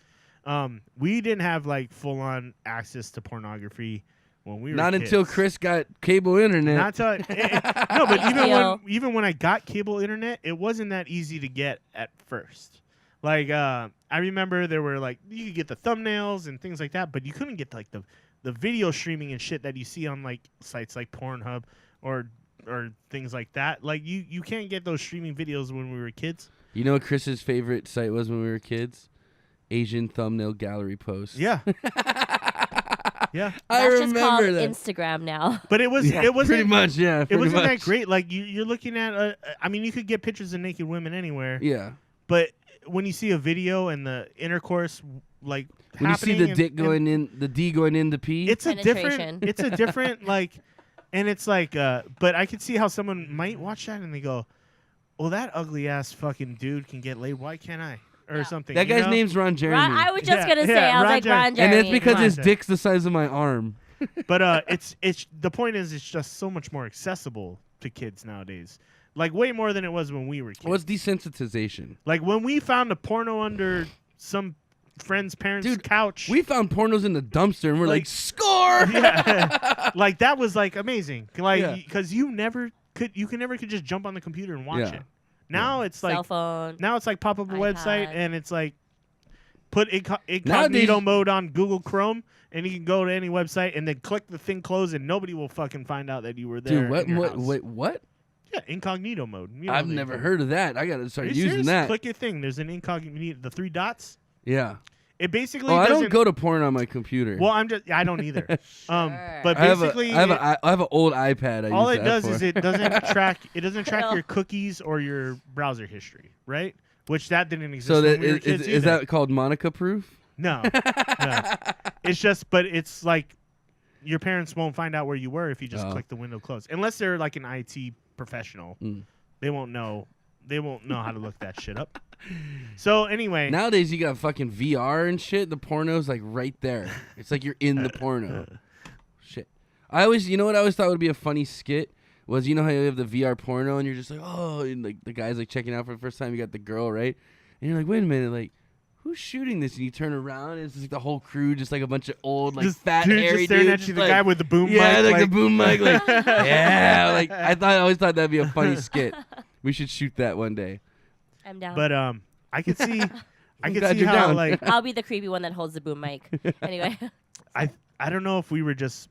We didn't have like full on access to pornography when we were Not kids. until Chris got cable internet. Not till no, but Yo. even when I got cable internet, it wasn't that easy to get at first. Like I remember there were like you could get the thumbnails and things like that, but you couldn't get like the video streaming and shit that you see on like sites like Pornhub or things like that. Like you can't get those streaming videos when we were kids. You know what Chris's favorite site was when we were kids? Asian thumbnail gallery posts. Yeah. Yeah. I That's just called remember that. Instagram now. But it was Yeah, it wasn't pretty much. Yeah, it pretty wasn't that much. great. Like you're looking at I mean you could get pictures of naked women anywhere. Yeah. But when you see a video and the intercourse like When you see happening the dick going in, the D going in the P. it's a Penetration. different like, and it's like but I could see how someone might watch that and they go, well, that ugly ass fucking dude can get laid, why can't I, or Yeah. something. that you guy's know? name's Ron Jeremy. I was just Yeah, gonna say, yeah, I was Ron like Jeremy. Ron and Jeremy. that's because Ron his Jeremy. dick's the size of my arm. But it's the point is it's just so much more accessible to kids nowadays, like way more than it was when we were kids. What's desensitization? Like when we found a porno under some friend's parents' Dude, couch. We found pornos in the dumpster and we're like, Like- score! Yeah. Like that was like amazing. Like Yeah. because you never could just jump on the computer and watch Yeah. it. Now it's Cell like phone. now it's like pop up a website iPad. and it's like put incognito Nowadays- mode on Google Chrome and you can go to any website and then click the thing close and nobody will fucking find out that you were there. Dude, what? in your What? house. Wait, what? Yeah, incognito mode. You know I've the never incognito- heard of that. I gotta Are start you using serious? that. Click your thing. There's an incognito. The three dots. Yeah. It basically. Oh, I doesn't, don't go to porn on my computer. Well, I don't either. Sure. But I have basically, I have an old iPad. I all use it that does for. is it doesn't track. It doesn't track Real. your cookies or your browser history, right? Which that didn't exist. So when that we were is, kids is either. that called Monica proof? No, no. It's just, but it's like your parents won't find out where you were if you just Oh. click the window close, unless they're like an IT professional. Mm. They won't know. They won't know how to look that shit up. So anyway, Nowadays you got fucking VR and shit. The porno's like right there. It's like you're in the porno. Shit. You know what I always thought would be a funny skit was, you know how you have the VR porno and you're just like, oh, and like the guy's like checking out for the first time. You got the girl, right? And you're like, wait a minute, like, who's shooting this? And you turn around and it's just like the whole crew, just like a bunch of old, like just, fat, dude, hairy just staring dudes, at you, the like- guy with the boom yeah, mic, like the boom mic, like yeah, like I always thought that'd be a funny skit. We should shoot that one day. I'm down. But I could see, I could glad see you're how down. like I'll be the creepy one that holds the boom mic. Anyway. I don't know if we were just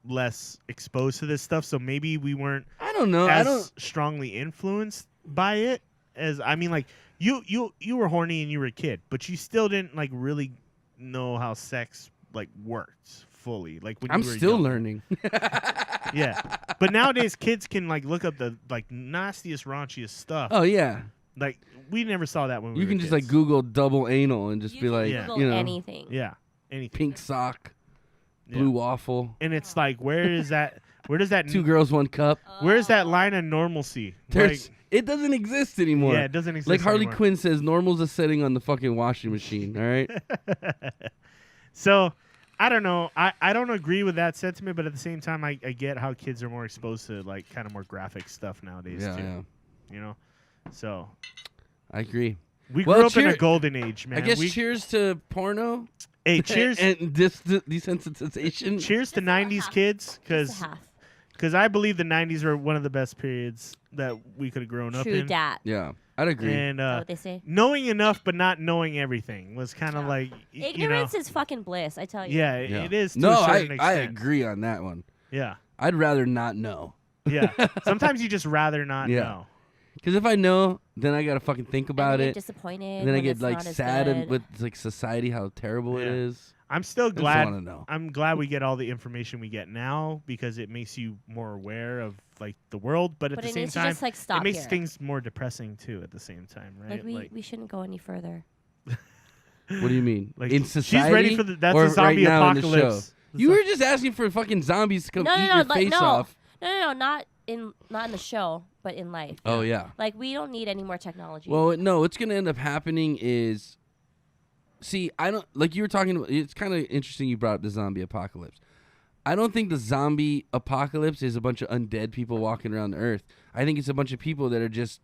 less exposed to this stuff, so maybe we weren't I don't know. as strongly influenced by it as I mean, like you were horny and you were a kid, but you still didn't like really know how sex like worked fully. Like when I'm you were still young. learning. Yeah, but nowadays kids can like look up the like nastiest, raunchiest stuff. Oh yeah. Like we never saw that when we You were can just kids. like Google double anal and just You be can like, Yeah. Google you know, anything. Yeah, anything. pink sock, Yeah. blue waffle, And it's like, where is that? Where does that? two girls, one cup. Where's that line of normalcy? There's, Like, it doesn't exist anymore. yeah, it doesn't exist. Like Harley anymore. Quinn says, normal's a setting on the fucking washing machine. All right. So I don't know. I don't agree with that sentiment, but at the same time, I get how kids are more exposed to like kind of more graphic stuff nowadays Yeah, too. yeah. You know, so I agree. we Well, grew up in a cheer- golden age, man. I guess we, cheers to porno. Hey, cheers. and desensitization. Cheers to Just about 90s half. kids, Just a half. because I believe the 90s were one of the best periods that we could have grown up True in. dat. Yeah, I'd agree. And Is that what they say? knowing enough but not knowing everything was kind of Yeah. like, Ignorance is fucking bliss, I tell you. yeah, Yeah. it is to No, a certain I extent. agree on that one. Yeah, I'd rather not know. yeah. Sometimes you just rather not Yeah. know. Because if I know, then I gotta fucking think And about then it. get disappointed. And then I when get it's like not as sad and good. with like society how terrible it Yeah. is. I'm still I just glad. want to know. I'm glad we get all the information we get now because it makes you more aware of like the world, but at But the it same needs to time, just like stop it makes here. things more depressing too. At the same time, right? Like we shouldn't go any further. What do you mean? like in society? she's ready for the that's or a zombie right now in the apocalypse. show? You were just asking for fucking zombies to come No, eat no, no, your like, face no. off. No, not in the show, but in life. Oh yeah. Like we don't need any more technology. Well, no. What's gonna end up happening is, see, I don't like you were talking about. It's kind of interesting you brought up the zombie apocalypse. I don't think the zombie apocalypse is a bunch of undead people walking around the earth. I think it's a bunch of people that are just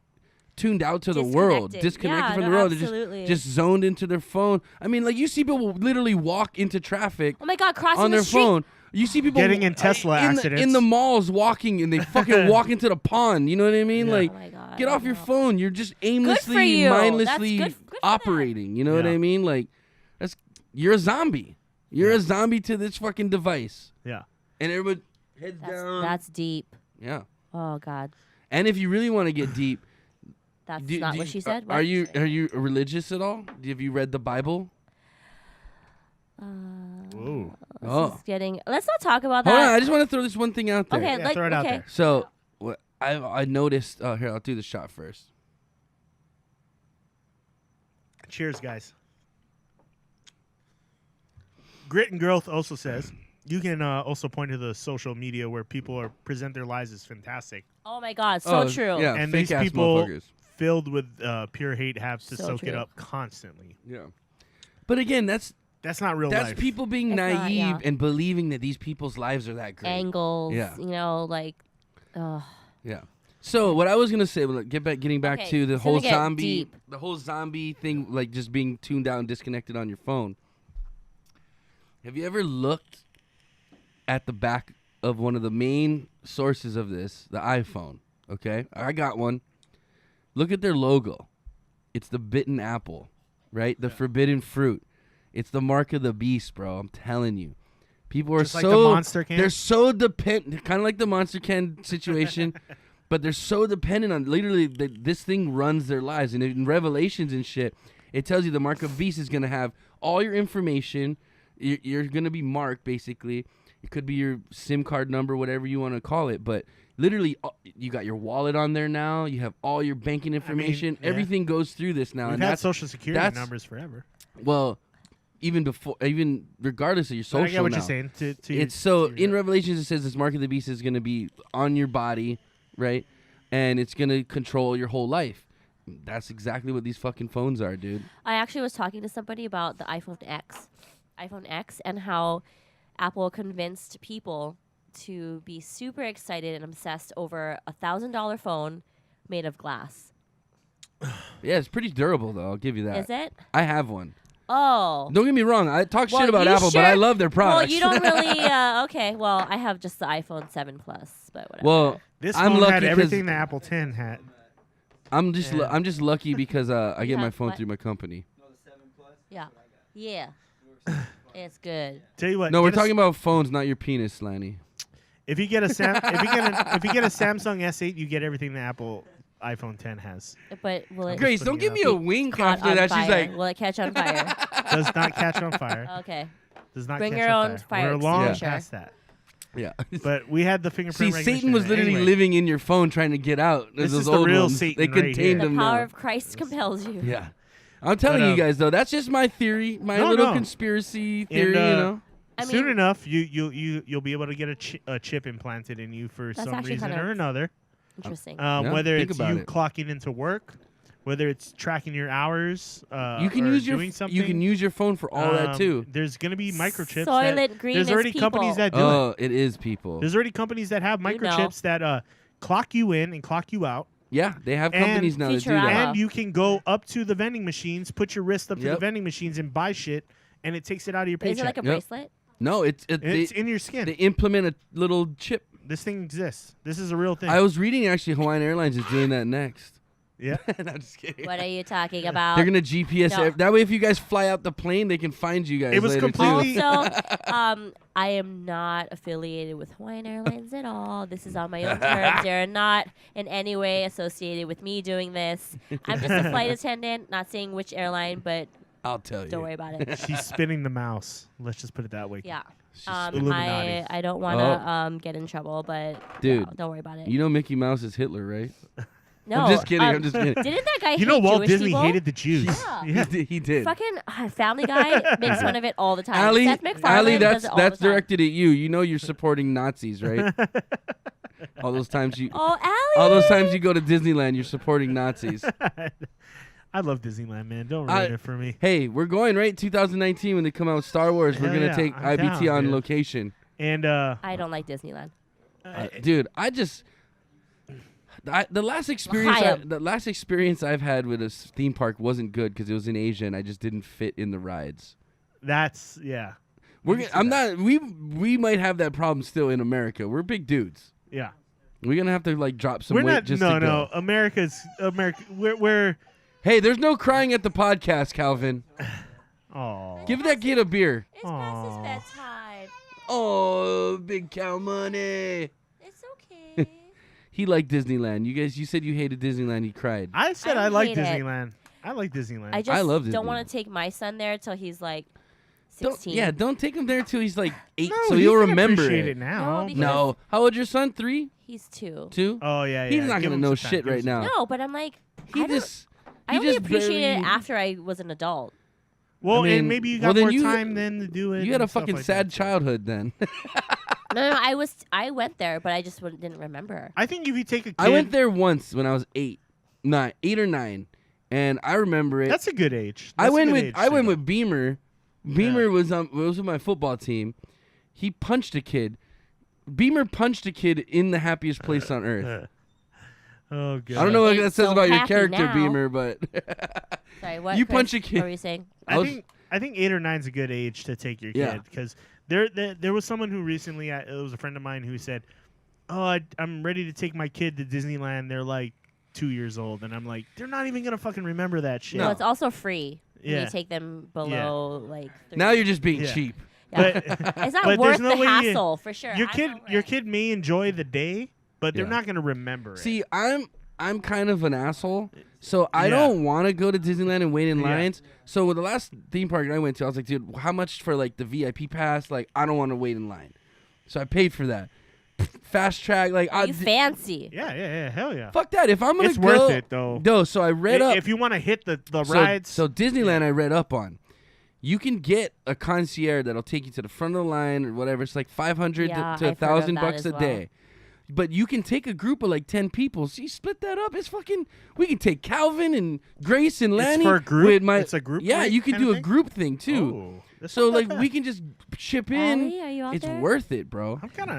tuned out to the world, disconnected Yeah, from no, the world. absolutely. They're just zoned into their phone. I mean, like you see people literally walk into traffic Oh my God, crossing on the their street. phone. You see people Getting in Tesla in accidents. the malls walking, and they fucking walk into the pond. You know what I mean? Yeah. Like, Oh my God, get I off your know. phone. You're just for aimlessly, you. That's mindlessly good for them. operating. You know what Yeah. I mean? Like, you're a zombie. You're a zombie to this fucking device. Yeah. And everybody heads That's, down. that's deep. Yeah. Oh God, And if you really want to get deep, that's do- not do what you- she said. Are What? you religious at all? Have you read the Bible? Whoa. This Oh. is getting. Let's not talk about that. Hold on, I just want to throw this one thing out there. Okay, Yeah, like throw it out okay. there. So, what I noticed. Oh, here, I'll do the shot first. Cheers, guys. Grit and Growth also says you can also point to the social media where people are present their lives as fantastic, Oh my God, so true. Yeah, and fake these ass people motherfuckers. filled with pure hate have to So soak it true. up constantly. Yeah. But again, that's That's not real that's life. people being It's not, naive yeah. and believing that these people's lives are that great. Angles. Yeah. You know, like. Yeah. So what I was gonna say, getting back Okay, to the it's whole gonna get zombie thing, like just being tuned out and disconnected on your phone. Have you ever looked at the back of one of the main sources of this, the iPhone? Okay, I got one. Look at their logo. It's the bitten apple, right? The forbidden fruit. It's the mark of the beast, bro. I'm telling you. People are Just like so the Monster can? they're so dependent, kind of like the Monster Can situation, but they're so dependent on literally this thing runs their lives. And in Revelations and shit, it tells you the mark of beast is gonna have all your information. You're gonna be marked basically. It could be your SIM card number, whatever you want to call it, but literally you got your wallet on there now. You have all your banking information. yeah. Everything goes through this now, We've and had that's social security that's- numbers forever. well. Even regardless of your But social, I get what now. you're saying. It's so to your- in Revelations it says this mark of the beast is going to be on your body, right? And it's going to control your whole life. That's exactly what these fucking phones are, dude. I actually was talking to somebody about the iPhone X, and how Apple convinced people to be super excited and obsessed over $1,000 phone made of glass. Yeah, it's pretty durable though. I'll give you that. Is it? I have one. Oh. Don't get me wrong. I talk Well, shit about you Apple, but I sure- love their Well, products. you don't really. Okay. Well, I have just the iPhone 7 Plus, but whatever. Well, This I'm phone lucky had 'cause everything the Apple 10 had. I'm just Yeah. I'm just lucky because I get Yeah, my phone what? through my company. yeah, yeah, it's good. Tell you what. No, we're get a talking about phones, not your penis, Lanny. If you get a if you get a Samsung S8, you get everything the Apple iPhone 10 has. But will it Grace, putting don't it give up. me a wink caught after on that. fire? She's like, will it catch on fire? Does not catch on fire. Okay. Does not Bring catch your on own fire. fire We're long extinguisher. past that. yeah. But we had the fingerprint See, recognition. Satan was literally anyway. living in your phone trying to get out. This Those is the old real ones. Satan They right contained here. The them power now. of Christ compels you. Yeah. I'm telling But, you guys though, that's just my theory, my No, little no. conspiracy theory, And, you know. I Soon mean, enough, you'll be able to get a chip implanted in you for That's some actually reason kind of or another. interesting. Yeah, Whether think it's about you it. clocking into work, whether it's tracking your hours, You can or use your doing something. you can use your phone for all that too. There's gonna be microchips. Soylent Green There's is already people. companies that do it. Oh, it is people. There's already companies that have You know. microchips that clock you in and clock you out, Yeah, they have And companies now that do Futurama. that. and you can go up to the vending machines, put your wrist up to the Yep. vending machines, and buy shit and it takes it out of your Is paycheck. it like a bracelet? No, it's they in your skin. they implement a little chip. This thing exists. This is a real thing. I was reading actually Hawaiian Airlines is doing that next. Yeah. No, I'm just kidding. What are you talking about? They're gonna GPS No. that way. If you guys fly out the plane, they can find you guys. It was later completely- too. Also, I am not affiliated with Hawaiian Airlines at all. This is on my own terms. They're not in any way associated with me doing this. I'm just a flight attendant, not saying which airline, but I'll tell don't you. worry about it. She's spinning the mouse. Let's just put it that way. Yeah. Illuminati. I don't want to get in trouble, but Dude, no, don't worry about it. You know Mickey Mouse is Hitler, right? No, I'm just kidding. I'm just kidding. Didn't that guy You hate know Walt Jewish Disney people? hated the Jews. Yeah. He did. Fucking Family Guy makes fun of it all the time. Allie, Seth MacFarlane does it all that's the time. directed at you. You know you're supporting Nazis, right? all those times you go to Disneyland, you're supporting Nazis. I love Disneyland, man. Don't ruin it for me. Hey, we're going right 2019 when they come out with Star Wars. We're Hell gonna yeah, take I'm IBT down, on dude. location. And I don't like Disneyland. Dude, the last experience I've had with a theme park wasn't good because it was in Asia and I just didn't fit in the rides. that's yeah. We might have that problem still in America. We're big dudes. Yeah. We're gonna have to like drop some We're weight not just no to no. go. America. We're Hey, there's no crying at the podcast, Calvin. oh. Give that kid a beer. It's past his bedtime. Oh, big cow money. It's okay. He liked Disneyland. You said you hated Disneyland. He cried. I said I I like hate it. Disneyland. I like Disneyland. I just love don't Disneyland. want to take my son there till he's like 16. Don't take him there till he's like 8, no, so he he'll can remember appreciate it. it now. No, because- No, how old's your son? 3, He's 2. 2. Oh yeah, yeah. He's not Give gonna him know some time. shit Give him right some now. No, but I'm like, He I just. only just appreciated it barely- after I was an adult. Well, I mean, and maybe you well, got then more you- time then to do it. You had a and stuff fucking like sad that. childhood then. No, I went there, but I just didn't remember. I think if you take a kid, I went there once when I was 8 or 9, and I remember it. That's a good age. I That's a went good with age I to went go. with Beamer. Beamer was with my football team. He punched a kid. Beamer punched a kid in the happiest place on earth. Oh god. I don't know what that It's says so about your happy character, now. Beamer, but Sorry, what? You Chris? punch a kid. What were you saying? I think 8 or 9 is a good age to take your Yeah. kid because there was someone who recently it was a friend of mine who said, "Oh, I'm ready to take my kid to Disneyland. They're like 2 years old," and I'm like, "They're not even gonna fucking remember that shit." Well, it's also free. When Yeah. you take them below like 3. now you're just being Yeah. cheap. But It's not but worth there's no the way you- hassle for sure. your I kid know, your right? kid may enjoy the day, but they're Yeah. not gonna remember it. See, I'm kind of an asshole, so I Yeah. don't want to go to Disneyland and wait in Yeah. lines. So with the last theme park I went to, I was like, dude, how much for like the VIP pass? Like, I don't want to wait in line, so I paid for that. Fast track, like, You fancy. yeah, hell yeah. fuck that. If I'm gonna It's go, worth it though. No, so I read up. If you want to hit the So- rides, So Disneyland, I read up on. You can get a concierge that'll take you to the front of the line or whatever. It's like 500 Yeah, to I've heard of $1,000 that bucks as a well. day. But you can take a group of like 10 people. So you split that up. It's fucking. We can take Calvin and Grace and Lanny. for a group? With my, It's a group Yeah, rate you can kinda do a thing? group thing too. Oh, that's So not like bad. we can just chip in. Allie, are you out It's there? worth it, bro. I'm kind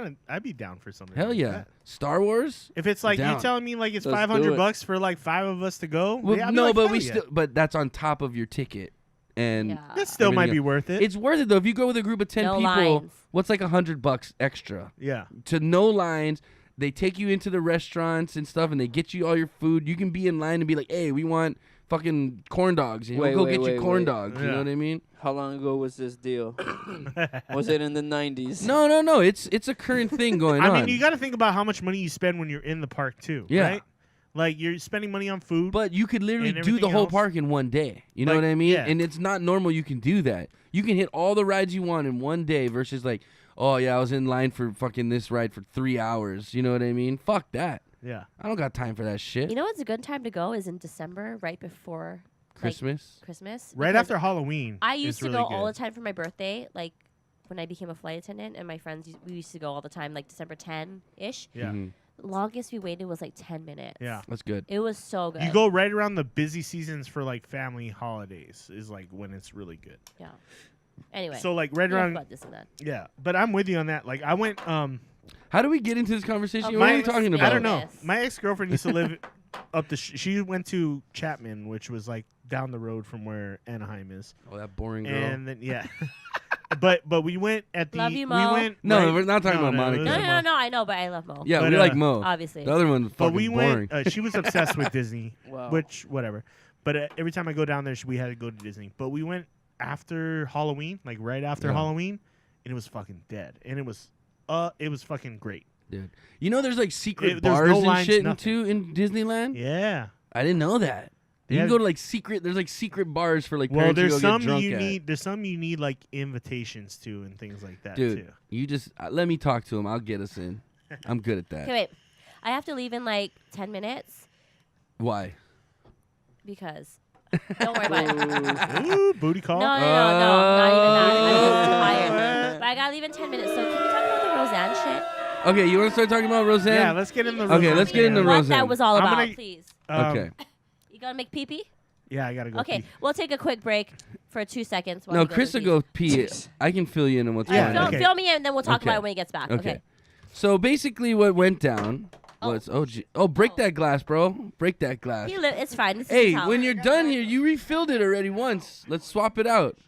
of. I'd be down for something. Hell like yeah. that. Star Wars. If it's like Down. you're telling me like it's Let's do $500 it. bucks for like 5 of us to go. Well, yeah, I'd be no, like, but hell we yeah. still. But that's on top of your ticket. And Yeah. That still might everything be else. worth it. It's worth it though. If you go with a group of 10 No people, lines. what's like $100 extra? yeah. To no lines. They take you into the restaurants and stuff, and they get you all your food. You can be in line and be like, "Hey, we want fucking corn dogs." And he'll go get you corn dogs. You Yeah. know what I mean? How long ago was this deal? Was it in the 90s? No. It's a current thing going on. I mean, you got to think about how much money you spend when you're in the park too. Yeah. Right? Like you're spending money on food. But you could literally And do the everything whole else. park in one day. You know Like, what I mean? yeah. And it's not normal you can do that. You can hit all the rides you want in one day versus like, oh yeah, I was in line for fucking this ride for 3 hours. You know what I mean? Fuck that. yeah. I don't got time for that shit. You know what's a good time to go is in December, right before like, Christmas. Christmas. Right because after Halloween. I is used to really go all the good. time for my birthday, like when I became a flight attendant, and my friends we used to go all the time, like December 10-ish. Yeah. Mhm. Longest we waited was like 10 minutes. Yeah. That's good. It was so good. You go right around the busy seasons for like family holidays is like when it's really good. Yeah. Anyway. So like right enough around about this and that. yeah, but I'm with you on that. Like I went How do we get into this conversation? Okay, What are we let's talking spin about? I don't know. Yes. My ex-girlfriend used to live she went to Chapman, which was like down the road from where Anaheim is. Oh, that boring girl. And then but we went at the Love you, Mo. we went No, right- we're not talking about it Monica. was No, a no, Mo. no, I know, but I love Mo. Yeah, But, we like Mo. Obviously. The other one's But fucking we boring. went. She was obsessed with Disney, Wow. which whatever. But every time I go down there, we had to go to Disney. But we went after Halloween, like right after Yeah. Halloween, and it was fucking dead. And it was fucking great. Dude. You know there's like secret There's bars no and lines, shit nothing. too in Disneyland? Yeah. I didn't know that. You Yeah. can go to like there's like secret bars for like Well, parents to there's go some get drunk you at. need. There's some you need like invitations to and things like that Dude, too. you just let me talk to him. I'll get us in. I'm good at that. Okay, wait. I have to leave in like 10 minutes Why? because. Don't worry about it. Ooh, booty call. No, not even that. I'm just tired. But I gotta leave in 10 minutes. So can we talk about the Roseanne shit? Okay, you want to start talking about Roseanne? Yeah, let's get in the. Okay, let's get into what Roseanne. that was all I'm about, gonna- please. Okay. You gonna make pee-pee? Yeah, I gotta go. Okay, pee. we'll take a quick break for 2 seconds. While No, he goes Chris will and go pee. I can fill you in on what's Yeah, going fill, on. okay. fill me in, and then we'll talk Okay. about it when he gets back. Okay. So basically, what went down was break that glass, bro. Break that glass. It's fine. This is Hey, his house. when you're done here, you refilled it already once. Let's swap it out.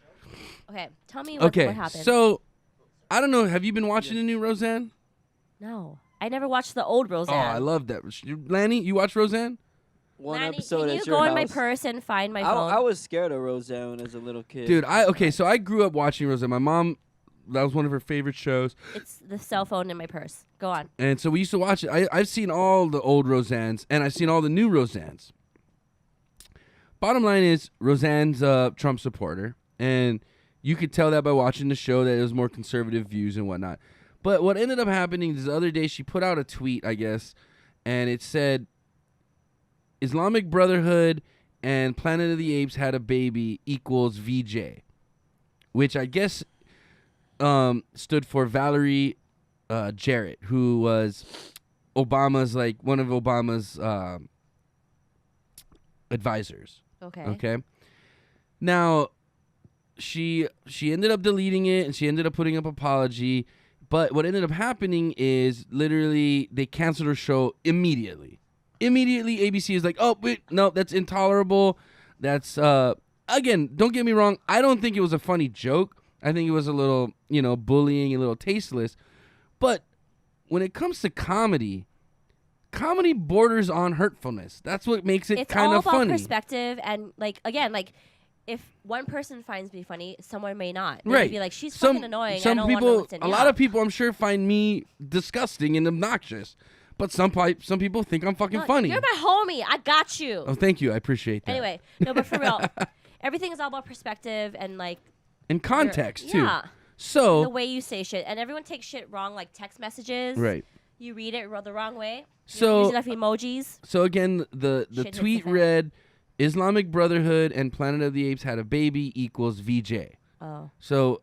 Okay, tell me what happened. So I don't know. Have you been watching the new Roseanne? No, I never watched the old Roseanne. Oh, I love that. Lanny, you watch Roseanne? One Manny, episode can at you your go in my house. purse and find my phone? I was scared of Roseanne as a little kid. Dude, so I grew up watching Roseanne. My mom, that was one of her favorite shows. It's the cell phone in my purse. Go on. And so we used to watch it. I've seen all the old Roseannes, and I've seen all the new Roseannes. Bottom line is, Roseanne's a Trump supporter, and you could tell that by watching the show that it was more conservative views and whatnot. But what ended up happening is the other day she put out a tweet, I guess, and it said, Islamic Brotherhood and Planet of the Apes had a baby equals VJ, which I guess stood for Valerie Jarrett, who was Obama's, like, one of Obama's advisors. Okay. Okay. Now, she ended up deleting it, and she ended up putting up apology. But what ended up happening is literally they canceled her show immediately. Immediately, ABC is like, oh, wait, no, that's intolerable. That's, again, don't get me wrong. I don't think it was a funny joke. I think it was a little, bullying, a little tasteless. But when it comes to comedy borders on hurtfulness. That's what makes it It's kind all of about funny. perspective, and if one person finds me funny, someone may not. They Right. may be like, she's fucking annoying. I Some don't want to people, listen. a lot of people, I'm sure, find me disgusting and obnoxious. But some people think I'm fucking funny. You're my homie. I got you. Oh, thank you. I appreciate that. Anyway, no, but for real, everything is all about perspective and And context too. Yeah. So The way you say shit, and everyone takes shit wrong, like text messages. right. You read it the wrong way. So- Use enough emojis. So again, the Shit hits tweet the fan. read, Islamic Brotherhood and Planet of the Apes had a baby equals VJ. Oh. So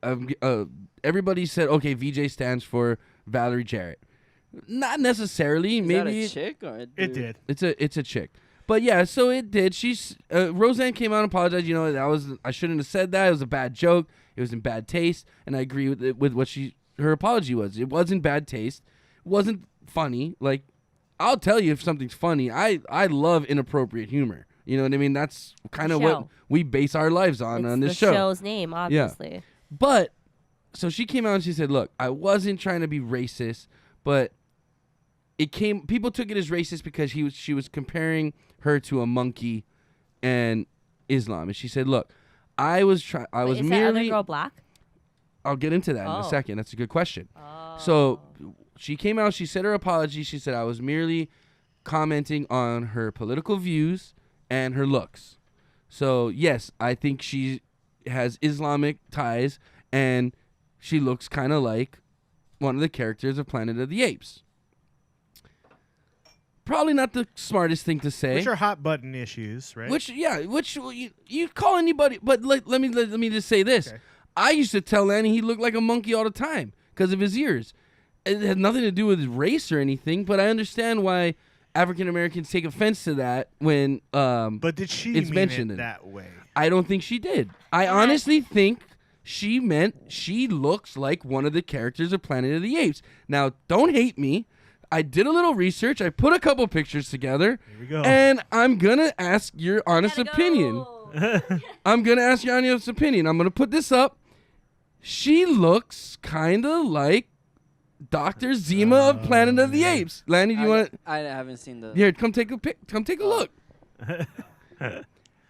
everybody said, okay, VJ stands for Valerie Jarrett. Not necessarily. Is Maybe that a chick or a dude? It did. it's a chick. But yeah, so it did. She's Roseanne came out and apologized. I shouldn't have said that. It was a bad joke. It was in bad taste, and I agree with what her apology was. It wasn't bad taste. It wasn't funny. Like, I'll tell you if something's funny. I love inappropriate humor. You know what I mean? That's kind of what Show. we base our lives on It's this the show. show's name, obviously. But so she came out and she said, "Look, I wasn't trying to be racist, but people took it as racist because she was comparing her to a monkey and Islam." And she said, "Look, I was Wait, is that other merely girl black? I'll get into that in a Oh. second. That's a good question." Oh. So she came out, she said her apology. She said, "I was merely commenting on her political views and her looks." So, yes, I think she has Islamic ties and she looks kind of like one of the characters of Planet of the Apes. Probably not the smartest thing to say. Which are hot button issues, right? Which you call anybody, but let me just say this. Okay. I used to tell Lanny he looked like a monkey all the time because of his ears. It had nothing to do with his race or anything, but I understand why African Americans take offense to that when But did she it's mean mentioned it in- that way? I don't think she did. I honestly think she meant she looks like one of the characters of Planet of the Apes. Now, don't hate me. I did a little research. I put a couple pictures together. Here we go. And I'm going to ask your honest opinion. I'm going to ask your honest opinion. I'm going to put this up. She looks kind of like Dr. Zima of Planet of the Apes. Lanny, do you want to? I haven't seen the. Here, come take a look.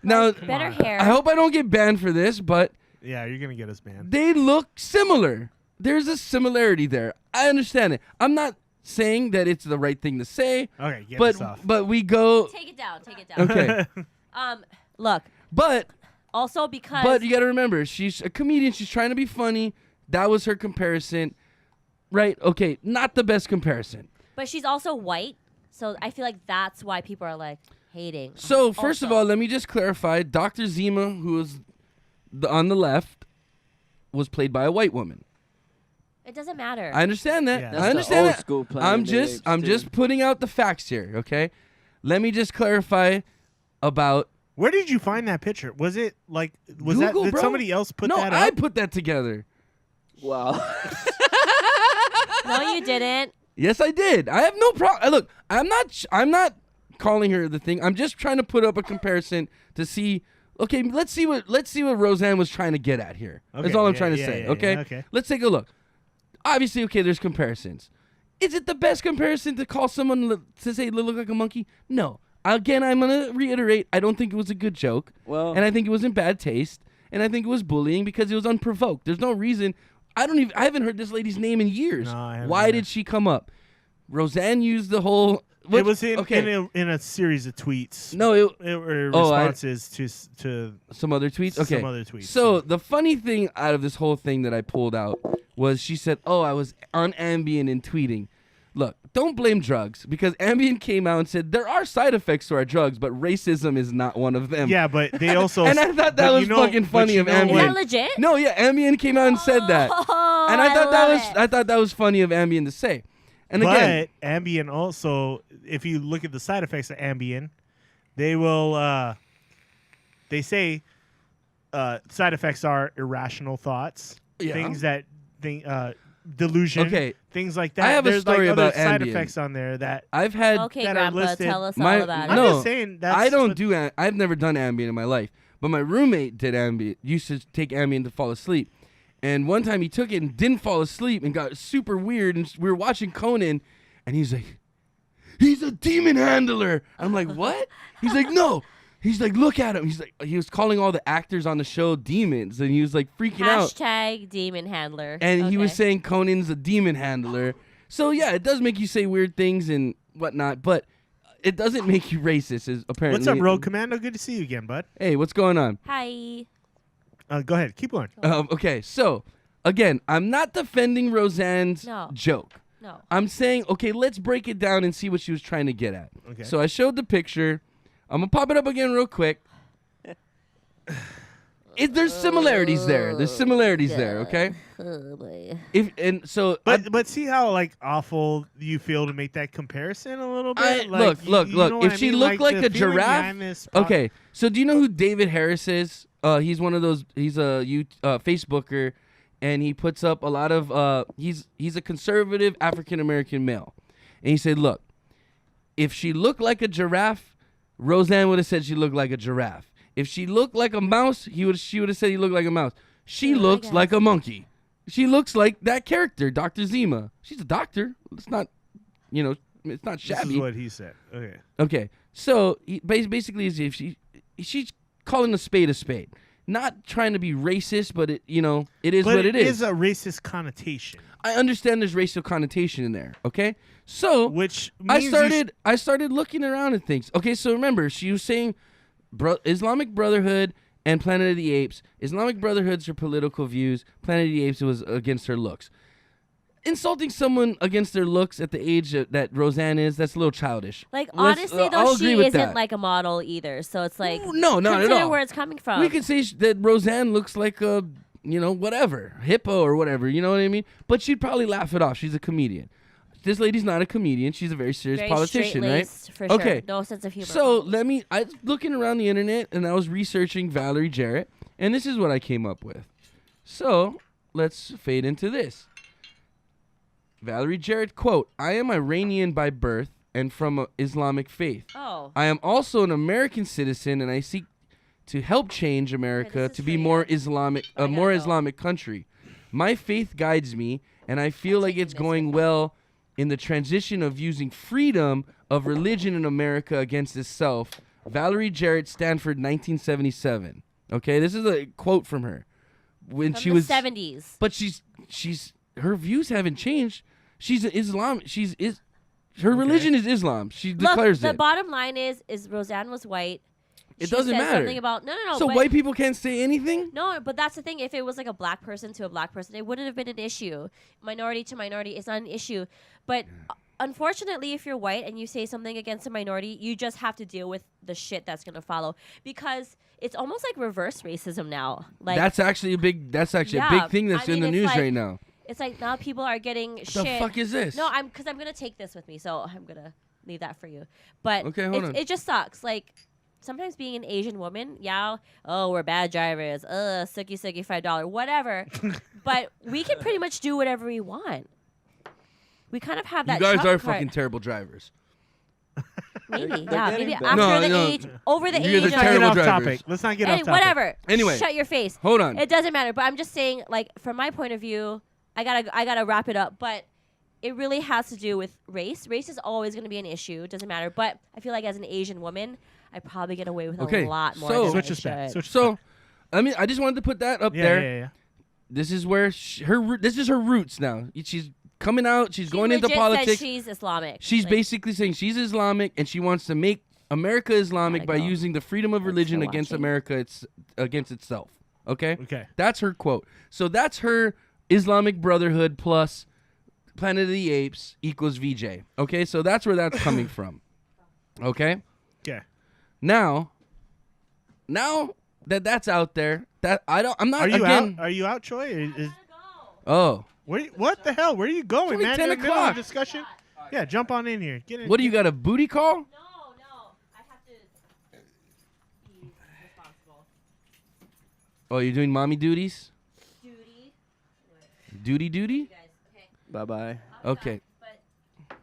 Now, Better hair. I hope I don't get banned for this, but Yeah, you're gonna get us banned. they look similar. There's a similarity there. I understand it. I'm not saying that it's the right thing to say, Okay, get us off. but we go. Take it down. Take it down. Okay, Look. but Also because. But you got to remember, she's a comedian. She's trying to be funny. That was her comparison. Right? Okay, not the best comparison. But she's also white, so I feel like that's why people are like hating. So, first of Also. all, let me just clarify. Dr. Zima, who was on the left, was played by a white woman. It doesn't matter. I understand that. Yeah. I That's the understand old that. school Planet of the I'm Apes, just dude. putting out the facts here, okay? Let me just clarify about Where did you find that picture? Was it like was Google, that did bro. somebody else put no, that I up? put that together. Wow. No, you didn't. Yes, I did. I have no problem. Look, I'm not calling her the thing. I'm just trying to put up a comparison to see. Okay, let's see what Roseanne was trying to get at here. That's Okay, all I'm yeah, trying to yeah, say. yeah, Okay? yeah, okay. Let's take a look. Obviously, okay, there's comparisons. Is it the best comparison to call someone to say they look like a monkey? No. Again, I'm gonna reiterate. I don't think it was a good joke, Well, and I think it was in bad taste, and I think it was bullying because it was unprovoked. There's no reason. I haven't heard this lady's name in years. No, I haven't Why either. did she come up? Roseanne used the whole. It was in okay. in a series of tweets. No, It were Oh, responses to some other tweets. Okay, some other tweets. So the funny thing out of this whole thing that I pulled out was she said, "Oh, I was on Ambien and tweeting." Look, don't blame drugs because Ambien came out and said there are side effects to our drugs, but racism is not one of them. yeah, but they also And I thought that but was you know- fucking but funny you of know Ambien. Is what- that legit? No, yeah, Ambien came out and said that, Oh, and I thought that love was it. I thought that was funny of Ambien to say. And again, But Ambien also, if you look at the side effects of Ambien, they will. They say side effects are irrational thoughts, Yeah. things that delusion, Okay. things like that. I have a There's story like other about side Ambien. effects on there that I've had Okay, that are Grandpa, listed. tell us My- all about I'm no. it. just saying that's I don't what- do. I've never done Ambien in my life, but my roommate did Ambien. Used to take Ambien to fall asleep, and one time he took it and didn't fall asleep and got super weird. And we were watching Conan, and he's like, "He's a demon handler." I'm like, "What?" He's like, "No." He's like, "Look at him." He's like, he was calling all the actors on the show demons, and he was like freaking out. Hashtag demon handler. And he was Okay. saying Conan's a demon handler. So yeah, it does make you say weird things and whatnot, but it doesn't make you racist. Is apparently. What's up, Rogue Commando? Good to see you again, bud. Hey, what's going on? Hi. Go ahead, keep going. Okay, so again, I'm not defending Roseanne's No. joke. No. I'm saying, okay, let's break it down and see what she was trying to get at. Okay. So I showed the picture. I'm gonna pop it up again real quick. There's similarities there. There's similarities there. Okay. Oh boy. But see how like awful you feel to make that comparison a little bit. Look. you know If what I she mean? looked like the a feeling giraffe. behind this Okay, so do you know who David Harris is? He's one of those. He's a Facebooker, and he puts up a lot of. He's a conservative African American male, and he said, "Look, if she looked like a giraffe, Roseanne would have said she looked like a giraffe. If she looked like a mouse, she would have said he looked like a mouse. She Yeah, I looks guess. like a monkey. She looks like that character, Dr. Zima. She's a doctor. It's not, it's not This shabby." is what he said. Okay. Okay, so basically, is if she's calling a spade, not trying to be racist, but it is But what it is. is a racist connotation, I understand there's racial connotation in there. Okay, so which I means started looking around at things. Okay, so remember, she was saying Islamic Brotherhood and Planet of the Apes. Islamic Brotherhood's her political views. Planet of the Apes was against her looks. Insulting someone against their looks at the age that Roseanne is, that's a little childish. Like Let's- honestly, I'll though, agree she with isn't that. like a model either. So it's like No, not at consider all. where it's coming from. We could say that Roseanne looks like a, whatever, hippo or whatever, you know what I mean? But she'd probably laugh it off. She's a comedian. This lady's not a comedian. She's a very serious Very politician, right? straight-laced, for sure. Okay. No sense of humor. So I was looking around the internet and I was researching Valerie Jarrett, and this is what I came up with. So let's fade into this. Valerie Jarrett, quote, I am Iranian by birth and from a Islamic faith. Oh. I am also an American citizen, and I seek to help change America this is to for be you. more Islamic, I a more gotta go. Islamic country. My faith guides me, and I feel like taking it's this going with me. well in the transition of using freedom of religion in America against itself. Valerie Jarrett, Stanford, 1977. Okay, this is a quote from her when From she the was 70s. But she's her views haven't changed. She's an Islam. Her religion is Islam. She declares the it. bottom line is Roseanne was white. It She doesn't said matter. Something about no. So but- white people can't say anything? No, but that's the thing. If it was like a black person to a black person, it wouldn't have been an issue. Minority to minority, it's not an issue. But unfortunately, if you're white and you say something against a minority, you just have to deal with the shit that's gonna follow, because it's almost like reverse racism now. Like That's actually a big Yeah, thing that's I in mean, the it's news like- right now. it's like now people are getting What shit. the fuck is this? No, I'm gonna take this with me, so I'm gonna leave that for you. But Okay, hold on. it just sucks. Like sometimes being an Asian woman, we're bad drivers. Sucky $5, whatever. But we can pretty much do whatever we want. We kind of have that. You guys truck are card- fucking terrible drivers. maybe, They're yeah, getting maybe better. after No, the no. age, over the You're age the of Let's not get terrible off drivers. topic. Let's not get Hey, off topic. whatever. Anyway. Shut your face. Hold on. It doesn't matter. But I'm just saying, like, from my point of view, I gotta wrap it up. But it really has to do with race. Race is always going to be an issue. It doesn't matter. But I feel like as an Asian woman, I probably get away with Okay, a lot more. so- than Switch I us back. should. Switch us So, back. I mean, I just wanted to put that up Yeah, there. yeah. This is where this is her roots now. She's coming out. She's going into legit politics. said she's Islamic. She's Like, basically saying she's Islamic and she wants to make America Islamic by Gotta go. using the freedom of Thanks religion for against watching. America. Against itself. Okay? Okay. That's her quote. So that's her Islamic Brotherhood plus Planet of the Apes equals VJ. Okay? So that's where that's coming from. Okay? Okay. Now that that's out there, I'm not Are you again. out? Are you out, Choi? Oh. What the hell? Where are you going, only man? 10 You're in the middle of a o'clock. discussion. Yeah, jump on in here. Get in. What do you got, a booty call? No. I have to be responsible. Oh, you're doing mommy duties? Duty. Duty? You guys. Okay. Bye bye. Okay. But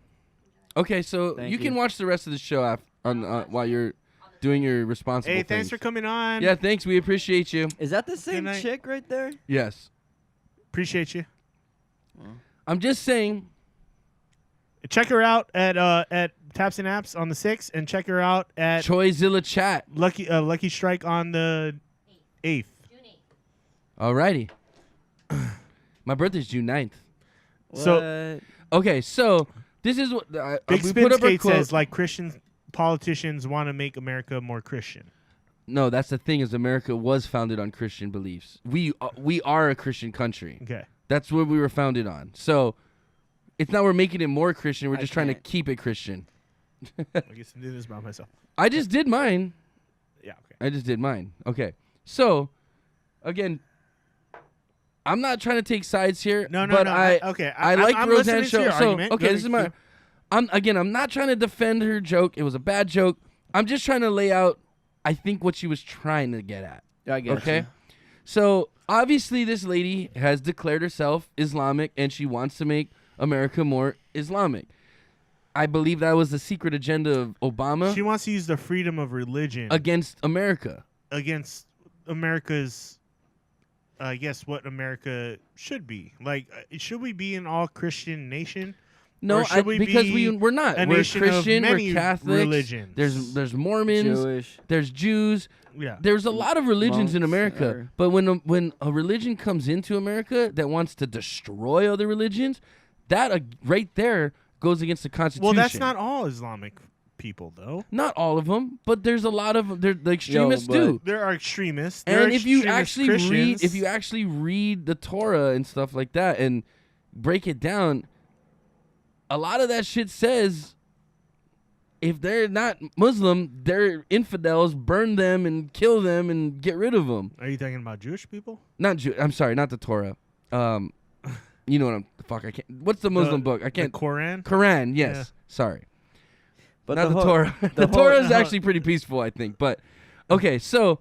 Okay, so Thank you can you. watch the rest of the show while you're doing your responsible Hey, thanks things. for coming on. Yeah, thanks. We appreciate you. Is that the same night. chick right there? Yes. Appreciate you. I'm just saying. Check her out at Taps and Apps on the 6th, and check her out at Choizilla chat. Lucky Strike on the 8th. June 8th. Alrighty. My birthday's June 9th. So- What? Okay, so this is what Big we Spin put up a Skate quote. says, like Christian politicians want to make America more Christian. No, that's the thing is America was founded on Christian beliefs. We are a Christian country. Okay. That's what we were founded on. So it's not we're making it more Christian. We're I just trying to can't. keep it Christian. I guess I do this by myself. I just did mine. Yeah, okay. I just did mine. Okay. So, again, I'm not trying to take sides here. No, but I like I'm Roseanne's listening to show. your So, argument. okay, Go this is to- my. I'm not trying to defend her joke. It was a bad joke. I'm just trying to lay out, I think, what she was trying to get at. I get Okay. you. So obviously, this lady has declared herself Islamic, and she wants to make America more Islamic. I believe that was the secret agenda of Obama She wants to use the freedom of religion against America. against America's, I guess, what America should be. Like, should we be an all Christian nation? No, Or should we because be we're not. a We're nation of Christian. many We're Catholics. religions? There's Mormons. Jewish. There's Jews. Yeah. There's a lot of religions in Monks, America. or- But when a religion comes into America that wants to destroy other religions, that right there goes against the Constitution. Well, that's not all Islamic people, though. Not all of them, but there's a lot of the extremists but- do. There are extremists. There are And if you extremist actually Christians. read the Torah and stuff like that and break it down, a lot of that shit says if they're not Muslim, they're infidels, burn them and kill them and get rid of them. Are you talking about Jewish people? I'm sorry, not the Torah. You know what I can't. What's the Muslim book? I can't. The Quran? Quran, yes. Yeah. Sorry. But Not the whole- Torah. The whole- Torah is actually pretty peaceful, I think. But okay, so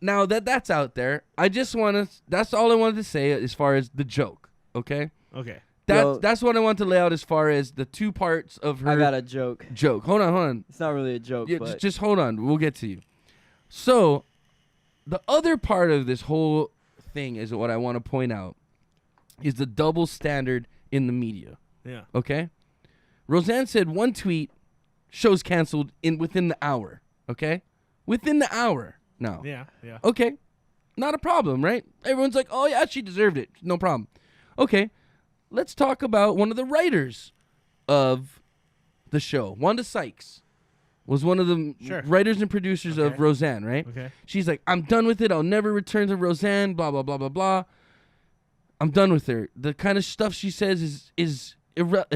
now that's out there, I just want to. That's all I wanted to say as far as the joke. Okay, Okay. That's what I want to lay out as far as the two parts of her I got a joke. joke. Hold on. It's not really a joke, Yeah, but just hold on. We'll get to you. So, the other part of this whole thing is what I want to point out is the double standard in the media. Yeah. Okay? Roseanne said one tweet, show's canceled within the hour. Okay? Within the hour. Now. Yeah. Okay. Not a problem, right? Everyone's like, oh, yeah, she deserved it. No problem. Okay. Let's talk about one of the writers of the show. Wanda Sykes was one of the writers and producers of Roseanne, right? Okay. She's like, I'm done with it. I'll never return to Roseanne, blah, blah, blah, blah, blah. I'm done with her. The kind of stuff she says is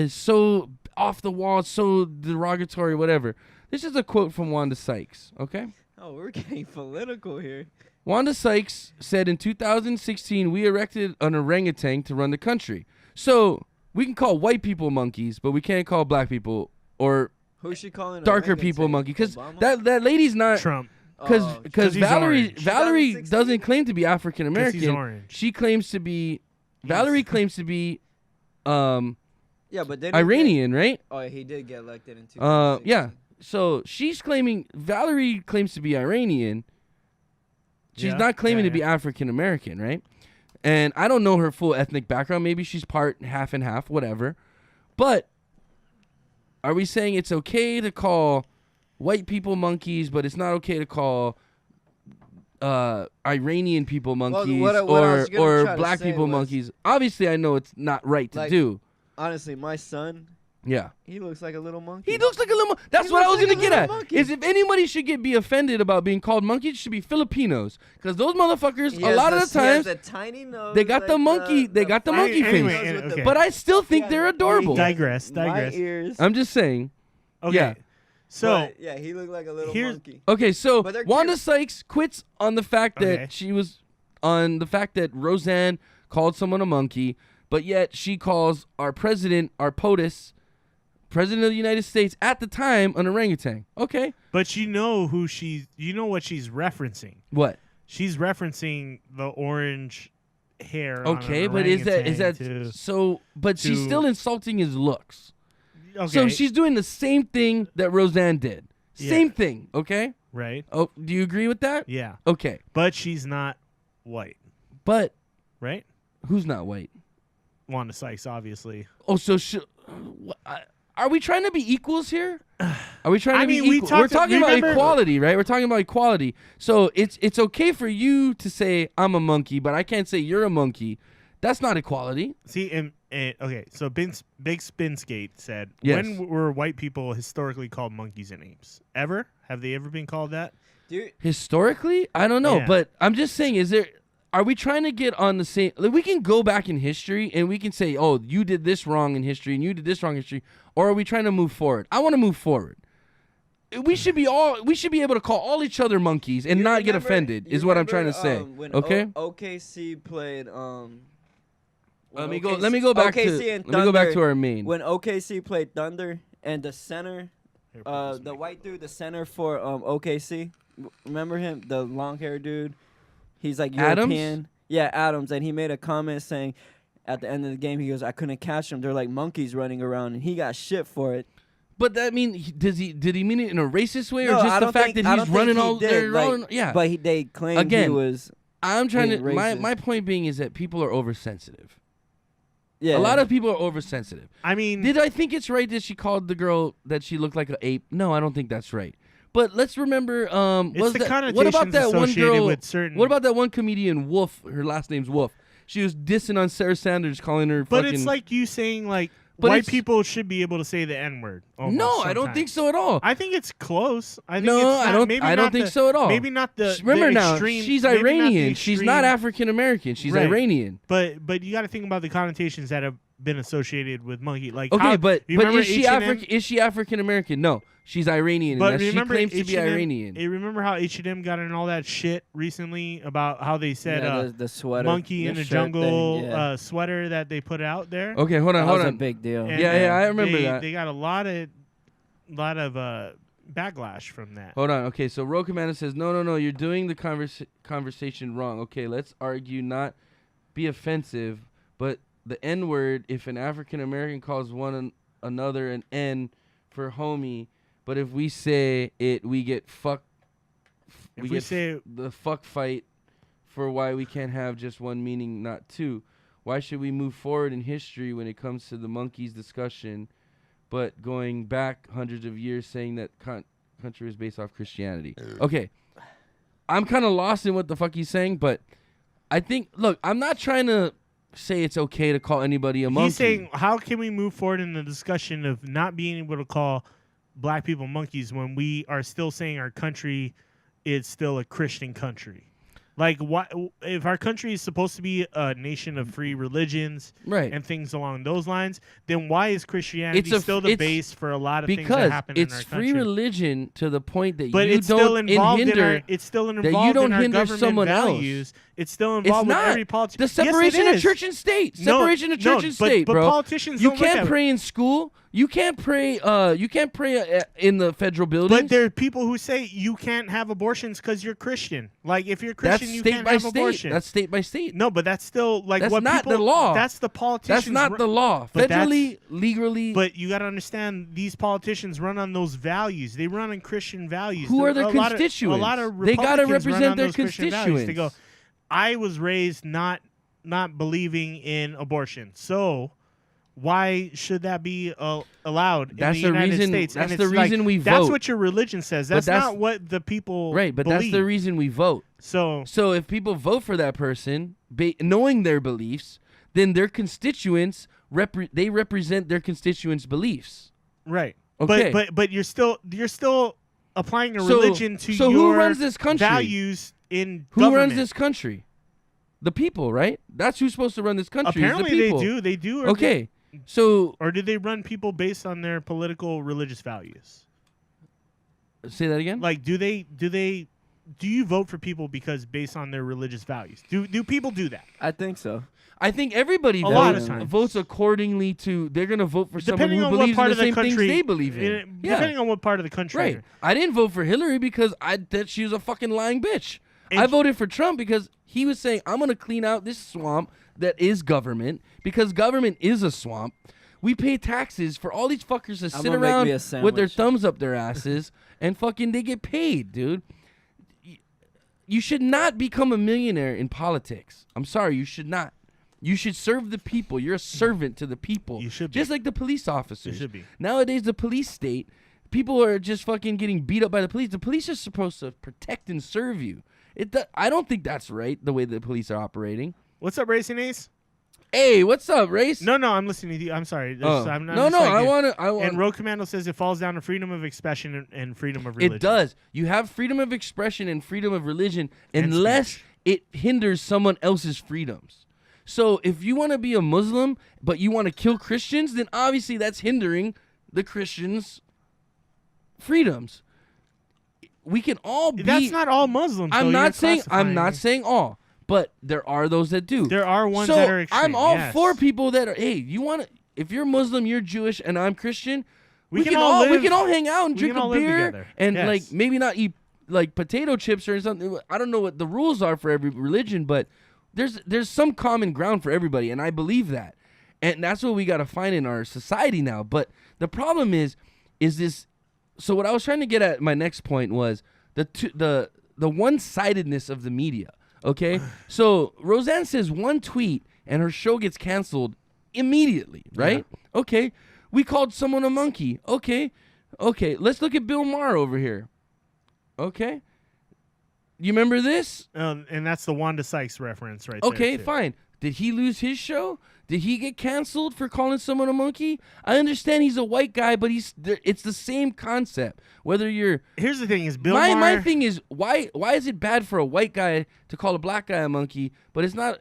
so off the wall, so derogatory, whatever. This is a quote from Wanda Sykes, okay? Oh, we're getting political here. Wanda Sykes said in 2016, we erected an orangutan to run the country. So we can call white people monkeys, but we can't call black people or Who's she calling? darker people monkey. Because that lady's not Trump. Because he's Valerie orange. Valerie 2016? doesn't claim to be African He's American. orange. She claims to be Valerie claims to be Yeah, but they Iranian, right? Oh, he did get elected in 2016. Yeah. So Valerie claims to be Iranian. She's Yeah, not claiming yeah, to be African American, right? And I don't know her full ethnic background. Maybe she's part half and half, whatever. But are we saying it's okay to call white people monkeys, but it's not okay to call Iranian people monkeys what I was gonna or try to black say people was- monkeys? Obviously, I know it's not right to Like, do. Honestly, my son, Yeah. he looks like a little monkey. He looks like a little. That's He what I was looks like gonna a get little at. monkey. Is if anybody should be offended about being called monkeys, it should be Filipinos, because those motherfuckers He a has lot of the he has times a tiny nose. they got the monkey. They got the monkey Anyway, face. anyway, okay. But I still think Yeah, they're he adorable. Digress. My ears. I'm just saying. Okay. Yeah. So But, yeah, he looked like a little here's- monkey. Okay, so But they're Wanda cute. Sykes quits on the fact that Okay. she was on the fact that Roseanne called someone a monkey, but yet she calls our president, our POTUS, president of the United States at the time, an orangutan. Okay, but you know what she's referencing. what? She's referencing the orange hair. on Okay, an but is that orangutan to- so? But she's to- still insulting his looks. okay, So she's doing the same thing that Roseanne did. Yeah. Same thing. Okay. right? Oh, do you agree with that? Yeah, Okay, but she's not white, but right? who's not white? Wanda Sykes, obviously. Oh, so are we trying to be equals here? Are we trying I to be mean, we equal? We're talked- talking about remember- equality, right? We're talking about equality. So it's okay for you to say I'm a monkey, but I can't say you're a monkey. That's not equality. See, and okay, so Big Spin Skate said, Yes. when were white people historically called monkeys and apes? Ever? Have they ever been called that? Dude, Historically, I don't know, Yeah. but I'm just saying, are we trying to get on the same? Like, we can go back in history and we can say, oh, you did this wrong in history and you did this wrong in history, or are we trying to move forward? I want to move forward. We should be able to call all each other monkeys and you not get remember- offended. you Is what I'm trying to remember, say. when Okay. OKC played. Let when me go. OKC Let me go back to. OKC and Let me go back to Thunder- our main. When OKC played Thunder and the center, Here, put this the mic. white dude, the center for OKC. Remember him, the long haired dude? He's like Adams? European. Yeah, Adams, and he made a comment saying, at the end of the game, he goes, "I couldn't catch them. They're like monkeys running around," and he got shit for it. But that did he mean it in a racist way, or No, I just the don't fact think- that I he's don't think running he all? did, They're like, running, yeah. But they claimed he Again, was. I'm trying to. being racist. My point being is that people are oversensitive. Yeah, A lot of people are oversensitive. I mean, Did I think it's right that she called the girl that she looked like an ape? No, I don't think that's right. But let's remember. it's Was the that, connotations what about that one associated girl? with certain. What about that one comedian Wolf? Her last name's Wolf. She was dissing on Sarah Sanders, calling her. But fucking, it's like you saying like But white it's- people should be able to say the N word. No, I don't think so at all. I think it's close. I think No, it's I not, don't. Maybe I not don't think the- so at all. Maybe not the. Remember the now, extreme, she's maybe not the Iranian. She's not extreme- African American. She's Right. Iranian. But you got to think about the connotations that have been associated with monkey. Like Okay, how, but you remember is she H&M? African? Is she African American? No, she's Iranian. But and she remember claims to be H&M Iranian. You remember how H&M got in all that shit recently about how they said yeah, the sweater, monkey in the shirt jungle thing, yeah. sweater that they put out there? Okay, hold on, that hold was a on. big deal. And, Yeah, I remember they, that. They got a lot of backlash from that. Hold on. Okay, so Ro Commander says, no, you're doing the conversation wrong. Okay, let's argue, not be offensive, but the N word if an African American calls another an N for homie, but if we say it, we get fucked. If we say the fuck fight for why we can't have just one meaning, not two. Why should we move forward in history when it comes to the monkeys discussion, but going back hundreds of years saying that country is based off Christianity? Okay, I'm kind of lost in what the fuck he's saying, but I think, look, I'm not trying to say it's okay to call anybody a monkey. He's saying, how can we move forward in the discussion of not being able to call black people monkeys when we are still saying our country is still a Christian country? Like, what if our country is supposed to be a nation of free religions, right, and things along those lines? Then why is Christianity still the base for a lot of things that happen in our country? Because it's free religion to the point that but you it's don't still involved hinder. In our, it's still involved that you don't in our hinder government someone values. else. It's still involved with every politician. The separation yes, of church and state. Separation of church and state, but bro. Politicians you don't look can't at pray in school. You can't pray. You can't pray in the federal buildings. But there are people who say you can't have abortions because you're Christian. Like, if you're Christian, that's you state can't by have state. abortion. That's state by state. No, but that's still like that's what not people, the law. That's the politicians. That's not the law. But Federally, legally. But you got to understand, these politicians run on those values. They run on Christian values. Who are their constituents? A lot of they got to Republicans run represent on their those Christian values. constituents. They go, I was raised not believing in abortion, so why should that be allowed that's in the United reason, States? That's and the it's reason like, we vote. That's what your religion says. That's not what the people right, but believe. that's the reason we vote. So if people vote for that person, knowing their beliefs, then their constituents they represent their constituents' beliefs. Right. Okay. But you're still applying a religion to your who runs this country? Values in who government. runs this country? The people, right? That's who's supposed to run this country. Apparently is the people. they do. Okay. So or do they run people based on their political religious values? Say that again? Like, do you vote for people because based on their religious values? Do people do that? I think so. I think everybody lot of times. votes accordingly to. They're gonna vote for Depending someone on who what believes part in of the the same things country they believe in. Depending on what part of the country. Right. I didn't vote for Hillary because I thought she was a fucking lying bitch. And I voted for Trump because he was saying, I'm gonna clean out this swamp that is government, because government is a swamp. We pay taxes for all these fuckers to sit around with their thumbs up their asses and fucking they get paid, dude. You should not become a millionaire in politics. I'm sorry, you should not. You should serve the people. You're a servant to the people. You should be. Just like the police officers. You should be. Nowadays, the police state, people are just fucking getting beat up by the police. The police are supposed to protect and serve you. I don't think that's right, the way the police are operating. What's up, Racing Ace? Hey, what's up, Race? No, I'm listening to you. I'm sorry. I'm no, I want to. And Road Commando says it falls down to freedom of expression and freedom of religion. It does. You have freedom of expression and freedom of religion unless it hinders someone else's freedoms. So if you want to be a Muslim but you want to kill Christians, then obviously that's hindering the Christians' freedoms. We can all be. That's not all Muslims. I'm not saying all, but there are those that do. There are ones that are extreme. I'm all for people that are. Hey, you want to? If you're Muslim, you're Jewish, and I'm Christian. We can all hang out and drink a beer and like maybe not eat like potato chips or something. I don't know what the rules are for every religion, but there's some common ground for everybody, and I believe that, and that's what we got to find in our society now. But the problem is this. So what I was trying to get at, my next point was the one-sidedness of the media. Okay, so Roseanne says one tweet and her show gets canceled immediately, right? Yeah. Okay, we called someone a monkey. Okay, let's look at Bill Maher over here. Okay, you remember this? And that's the Wanda Sykes reference, right? Okay, there, fine. Did he lose his show? Did he get canceled for calling someone a monkey? I understand he's a white guy, but it's the same concept. Whether you're here's the thing: is Bill Maher. My thing is why is it bad for a white guy to call a black guy a monkey, but it's not?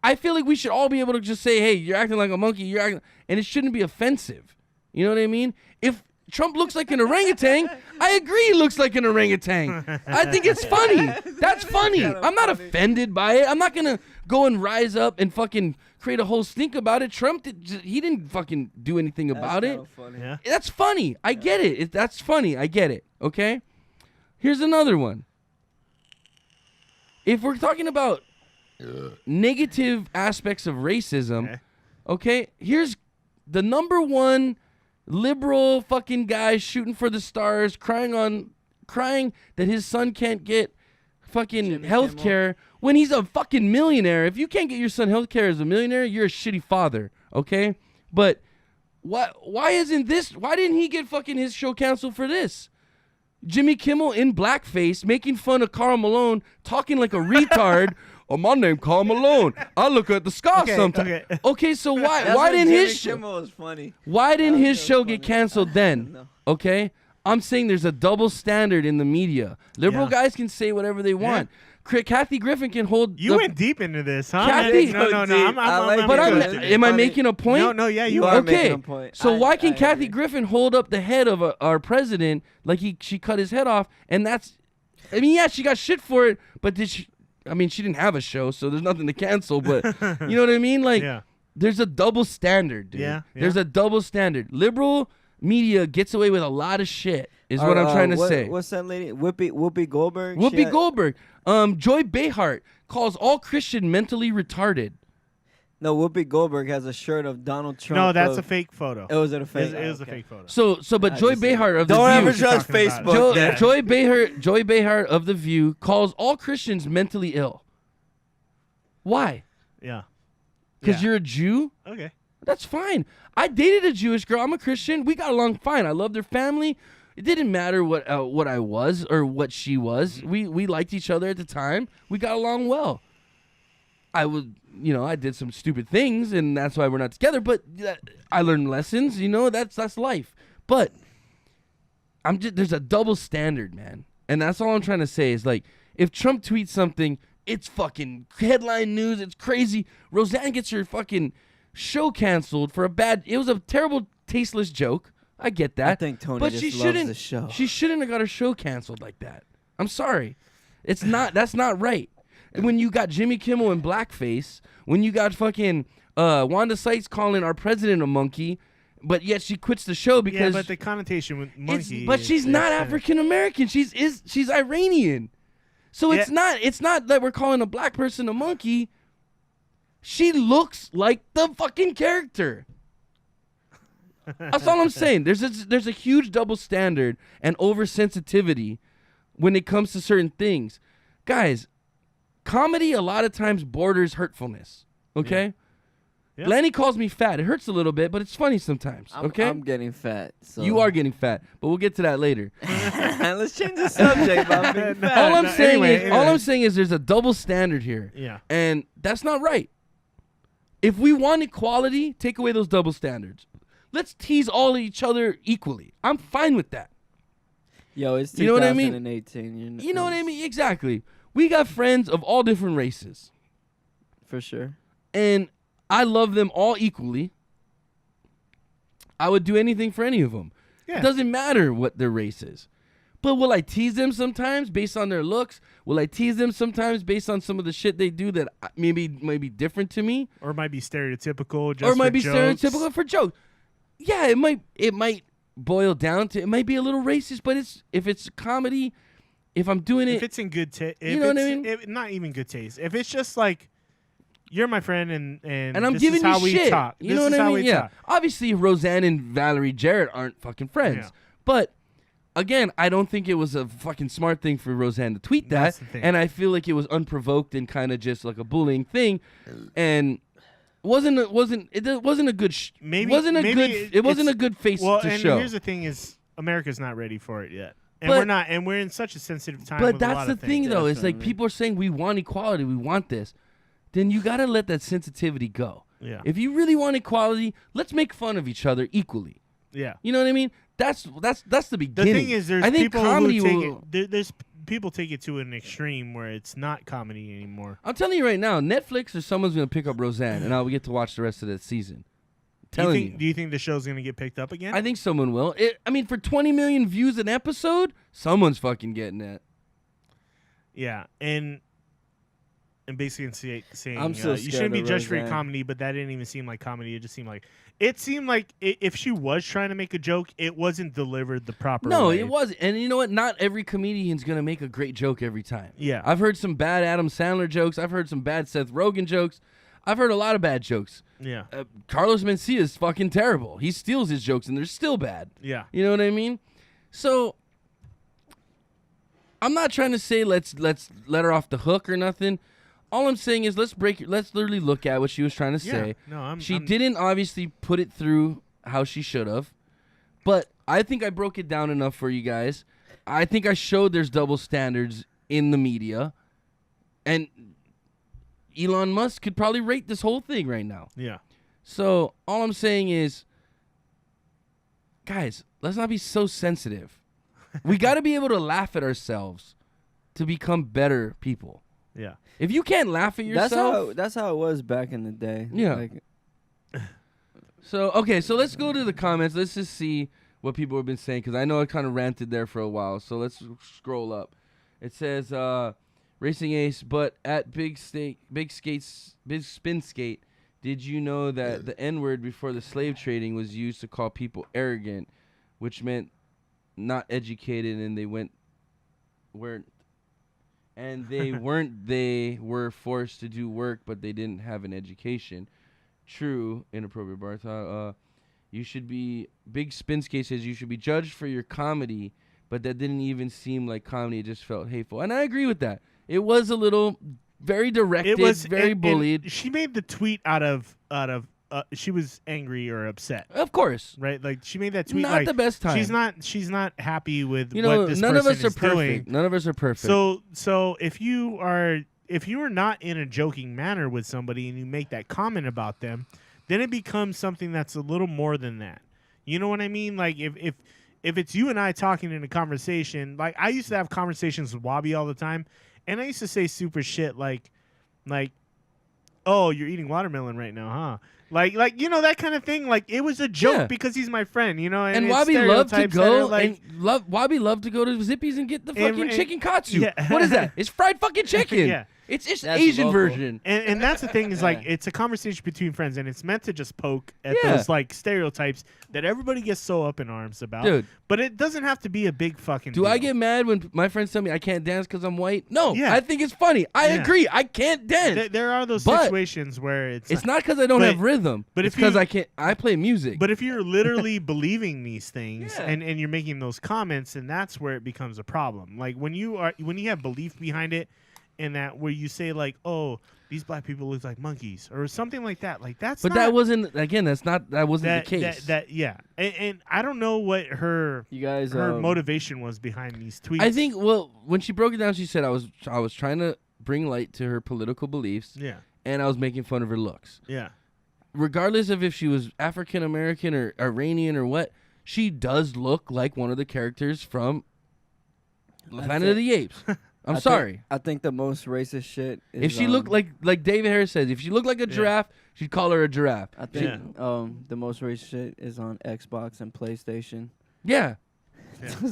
I feel like we should all be able to just say, "Hey, you're acting like a monkey," and it shouldn't be offensive. You know what I mean? If Trump looks like an orangutan, I agree he looks like an orangutan. I think it's funny. That's funny. I'm not offended by it. I'm not going to go and rise up and fucking create a whole stink about it. Trump, he didn't fucking do anything about it. Funny. Yeah. That's funny. I get it. That's funny. I get it. Okay? Here's another one. If we're talking about negative aspects of racism, Okay, here's the number one liberal fucking guy shooting for the stars, crying that his son can't get fucking health care when he's a fucking millionaire. If you can't get your son health care as a millionaire, you're a shitty father. Okay, but why didn't he get fucking his show canceled for this? Jimmy Kimmel in blackface making fun of Karl Malone, talking like a retard. Oh, my name Karl Malone. I look at the sky sometimes. Okay, so why didn't his show? Was funny. Why didn't his show get canceled then? Okay, I'm saying there's a double standard in the media. Liberal guys can say whatever they want. Kathy Griffin can hold. You went deep into this, huh? Kathy, no. Am I making a point? No, yeah, you are are. making a point. So why can Kathy agree. Griffin hold up the head of our president like she cut his head off? And that's, I mean, yeah, she got shit for it, but did she? I mean, she didn't have a show, so there's nothing to cancel. But you know what I mean? Like, there's a double standard, dude. Yeah. There's a double standard. Liberal media gets away with a lot of shit. Is what I'm trying to say. What's that lady? Whoopi Goldberg. Whoopi Goldberg. Joy Behar calls all Christian mentally retarded. No, Whoopi Goldberg has a shirt of Donald Trump. No, that's a fake photo. It was a fake. It was a fake photo. But Joy Behar of the Don't View. ever trust Facebook. Joy Behar of the View calls all Christians mentally ill. Why? Yeah. Because you're a Jew? Okay. That's fine. I dated a Jewish girl. I'm a Christian. We got along fine. I loved her family. It didn't matter what I was or what she was. We liked each other at the time. We got along well. I did some stupid things, and that's why we're not together. But I learned lessons. That's life. But there's a double standard, man. And that's all I'm trying to say is, like, if Trump tweets something, it's fucking headline news. It's crazy. Roseanne gets her fucking show canceled for it was a terrible, tasteless joke. I get that. I think Tony but just she loves shouldn't, the show. She shouldn't have got her show canceled like that. I'm sorry. That's not right. When you got Jimmy Kimmel in blackface, when you got fucking Wanda Sykes calling our president a monkey, but yet she quits the show because but the connotation with monkey. But she's not African American. She's Iranian. So it's not that we're calling a black person a monkey. She looks like the fucking character. That's all I'm saying. There's a huge double standard and oversensitivity when it comes to certain things. Guys, comedy a lot of times borders hurtfulness. Okay? Yeah. Lenny calls me fat. It hurts a little bit, but it's funny sometimes. Okay? I'm getting fat. So. You are getting fat, but we'll get to that later. Let's change the subject about being fat. All I'm saying is there's a double standard here. Yeah. And that's not right. If we want equality, take away those double standards. Let's tease all each other equally. I'm fine with that. Yo, it's 2018. You know what I mean? You know what I mean? Exactly. We got friends of all different races. For sure. And I love them all equally. I would do anything for any of them. Yeah. It doesn't matter what their race is. But will I tease them sometimes based on their looks? Will I tease them sometimes based on some of the shit they do that maybe might be different to me? Or might be stereotypical just or might be jokes. Stereotypical for jokes. Yeah, it might boil down to, it might be a little racist, but if it's comedy, if I'm doing it, if it's in good taste, you know what I mean? Not even good taste. If it's just like, you're my friend and I'm this giving is how you we shit. talk. You know what I mean? Yeah. Obviously, Roseanne and Valerie Jarrett aren't fucking friends. Yeah. But again, I don't think it was a fucking smart thing for Roseanne to tweet that. And I feel like it was unprovoked and kind of just like a bullying thing. And it wasn't a good it wasn't a good face to and show. Here's the thing is America's not ready for it yet. And we're not, and we're in such a sensitive time. But with that's a lot the of thing, things. though. It's like people are saying we want equality, we want this. Then you got to let that sensitivity go. Yeah. If you really want equality, let's make fun of each other equally. Yeah. You know what I mean? That's the beginning. The thing is, there's people who take it. There's people take it to an extreme where it's not comedy anymore. I'm telling you right now, Netflix or someone's gonna pick up Roseanne, and I'll get to watch the rest of that season. Do you think the show's gonna get picked up again? I think someone will. For 20 million views an episode, someone's fucking getting it. Yeah, and basically saying I'm so you shouldn't be judged for your Roseanne. comedy, but that didn't even seem like comedy. It just seemed like if she was trying to make a joke, it wasn't delivered the proper way. No, it wasn't. And you know what? Not every comedian's gonna make a great joke every time. Yeah, I've heard some bad Adam Sandler jokes. I've heard some bad Seth Rogen jokes. I've heard a lot of bad jokes. Yeah. Carlos Mencia is fucking terrible. He steals his jokes and they're still bad. Yeah. You know what I mean? So I'm not trying to say let's let her off the hook or nothing. All I'm saying is let's literally look at what she was trying to say. No, She didn't obviously put it through how she should have, but I think I broke it down enough for you guys. I think I showed there's double standards in the media, and Elon Musk could probably rate this whole thing right now. Yeah. So all I'm saying is, guys, let's not be so sensitive. We got to be able to laugh at ourselves to become better people. Yeah. If you can't laugh at yourself, That's how it was back in the day. Yeah. Like, so let's go to the comments. Let's just see what people have been saying, because I know I kind of ranted there for a while. So let's scroll up. It says, Racing Ace, but at Big Spin Skate, did you know that the N-word before the slave trading was used to call people arrogant, which meant not educated, and they were forced to do work, but they didn't have an education. True, inappropriate bar. You should be, Big Spin Skate says you should be judged for your comedy, but that didn't even seem like comedy. It just felt hateful. And I agree with that. It was a little very directed, very bullied. And she made the tweet out of she was angry or upset. Of course. Right? Like she made that tweet Not like the best time. She's not happy with what this none person of us are is perfect. doing. None of us are perfect. So if you are not in a joking manner with somebody and you make that comment about them, then it becomes something that's a little more than that. You know what I mean? Like if it's you and I talking in a conversation, like I used to have conversations with Wabi all the time, and I used to say super shit like, oh, you're eating watermelon right now, huh? Like that kind of thing. Like it was a joke because he's my friend, And it's Wabi loved to stereotypes that are, go Wabi loved to go to Zippy's and get the fucking chicken katsu. Yeah. What is that? It's fried fucking chicken. Yeah. It's just That's Asian local. version. And that's the thing is like it's a conversation between friends, and it's meant to just poke at Yeah. those like stereotypes that everybody gets so up in arms about. Dude. But it doesn't have to be a big fucking Do deal. I get mad when my friends tell me I can't dance because I'm white? No, Yeah. I think it's funny. I Yeah. agree. I can't dance. There are those But situations where it's It's not because I don't But- have rhythm. but it's if you- because I can't. I play music. But if you're literally believing these things Yeah. and you're making those comments, and that's where it becomes a problem. Like when you have belief behind it, and that where you say like, oh, these black people look like monkeys or something like that. Like that's But not, that wasn't that wasn't the case. That and I don't know what her you guys, motivation was behind these tweets. I think when she broke it down, she said I was trying to bring light to her political beliefs, Yeah. and I was making fun of her looks. Yeah. Regardless of if she was African American or Iranian or what, she does look like one of the characters from Planet of the Apes. I'm sorry. I think the most racist shit is, If she looked like David Harris says, if she looked like a giraffe, she'd call her a giraffe. I think the most racist shit is on Xbox and PlayStation. Yeah.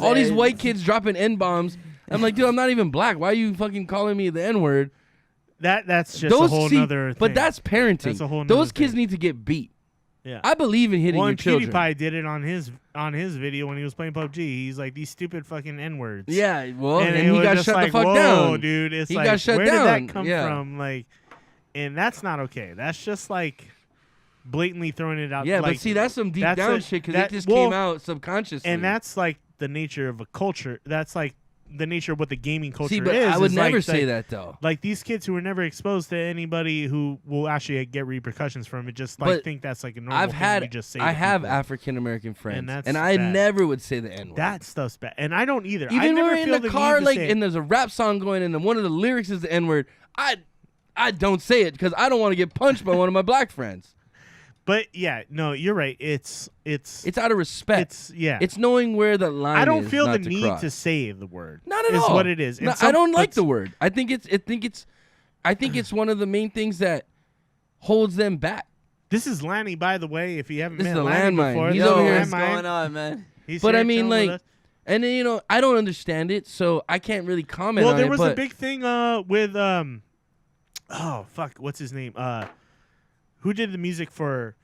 All these white kids dropping N-bombs. I'm like, dude, I'm not even black. Why are you fucking calling me the N-word? That's just a whole nother thing. But that's parenting. That's a whole Those nother kids thing. need to get beat. Yeah. I believe in hitting Well, your and children. PewDiePie did it on his video when he was playing PUBG. He's like, these stupid fucking N-words. Yeah, well, and it he was got just shut like, the fuck whoa, down. Dude, it's He like, got shut where down. did that come from? Like, and that's not okay. That's just like blatantly throwing it out. Yeah, like, but see, that's some deep that's down a- shit because that- it just well, came out subconsciously. and that's like the nature of a culture. That's like the nature of what the gaming culture see, but is. I would is never like, say that though. Like these kids who were never exposed to anybody who will actually get repercussions from it, just like But think that's like a normal thing you just say. I to have people. African American friends, that's and I bad. never would say the N-word. That stuff's bad, and I don't either. I Even when never we're in feel the need car, to like, say it. and there's a rap song going, and then one of the lyrics is the N-word. I don't say it because I don't want to get punched by one of my black friends. But yeah, no, you're right. It's out of respect. It's knowing where the line is. I don't feel the not to need cross. to say the word. Not at is all. what it is. No, And I don't like but- the word. I think it's one of the main things that holds them back. This is Lanny, by the way. If you haven't This met is a Lanny landmine. before, He's this is over a here. What's landmine. going on, man? He's But here I mean, chilling with like, us. and then I don't understand it, so I can't really comment Well, on there it. was but a big thing with oh fuck, what's his name? Who did the music for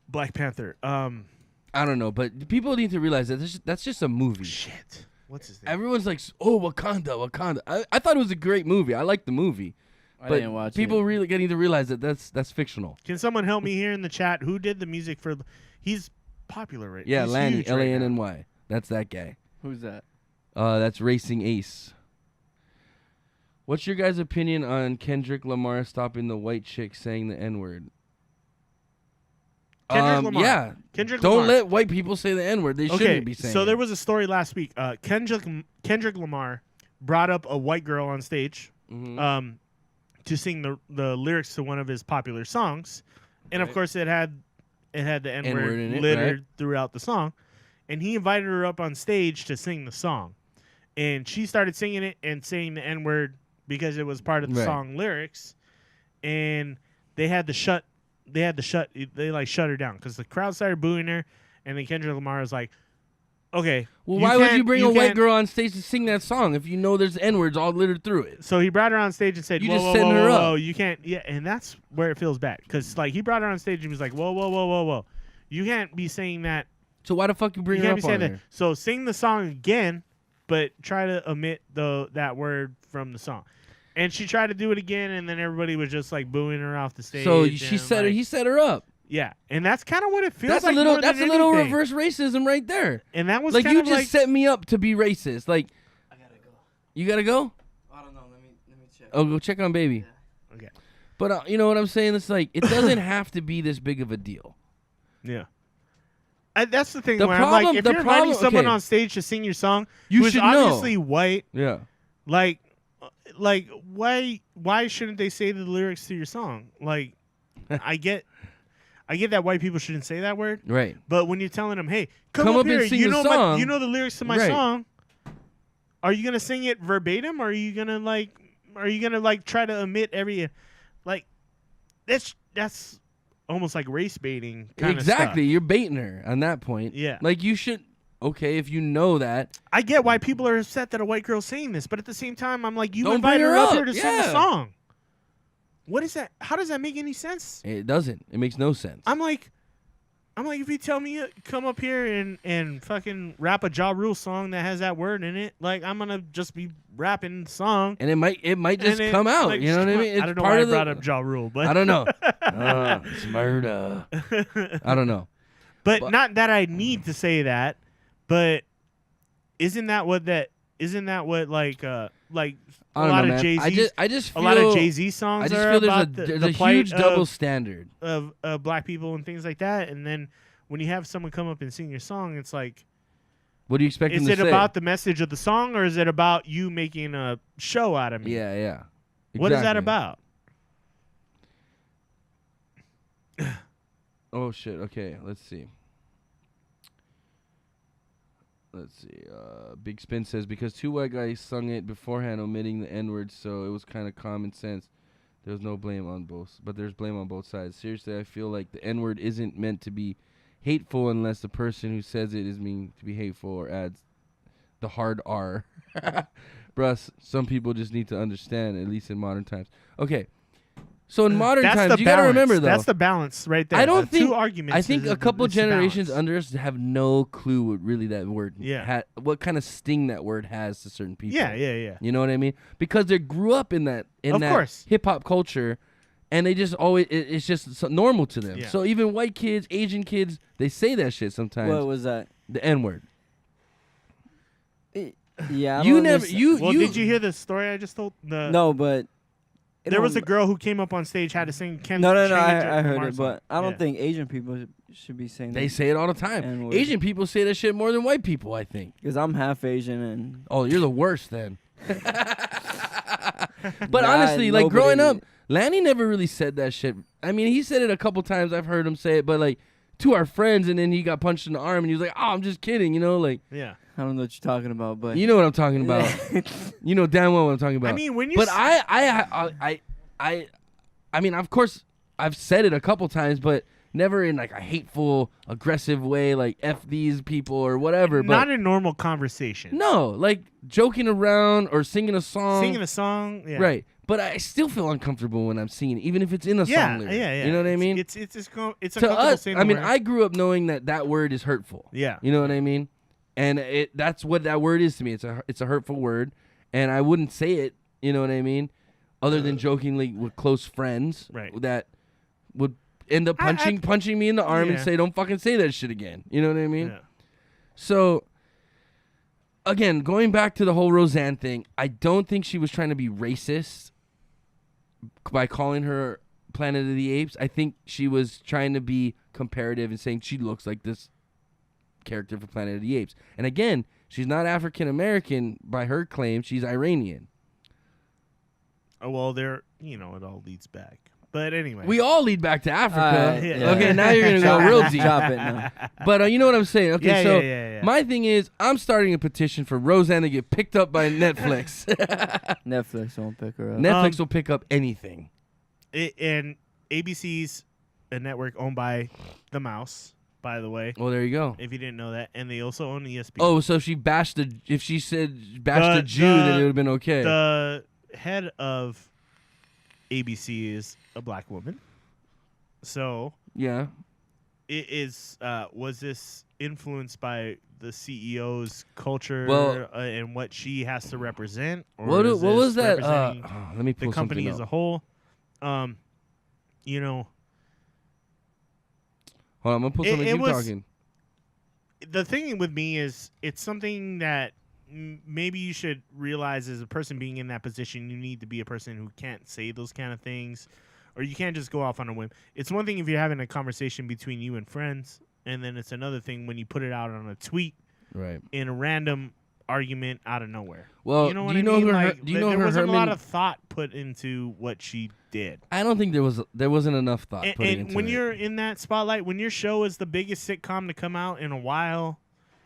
Black Panther? I don't know, but people need to realize that that's just a movie. Shit. What's his name? Everyone's like, oh, Wakanda. I thought it was a great movie. I liked the movie. I But didn't watch people it. really getting to realize that that's fictional. Can someone help me here in the chat? Who did the music for? He's popular, right? Yeah, He's Lanny, huge right now. L-A-N-N-Y. That's that guy. Who's that? That's Racing Ace. What's your guys' opinion on Kendrick Lamar stopping the white chick saying the N-word? Kendrick Lamar. Yeah. Kendrick Don't Lamar. let white people say the N-word. They shouldn't be saying so there it. was a story last week. Kendrick Lamar brought up a white girl on stage Mhm. to sing the lyrics to one of his popular songs, and of Right. course it had the N-word N-word in it, littered right? throughout the song, and he invited her up on stage to sing the song, and she started singing it and saying the N-word because it was part of the Right. song lyrics, and they shut her down because the crowd started booing her, and then Kendrick Lamar was like, okay. Well, why would you can't- bring a white can't- girl on stage to sing that song if you know there's N-words all littered through it? So he brought her on stage and said, You whoa, just whoa, setting whoa, her whoa, up. whoa, you can't, yeah, and that's where it feels bad. Because, like, he brought her on stage and was like, whoa, whoa, whoa, whoa, whoa. You can't be saying that. So why the fuck you bring You her can't be up on saying there? that. So sing the song again, but try to omit that word from the song. And she tried to do it again, and then everybody was just, like, booing her off the stage. So she and, set her. like, He set her up. Yeah, and that's kind of what it feels That's like. a little. more That's a than little anything. reverse racism right there. And that was Like kind you of just like, set me up to be racist. Like I gotta go. you gotta go. I don't know. Let me check. Oh, go check on baby. Okay. But you know what I'm saying? It's like it doesn't have to be this big of a deal. Yeah. That's the thing. The where I'm problem- like, if the you're inviting problem- someone okay. on stage to sing your song, You who's should know. obviously white, Yeah. like why shouldn't they say the lyrics to your song? Like, I get that white people shouldn't say that word, Right. but when you're telling them, hey, come Come up up and here, sing you the know song. you know the lyrics to my Right. song. Are you gonna sing it verbatim, or are you gonna try to omit every, like, that's almost like race baiting kind of stuff. Exactly. You're baiting her on that point. Yeah. Like you should. Okay, if you know that. I get why people are upset that a white girl's saying this, but at the same time, I'm like, you Don't invited bring her her up up. here to sing the Yeah. song. What is that? How does that make any sense? It doesn't. It makes no sense. I'm like, if you tell me come up here and fucking rap a Ja Rule song that has that word in it, like I'm gonna just be rapping the song. And it might just and it, come out. like, You know what I mean? It's I don't know part why I of brought up Ja Rule, but I don't know. It's murder. I don't know. but But- not that I need to say that, but isn't that what like a I don't lot know, of man. Jay-Z I just feel a lot of Jay-Z songs I just are feel there's about there's the a plight huge double standard. of black people and things like that, and then when you have someone come up and sing your song, it's like, What do you expect is them it to say? about the message of the song, or is it about you making a show out of me? Yeah, yeah. What is that Exactly. about? Oh shit. Okay, let's see. Big Spin says because two white guys sung it beforehand, omitting the N-word, so it was kind of common sense. There was no blame on both, but there's blame on both sides. Seriously, I feel like the N-word isn't meant to be hateful unless the person who says it is mean to be hateful or adds the hard R. Bruh, some people just need to understand, at least in modern times. Okay, so in modern That's times, the you got to balance. remember though. That's the balance right there. I don't The two think. arguments. I think is a couple it's the generations balance. under us have no clue what really that word. Yeah. What kind of sting that word has to certain people. Yeah. You know what I mean? Because they grew up in that Of course. hip hop culture, and they just always it's just so normal to them. Yeah. So even white kids, Asian kids, they say that shit sometimes. What was that? The N word. Yeah. I You don't never. understand- You. Well, you. did you hear the story I just told? No, but it There was a don't- girl who came up on stage, had to sing. No, I Kendrick heard Lamar it, song. but I don't Yeah. think Asian people should be saying They that. say it all the time. N-word. Asian people say that shit more than white people. I think. Because I'm half Asian and. Oh, you're the worst then. But Nah, honestly, like nobody- growing up, Lanny never really said that shit. I mean, he said it a couple times. I've heard him say it, but like to our friends, and then he got punched in the arm, and he was like, "Oh, I'm just kidding," you know, like Yeah. I don't know what you're talking about, but. you know what I'm talking about. You know damn well what I'm talking about. I mean, when you. but I mean, of course, I've said it a couple times, but never in like a hateful, aggressive way, like "f these people" or whatever. not But a normal conversation. no, like joking around or singing a song. Singing a song. Yeah. Right. But I still feel uncomfortable when I'm singing, even if it's in a Yeah, song lyric. yeah. You know what I mean? It's to uncomfortable us, saying I the mean, word. I grew up knowing that word is hurtful. Yeah. You know what I mean? And that's what that word is to me. It's a hurtful word, and I wouldn't say it. You know what I mean? other than jokingly with close friends, Right. that would end up punching me in the arm and Yeah. say, "Don't fucking say that shit again." You know what I mean? Yeah. So, again, going back to the whole Roseanne thing, I don't think she was trying to be racist by calling her Planet of the Apes. I think she was trying to be comparative and saying she looks like this character for Planet of the Apes. And again, she's not African American by her claim. She's Iranian. Oh, well, it all leads back. But anyway. We all lead back to Africa. Yeah. Okay, now you're going to go real deep. Drop it now. But you know what I'm saying? Okay, Yeah, so yeah. my thing is, I'm starting a petition for Roseanne to get picked up by Netflix. Netflix won't pick her up. Netflix will pick up anything. And ABC's a network owned by the Mouse, by the way, Well, there you go. if you didn't know that. And they also own ESPN. Oh, so if she said bashed a Jew, then it would have been okay. The head of ABC is a black woman. So Yeah. was this influenced by the CEO's culture Well- and what she has to represent? Or What is was this that? representing Let me the pull company something as a up. whole? Hold on, I'm gonna pull It- something. it Keep was- talking. The thing with me is it's something that maybe you should realize as a person being in that position, you need to be a person who can't say those kind of things, or you can't just go off on a whim. It's one thing if you're having a conversation between you and friends, and then it's another thing when you put it out on a tweet Right. in a random argument out of nowhere. Well, You know do what you I know mean? who? Like, Do you know there who wasn't a lot Herman? of thought put into what she did. I don't think there wasn't enough thought put And into when it. you're in that spotlight, when your show is the biggest sitcom to come out in a while,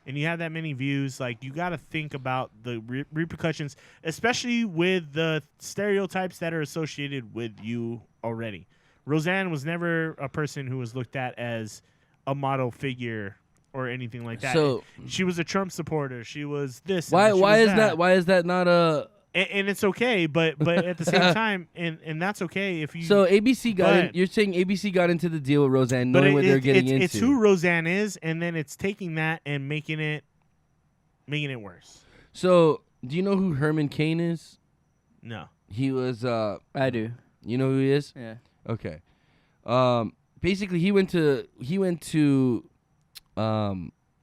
and you have that many views, like you got to think about the repercussions, especially with the stereotypes that are associated with you already. Roseanne was never a person who was looked at as a model figure or anything like that. So she was a Trump supporter. She was this. why and she why was is that? Why is that not a? And it's okay, but at the same time, and that's okay if you. So ABC got in. But- You're saying ABC got into the deal with Roseanne, But knowing what they're getting into. it's who Roseanne is, and then it's taking that and making it worse. So do you know who Herman Cain is? No. He was. I do. You know who he is? Yeah. Okay. Basically, he went to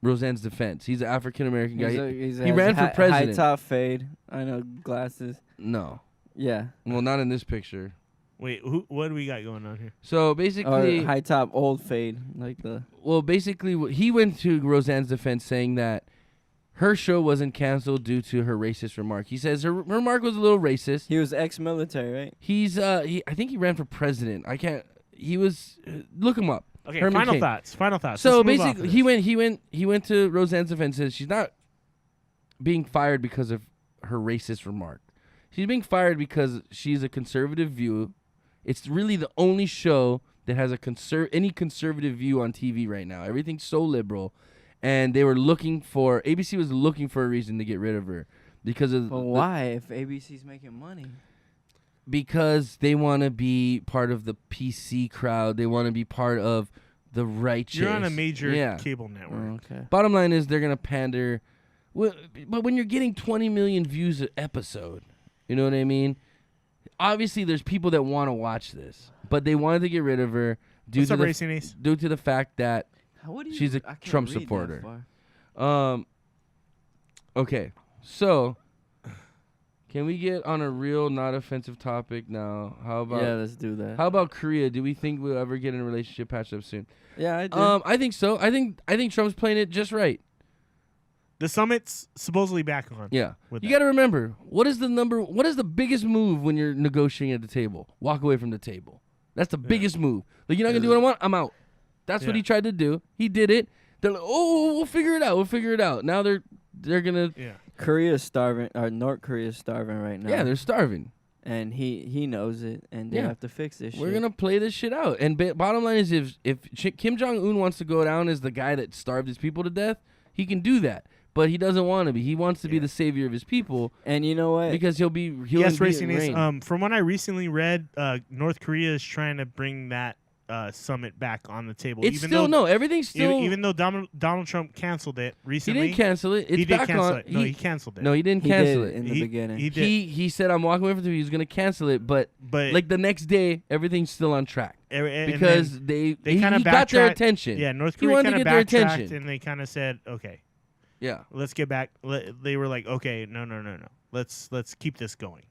Roseanne's defense. He's an African American guy. He ran for president. High top fade. I know, glasses. No. Yeah. Well, not in this picture. Wait, what do we got going on here? So Or basically, high top old fade, like the. he went to Roseanne's defense saying that her show wasn't canceled due to her racist remark. He says her remark was a little racist. He was ex-military, right? He's I think he ran for president. I can't. He was look him up. Okay, Herman final Cain. thoughts. Final thoughts. So Let's move off basically, of he went to Roseanne's defense. Says she's not being fired because of her racist remark. She's being fired because she's a conservative view. It's really the only show that has any conservative view on TV right now. Everything's so liberal, and they were ABC was looking for a reason to get rid of her because of But why? If ABC's making money. because they want to be part of the PC crowd. They want to be part of the righteous. You're on a major Yeah. cable network. Okay. Bottom line is they're gonna pander. Well, but when you're getting 20 million views an episode, you know what I mean? Obviously, there's people that want to watch this, but they wanted to get rid of her due What's to up, Racing Ace? due to the fact that What do you, She's a I can't Trump read that supporter. far. Okay, so can we get on a real, not offensive topic now? How about Yeah, let's do that. how about Korea? Do we think we'll ever get in a relationship patched up soon? Yeah, I do. I think so. I think Trump's playing it just right. The summit's supposedly back on. Yeah. With You that. got to remember, what is the biggest move when you're negotiating at the table? Walk away from the table. That's the biggest move. Like, you're not going to do what I want? I'm out. That's what Yeah. he tried to do. He did it. They're like, oh, we'll figure it out. We'll figure it out. Now they're going to, Yeah. Korea's starving, or North Korea's starving right now. yeah, they're starving. and he knows it, and they Yeah. have to fix this We're shit. going to play this shit out. And bottom line is if Kim Jong-un wants to go down as the guy that starved his people to death, he can do that. But he doesn't want to be. He wants to be the savior of his people And you know what? because he'll Yes, be Racing Ace. reign. From what I recently read, North Korea is trying to bring that summit back on the table. It's still no. Everything's still. Even though Donald Trump canceled it he recently. didn't cancel it. It's He did back cancel on. it. No, he canceled it. No, he didn't He cancel did it. in the beginning. He did. He said I'm walking away from it. He was gonna cancel it, but like the next day, everything's still on track because they kind of got their backtracked. attention. Yeah, North He Korea wanted kind to of get their backtracked, attention. and they kind of said, "Okay, Yeah. let's get back." They were like, "Okay, no. Let's keep this going."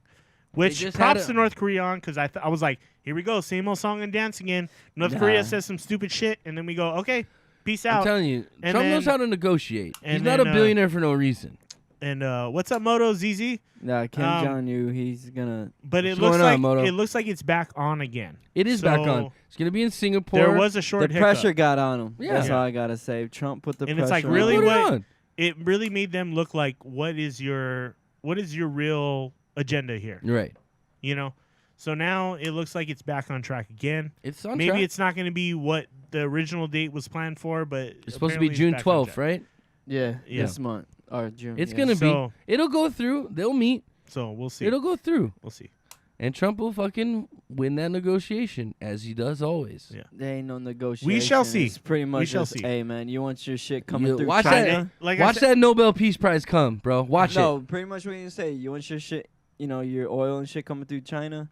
Which just props had to a- North Korea on because I was like, "Here we go, same old song and dance again." North Korea says some stupid shit, and then we go, "Okay, peace I'm out." telling you, And Trump knows then- how to negotiate. He's and not a then, billionaire for no reason. And what's up, Moto ZZ? Nah, Kim Jong Un, he's gonna. But it What's looks going on, like Moto? it looks like it's back on again. It is back So, on. It's gonna be in Singapore. There was a short The hiccup. pressure got on him. Yeah. That's Yeah. all I gotta say. Trump put the And pressure. it's like, on really him. Put it what- on. It really made them look like what is your real agenda here? Right. You know. So now it looks like it's back on track again. It's on Maybe track. it's not going to be what the original date was planned for, but It's supposed to be apparently June it's back on 12th, track. right? Yeah, Yeah. this month or June. It's yeah. gonna So- be. It'll go through. They'll meet. So we'll see. It'll go through, We'll see. and Trump will fucking win that negotiation as he does always. Yeah. There ain't no negotiation. We shall see. It's pretty much shall just, see. hey man, you want your shit coming You through watch China? that. Like I Watch said- that Nobel Peace Prize come, bro. Watch No, it. pretty much what you say. You want your shit, your oil and shit coming through China,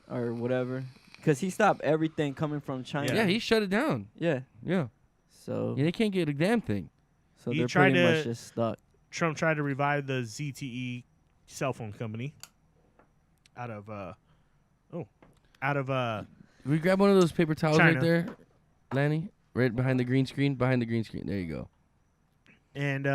or whatever. Because he stopped everything coming from China. Yeah, he shut it down. Yeah. Yeah. So, Yeah, they can't get a damn thing. so He they're tried pretty to- much just stuck. Trump tried to revive the ZTE cell phone company out of We grab one of those paper towels China. right there, Lanny. Right behind the green screen. Behind the green screen. There you go. and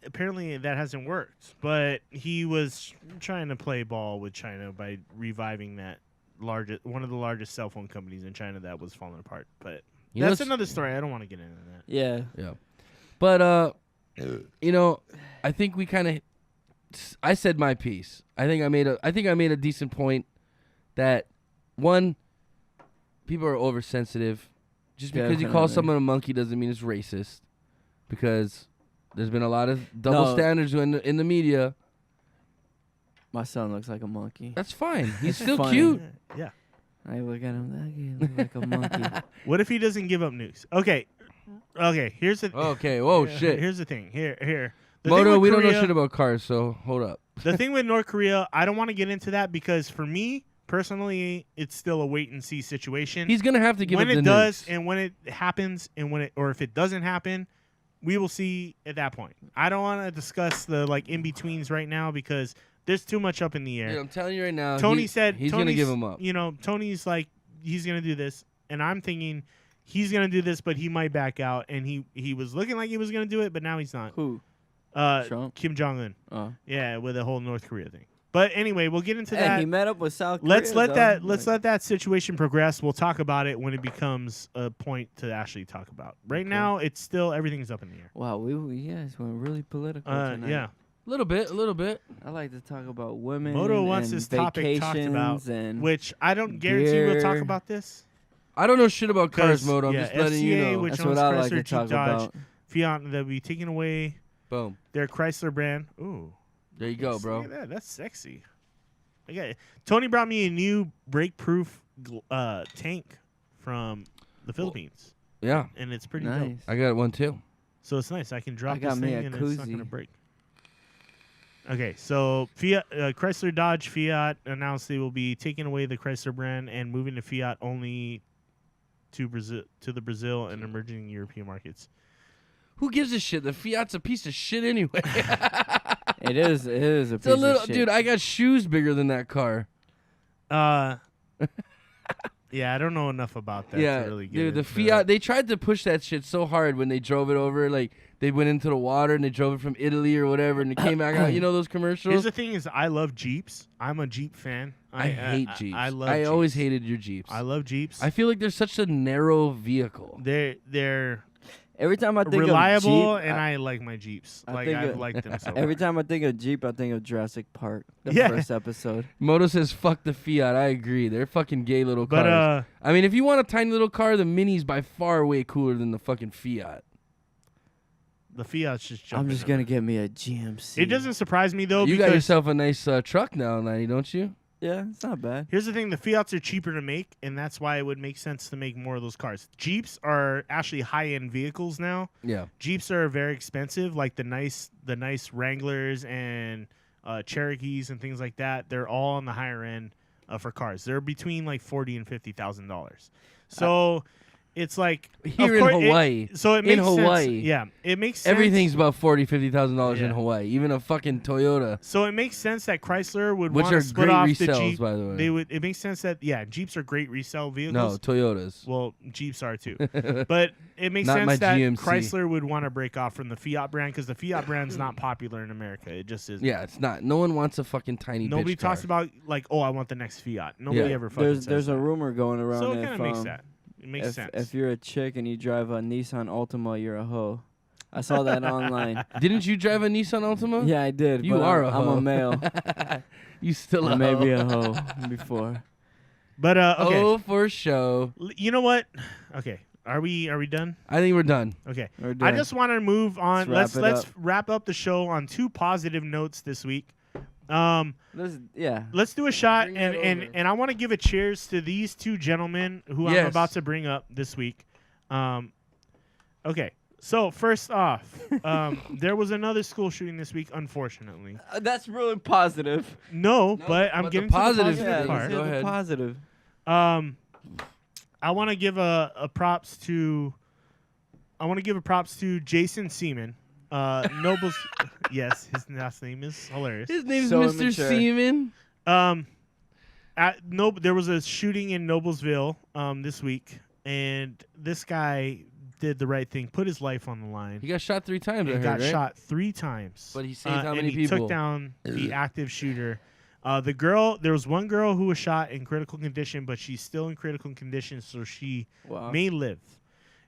apparently that hasn't worked. But he was trying to play ball with China by reviving that one of the largest cell phone companies in China that was falling apart. But You know that's what's- another story. I don't want to get into that. Yeah. Yeah. But I think we kind of I said my piece. I think I made a decent point that one, people are oversensitive. Just because you call Definitely. someone a monkey doesn't mean it's racist. Because there's been a lot of double No. standards in the media. My son looks like a monkey. That's fine. He's still funny. cute. Yeah. I look at him, that kid looks like a monkey. What if he doesn't give up nukes? Okay. Here's the Okay. Whoa, shit. Here's the thing. Here. The thing Moto, with we don't know Korea- shit about cars, so hold up. The thing with North Korea, I don't want to get into that because for me personally, it's still a wait and see situation. He's gonna have to give when up it the does nukes. and when it happens and or if it doesn't happen, we will see at that point. I don't want to discuss the in betweens right now because there's too much up in the air. Dude, I'm telling you right now. Tony said he's gonna give him up. Tony's like he's gonna do this, and I'm thinking he's gonna do this, but he might back out. And he was looking like he was gonna do it, but now he's not. Who? Trump? Kim Jong Un. Oh. Yeah, with the whole North Korea thing. But anyway, we'll get into Hey, that. he met up with South Korea. Let's let though. that situation progress. We'll talk about it when it becomes a point to actually talk about. Right Okay. now, it's still everything's up in the air. Wow, we guys went really political tonight. Yeah. A little bit. I like to talk about women. Moto wants and this topic talked about, vacations and which I don't guarantee we'll talk gear. about this. I don't know shit about cars, 'Cause, Moto. I'm yeah, just letting you FCA, know. which that's owns what I like Chrysler, to talk Jeep, Dodge, about. Fiat, they'll be taking away Boom. their Chrysler brand. Ooh, There you go, bro. Look at that. That's sexy. Okay, Tony brought me a new brake-proof tank from the Philippines, Yeah, and it's pretty dope. Nice. I got one too. So it's nice. I can drop I got this me thing a and it's not koozie. gonna break. Okay, so Fiat, Chrysler, Dodge, Fiat announced they will be taking away the Chrysler brand and moving to Fiat only to the Brazil and emerging European markets. Who gives a shit? The Fiat's a piece of shit anyway. It is a It's piece a little, of shit. dude. I got shoes bigger than that car. Yeah, I don't know enough about that Yeah, to really get dude. The into Fiat, they tried to push that shit so hard when they drove it over. Like they went into the water and they drove it from Italy or whatever, and it came back out. You know those Here's commercials? the thing: is I love Jeeps. I'm a Jeep fan. I hate Jeeps. I love. I Jeeps. always hated your Jeeps. I love Jeeps. I feel like they're such a narrow vehicle. They're Every time I think reliable, of Jeep, and I like my Jeeps. I Like think I've it- liked them so. every much. time I think of Jeep, I think of Jurassic Park, the Yeah. first episode. Moto says, "Fuck the Fiat." I agree. They're fucking gay little But cars. I mean, if you want a tiny little car, the Mini's by far way cooler than the fucking Fiat. the Fiat's just I'm jumping. just gonna get me a GMC. It doesn't surprise me though. You because got yourself a nice truck now, Lanny, don't you? Yeah, it's not bad. Here's the thing: the Fiats are cheaper to make, and that's why it would make sense to make more of those cars. Jeeps are actually high-end vehicles now. Yeah. Jeeps are very expensive, like the nice Wranglers and Cherokees and things like that. They're all on the higher end for cars. They're between like $40,000 and $50,000. So it's like Here of course, in Hawaii. so it makes in Hawaii. sense. Yeah, it makes sense. Everything's about $40,000-$50,000 in Yeah. Hawaii. Even a fucking Toyota, So it makes sense that Chrysler would which want are to split great off the resales, Jeep. by the way. They would. It makes sense that Jeeps are great resale No, vehicles. Toyotas. Well, Jeeps are too. But it makes Not my sense that GMC. Chrysler would want to break off from the Fiat brand because the Fiat brand's not popular in America. It just isn't. Yeah, it's not. No one wants a fucking tiny Nobody bitch talks car. about like, oh, I want the next Fiat. Nobody Yeah. ever fucking There's says there's a that. rumor going around. So it if, kind of makes that. It makes if, sense. if you're a chick and you drive a Nissan Altima, you're a hoe. I saw that online. Didn't you drive a Nissan Altima? Yeah, I did. You but are I'm a hoe. a male. You still I a may be hoe. a hoe before. But okay, Oh, for show. You know what? Okay, are we done? I think we're done. Okay, We're I done. just want to move on. Let's wrap Let's it up. wrap up the show on 2 positive notes this week. Yeah. Let's do a shot, Bring and, it and, over. and I want to give a cheers to these 2 gentlemen who I'm Yes. about to bring up this week. Okay, so first off, there was another school shooting this week, unfortunately. That's really positive. No, but I'm but the getting to positive the Yeah, positive part. part. Go the ahead. positive. I want to give a props to. I want to give a props to Jason Seaman. Noble's. Yes, his last name is hilarious. His name's So Mr. immature. Seaman. There was a shooting in Noblesville this week, and this guy did the right thing, put his life on the line. He got shot 3 times. I He heard, got right? shot 3 times. But he saved how and many he people? took down the active shooter. There was one girl who was shot in critical condition, but she's still in critical condition, so she Wow. may live.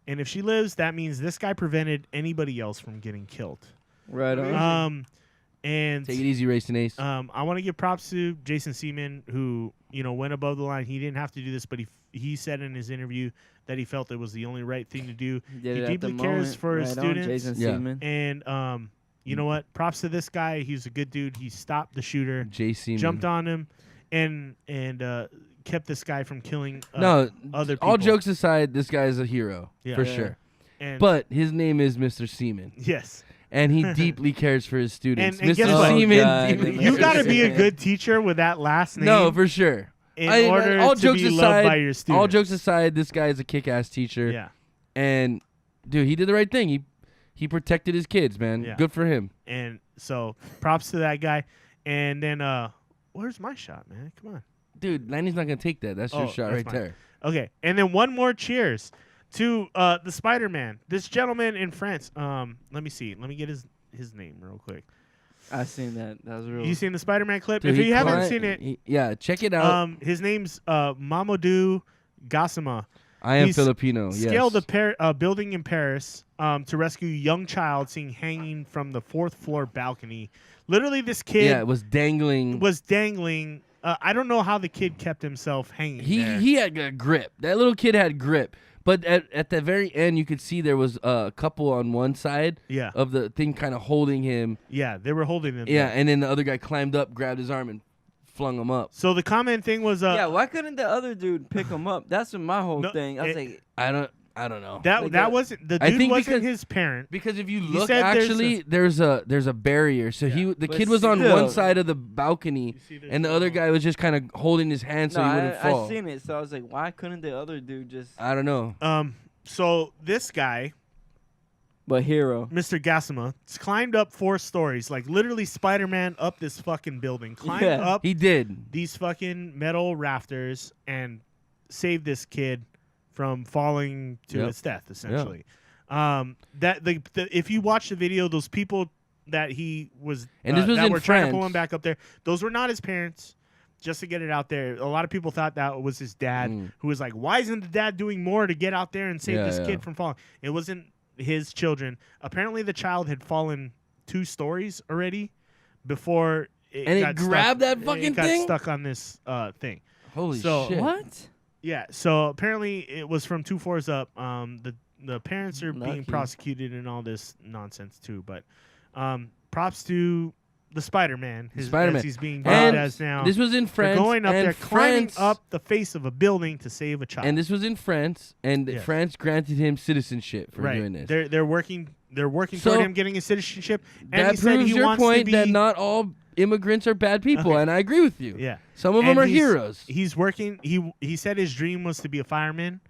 And if she lives, that means this guy prevented anybody else from getting killed. Right on. And Take it easy, Racing Ace. I want to give props to Jason Seaman, who went above the line. He didn't have to do this, but he said in his interview that he felt it was the only right thing to do. Did he it at the deeply cares moment. for his Right on, students. Jason Yeah. Seaman. And you know what? Props to this guy. He's a good dude. He stopped the shooter, J. Seaman. jumped on him, and kept this guy from killing No, other people. all jokes aside, this guy is a hero Yeah. for Yeah. sure. And But his name is Mr. Seaman, yes, and he deeply cares for his students. And Mr. guess what? Seaman, Oh, God, deeply the you cares got to for be a his- good teacher with that last name. No, for sure. in I- order all to jokes be aside, loved by your students. All jokes aside, this guy is a kick-ass teacher. Yeah. And dude, he did the right thing. He protected his kids, man. Yeah. Good for him. And so props to that guy. And then where's my shot, man? Come on. Dude, Lanny's not gonna take that. That's your Oh, shot that's right mine. there. Okay. And then one more cheers to the Spider-Man. This gentleman in France. Let me see. Let me get his name real quick. I seen that. That was real. You seen the Spider-Man clip? Dude, if he you haven't climbed- seen it, yeah, check it out. his name's Mamadou Gassama. I am he's Filipino. Scaled Yes. a building in Paris to rescue a young child seen hanging from the 4th floor balcony. Literally, this kid Yeah, it was dangling. was dangling. I don't know how the kid kept himself hanging. there. He had a grip. That little kid had grip. But at the very end, you could see there was a couple on one side Yeah. of the thing kind of holding him. Yeah, they were holding him. Yeah, there. and then the other guy climbed up, grabbed his arm, and flung him up. So the comment thing was yeah, why couldn't the other dude pick him up? That's what my whole No, thing. I was it- like, I don't know. that like that that- wasn't the I dude think wasn't because- his parent. Because if you He look, said actually, there's a barrier. So Yeah. the But kid was on still- one side of the balcony, see there's and the no- other guy was just kind of holding his hand so no, he wouldn't fall. I seen it. So I was like, why couldn't the other dude just? I don't know. So this guy, But hero. Mr. Gassama, climbed up 4 stories, like literally Spider-Man up this fucking building, climbed Yeah. up He did. these fucking metal rafters and saved this kid from falling to Yep. its death, essentially. That if you watch the video, those people that he was And this was that in were trying to pull France. him back up there, those were not his parents. Just to get it out there, a lot of people thought that was his dad, who was like, "Why isn't the dad doing more to get out there and save Yeah, this yeah. kid from falling?" It wasn't his children. Apparently, the child had fallen 2 stories already before it And it got grabbed stuck, that fucking it got thing? stuck on this thing. Holy So- shit. What? Yeah, so apparently it was from 2 floors up. The parents are being Lucky. prosecuted and all this nonsense too. But props to the Spider-Man. Spider-Man. As he's being And dubbed as now. this was in They're France. going up and there, climbing France, up the face of a building to save a child. And this was in France, and Yes. France granted him citizenship for right. doing this. They're working So, toward him getting his citizenship. And that he said proves he your wants to point be, that not all immigrants are bad people, Okay. and I agree with you. Yeah. Some of And them are he's- heroes. He's working. He said his dream was to be a fireman,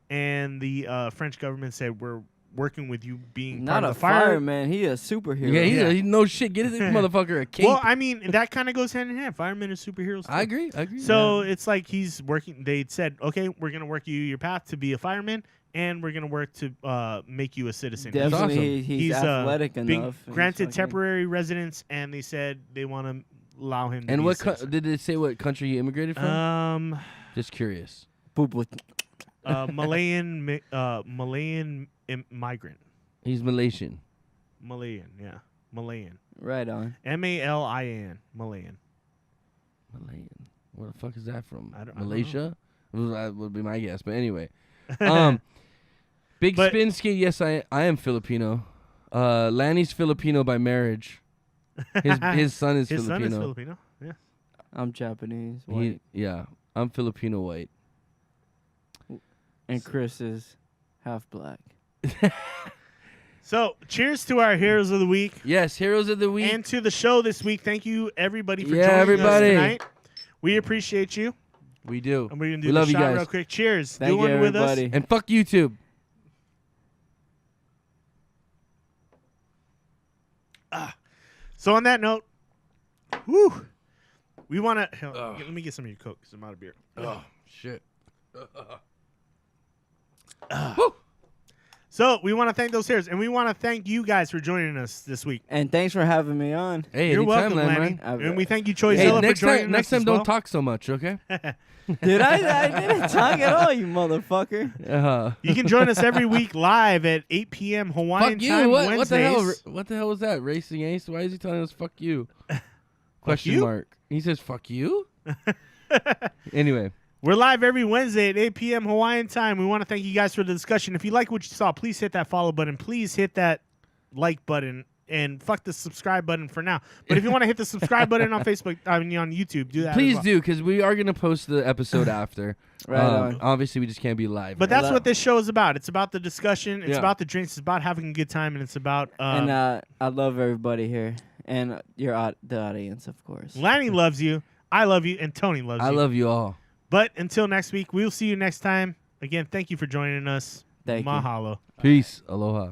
and the French government said we're working with you being Not part a of the fire. fireman. He a superhero. Yeah, Yeah. he no shit. Get this motherfucker a cape. Well, I mean that kind of goes hand in hand. Firemen are superheroes. Too. I agree. So it's like he's working. They said, okay, we're gonna work you your path to be a fireman, and we're gonna work to make you a citizen. Definitely, awesome. he's athletic being enough. He's granted fucking- temporary residence, and they said they want to allow him. To And be what a citizen. did it say? What country he immigrated from? Just curious. Boop, boop. Malayan migrant. He's Malaysian. Malayan, yeah, Malayan. Right on. Malin, Malayan. Malayan. Where the fuck is that from? I don't know. Malaysia? That would be my guess. But anyway, Big But- Spin Skate. Yes, I am Filipino. Lanny's Filipino by marriage. His son is His Filipino. son is Filipino. Yeah. I'm Japanese. White. Yeah, I'm Filipino white. And Chris is half black. So, cheers to our heroes of the week Yes, heroes of the week. and to the show this week. Thank you, everybody, for Yeah, joining everybody. us tonight. We appreciate you, we do. and we're gonna do We the love you shot guys. real quick. Cheers. Thank do you, one with us. everybody. And fuck YouTube. So, on that note, whew, we want to. Let me get some of your Coke because I'm out of beer. Oh shit. So, we want to thank those heroes, and we want to thank you guys for joining us this week. And thanks for having me on. Hey, You're anytime, welcome, man. Lanny. And we thank you, Hey, Choizilla, for next joining time, next us time, as don't well. talk so much, okay? Did I didn't talk at all, you motherfucker. You can join us every week live at 8 p.m. Hawaiian Fuck you. time What Wednesdays. the hell? What the hell was that? Racing Ace? Why is he telling us fuck you? Question you? mark. He says fuck you. Anyway, We're live every Wednesday at 8 p.m. Hawaiian time. We want to thank you guys for the discussion. If you like what you saw, please hit that follow button. Please hit that like button. And fuck the subscribe button for now. But if you want to hit the subscribe button on Facebook, I mean on YouTube, do that. please as well. do, because we are gonna post the episode after. Right on. Obviously, we just can't be live. But right? that's what this show is about. It's about the discussion. It's Yeah. about the drinks. It's about having a good time, and it's about. And I love everybody here. And the audience, of course. Lanny loves you. I love you, and Tony loves I you. love you all. But until next week, we'll see you next time. Again, thank you for joining us. Thank you. Mahalo. Peace. Aloha.